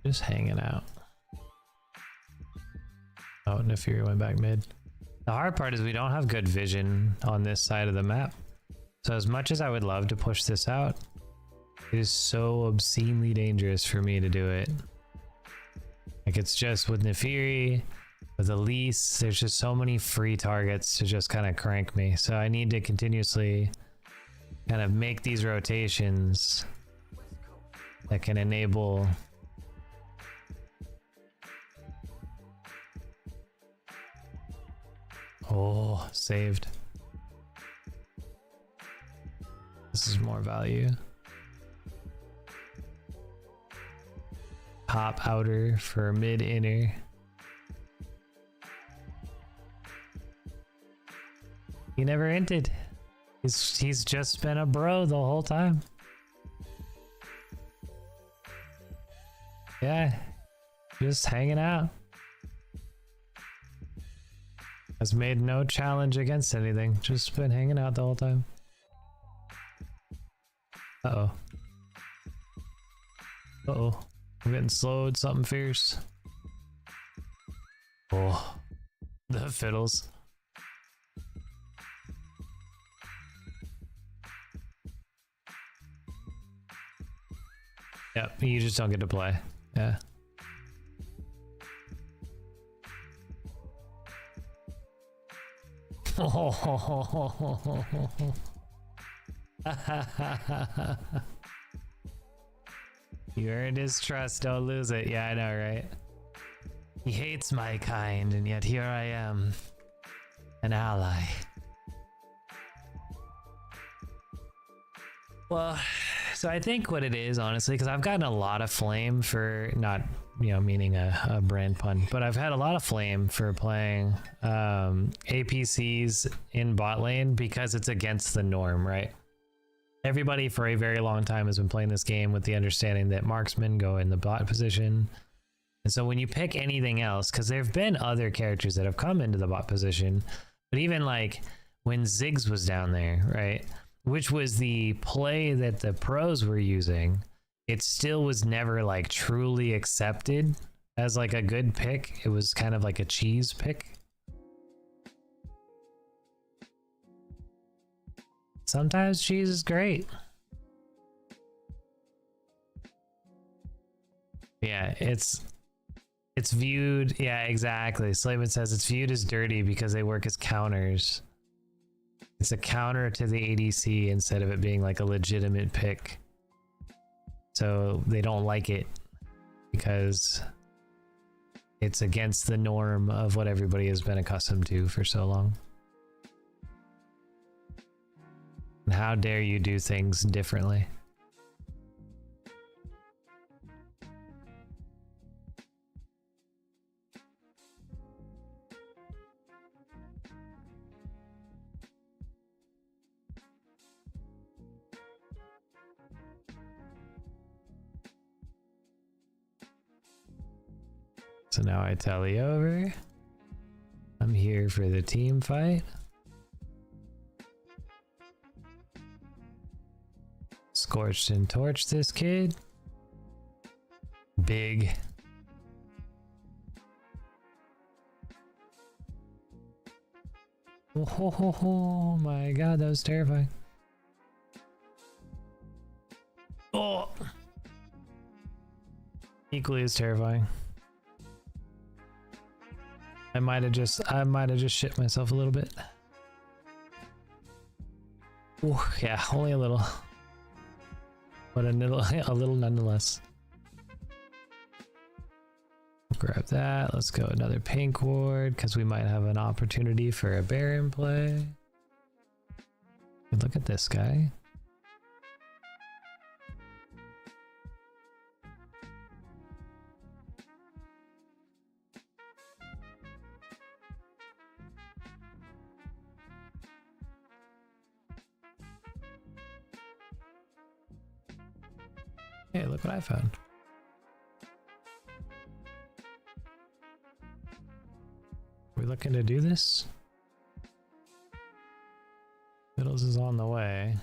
Just hanging out. Oh, Nefiri went back mid. The hard part is we don't have good vision on this side of the map. So as much as I would love to push this out, it is so obscenely dangerous for me to do it. Like it's just with Nefiri, with Elise, there's just so many free targets to just kind of crank me. So I need to continuously kind of make these rotations that can enable oh, saved. This is more value. Top outer for mid inner. He never hinted. He's just been a bro the whole time. Yeah, just hanging out. Has made no challenge against anything. Just been hanging out the whole time. Uh-oh. Uh-oh. I'm getting slowed. Something fierce. Oh. The fiddles. Yep, you just don't get to play. Yeah. You earned his trust, don't lose it. Yeah, I know, right? He hates my kind, and yet here I am, an ally. Well, so I think what it is, honestly, because I've gotten a lot of flame for, not, you know, meaning a brand pun, but I've had a lot of flame for playing APCs in bot lane because it's against the norm, right? Everybody for a very long time has been playing this game with the understanding that marksmen go in the bot position. And so when you pick anything else, because there have been other characters that have come into the bot position, but even like when Ziggs was down there, right? Which was the play that the pros were using, it still was never like truly accepted as like a good pick. It was kind of like a cheese pick. Sometimes cheese is great. Yeah, it's viewed, yeah, exactly. Slavin says it's viewed as dirty because they work as counters. It's a counter to the ADC instead of it being like a legitimate pick. So they don't like it because it's against the norm of what everybody has been accustomed to for so long. And how dare you do things differently? So now I tally over. I'm here for the team fight. Scorched and torched this kid. Big. Oh my god, that was terrifying. Oh! Equally as terrifying. I might have just shit myself a little bit. Ooh, yeah, only a little. But a little nonetheless. Grab that. Let's go another pink ward because we might have an opportunity for a Baron play. Look at this guy. Hey, look what I found. We looking to do this? Fiddles is on the way.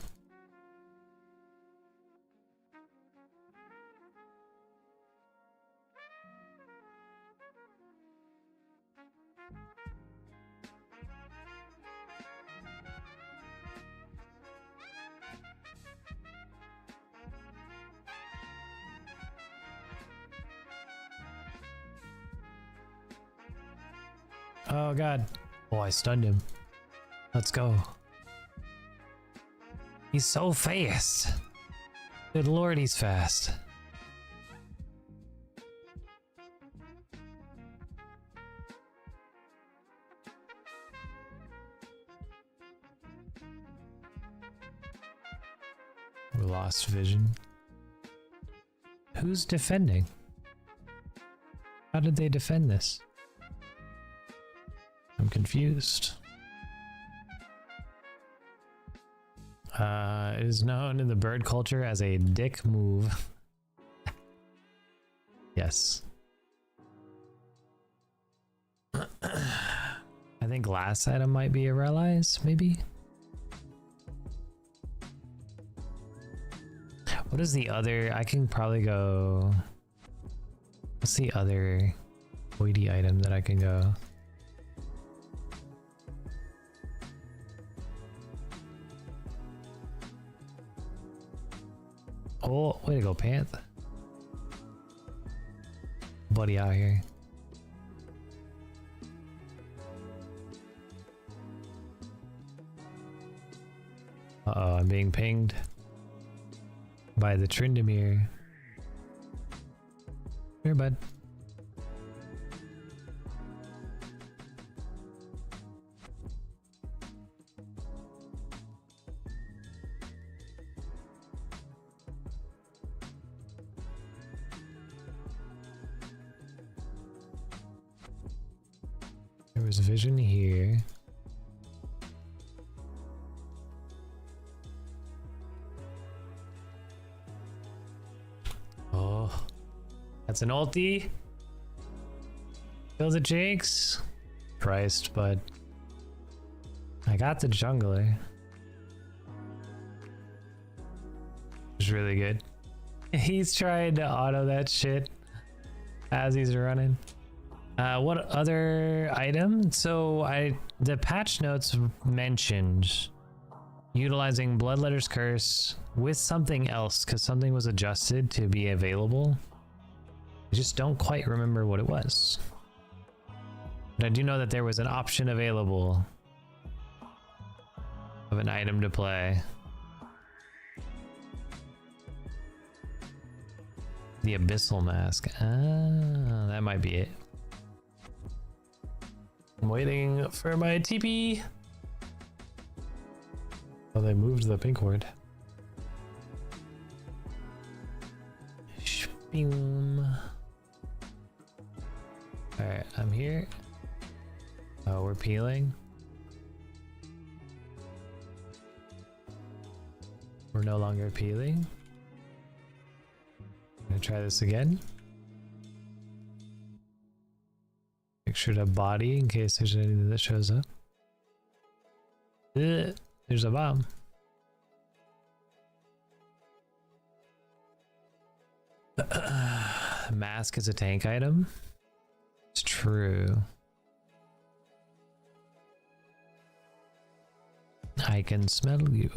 Oh god. Oh, I stunned him. Let's go. He's so fast. Good lord, he's fast. We lost vision. Who's defending? How did they defend this? I'm confused. It is known in the bird culture as a dick move. Yes. I think last item might be a realize, maybe? What is the other? I can probably go... What's the other voidy item that I can go? Oh, way to go, Panth. Buddy out here. Uh-oh, I'm being pinged by the Tryndamere. Here, bud. There was vision here. Oh, that's an ulti. Kill the Jakes. Christ, but I got the jungler. It's really good. He's trying to auto that shit as he's running. What other item? So the patch notes mentioned utilizing Bloodletter's Curse with something else because something was adjusted to be available. I just don't quite remember what it was. But I do know that there was an option available of an item to play. The Abyssal Mask. Ah, that might be it. I'm waiting for my TP. Oh, they moved the pink ward. Boom. Alright, I'm here. Oh, we're peeling. We're no longer peeling. I'm gonna try this again. Make sure to body in case there's anything that shows up. There's a bomb. Mask is a tank item. It's true. I can smell you.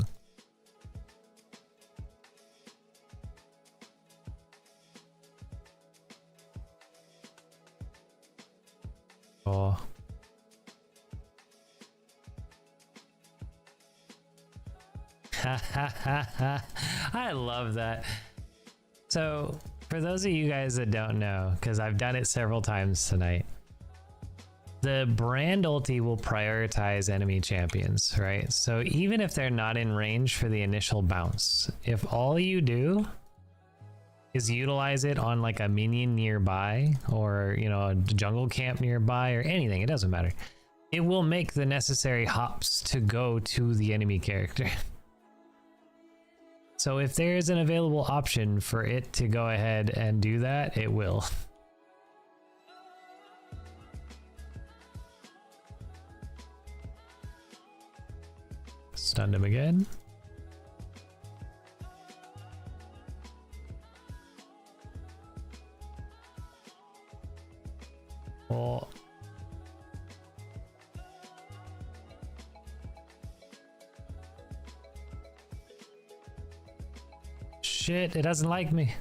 Oh. I love that. So, for those of you guys that don't know, because I've done it several times tonight, the brand ulti will prioritize enemy champions, right? So even if they're not in range for the initial bounce, if all you do is utilize it on like a minion nearby or, you know, a jungle camp nearby or anything, it doesn't matter. It will make the necessary hops to go to the enemy character. So if there is an available option for it to go ahead and do that, it will. Stunned him again. Oh. Shit, it doesn't like me.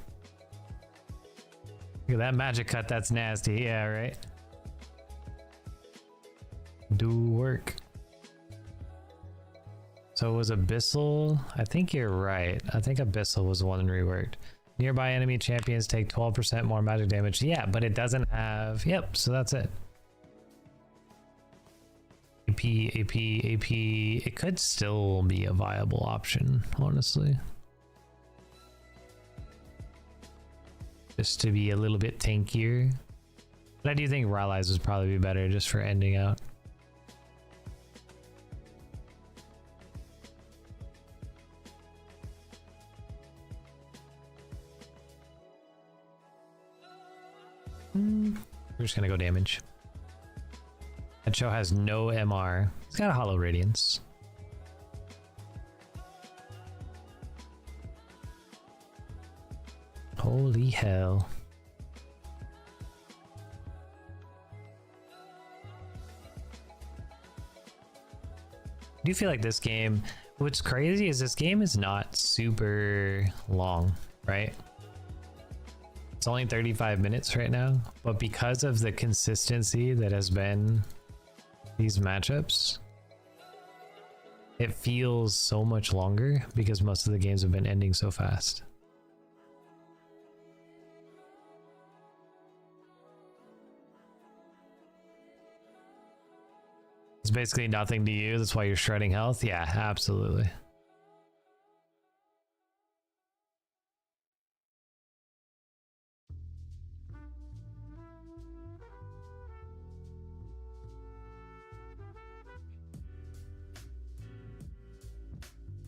Look at that magic cut, that's nasty. Yeah, right? Do work. So it was Abyssal? I think you're right. I think Abyssal was the one reworked. Nearby enemy champions take 12% more magic damage. Yeah, but it doesn't have... Yep, so that's it. AP, AP, AP. It could still be a viable option, honestly. Just to be a little bit tankier. But I do think Rallies would probably be better just for ending out. We're just gonna go damage. That show has no MR. It's got a Hollow Radiance. Holy hell. I do feel like this game, what's crazy is this game is not super long, right? It's only 35 minutes right now, but because of the consistency that has been these matchups, it feels so much longer because most of the games have been ending so fast. It's basically nothing to you, that's why you're shredding health? Yeah, absolutely.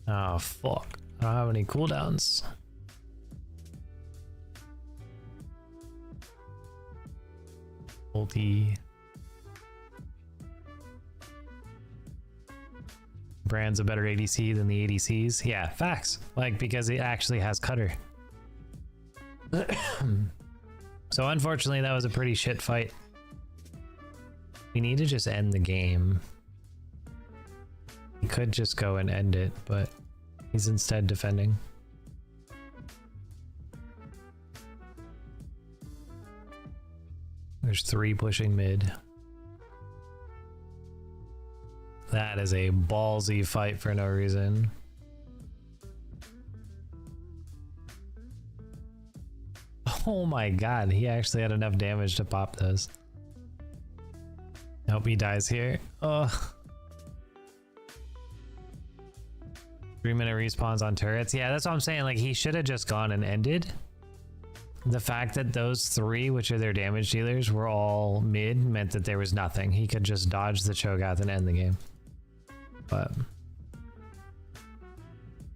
Oh, fuck. I don't have any cooldowns. Ulti. Brand's a better ADC than the ADCs. Yeah, facts. Like, because it actually has cutter. So unfortunately, that was a pretty shit fight. We need to just end the game. He could just go and end it, but he's instead defending. There's 3 pushing mid. That is a ballsy fight for no reason. Oh my god, he actually had enough damage to pop those. Hope he dies here. Ugh. 3-minute respawns on turrets. Yeah, that's what I'm saying. Like, he should have just gone and ended. The fact that those 3, which are their damage dealers, were all mid meant that there was nothing. He could just dodge the Cho'Gath and end the game. But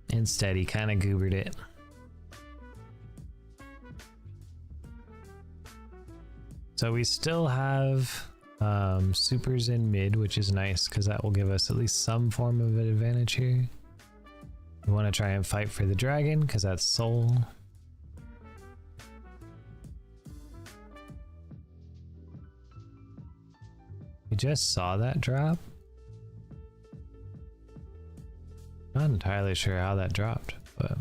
instead, he kind of goobered it. So we still have supers in mid, which is nice because that will give us at least some form of an advantage here. We want to try and fight for the dragon because that's soul. We just saw that drop. Not entirely sure how that dropped, but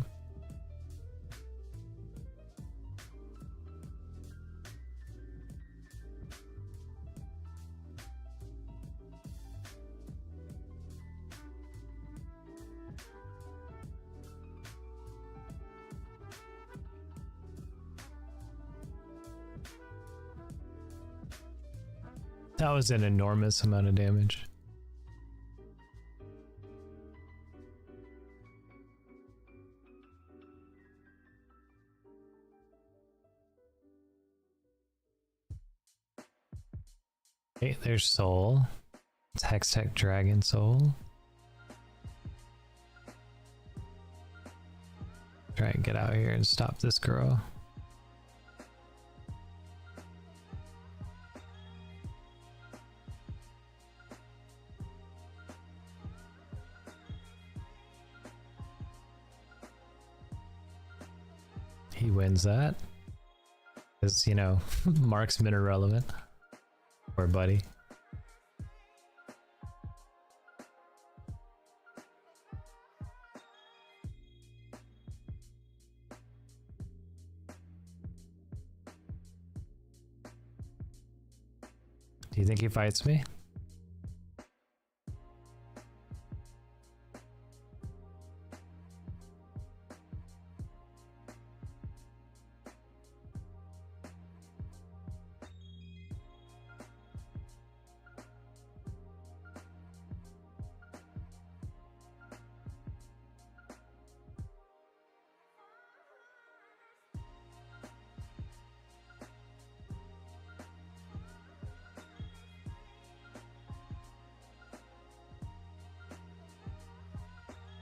that was an enormous amount of damage. Okay, there's soul. It's Hextech Dragon Soul. Try and get out here and stop this girl. He wins that. Because, you know, marksman irrelevant. Poor buddy. Do you think he fights me?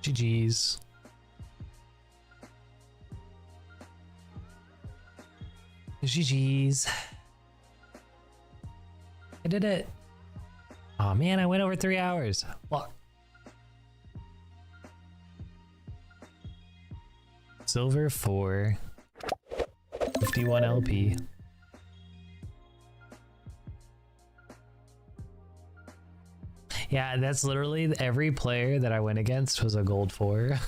GG's. GG's. I did it. Oh man, I went over 3 hours. What? Silver 4. 51 LP. Yeah, that's literally every player that I went against was a gold 4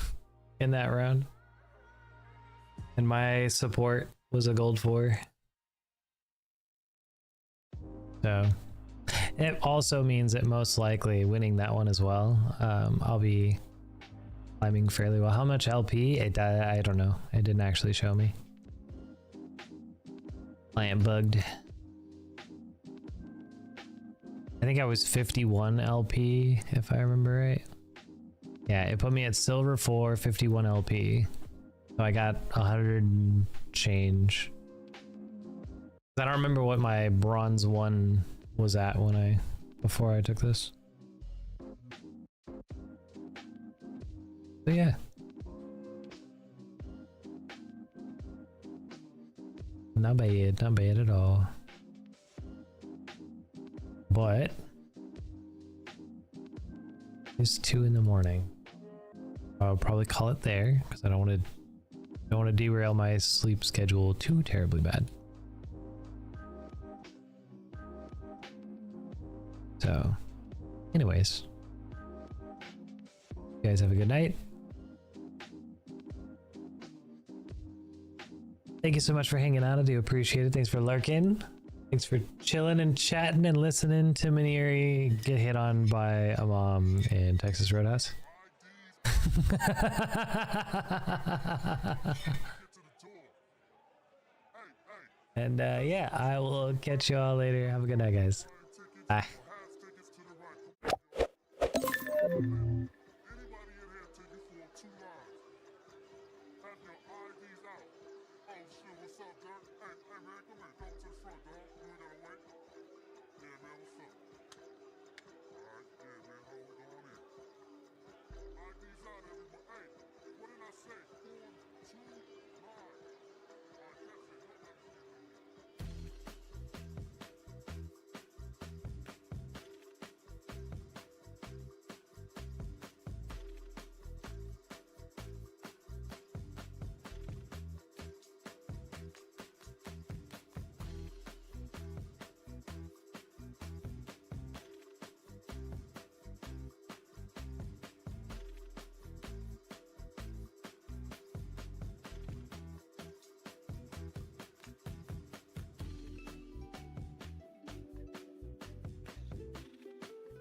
in that round. And my support was a gold 4. So it also means that most likely winning that one as well, I'll be climbing fairly well. How much LP? I don't know. It didn't actually show me. Client bugged. I think I was 51 LP, if I remember right. Yeah, it put me at silver 4, 51 LP. So I got 100 and change. I don't remember what my bronze 1 was at when before I took this. But yeah. Not bad at all. But it's 2 in the morning. I'll probably call it there because I don't want to derail my sleep schedule too terribly bad. So, anyways, you guys have a good night. Thank you so much for hanging out. I do appreciate it. Thanks for lurking. Thanks for chilling and chatting and listening to Minieri get hit on by a mom in Texas Roadhouse. And yeah, I will catch you all later. Have a good night, guys. Bye. Alright, yeah, man, hold on in. ID's out,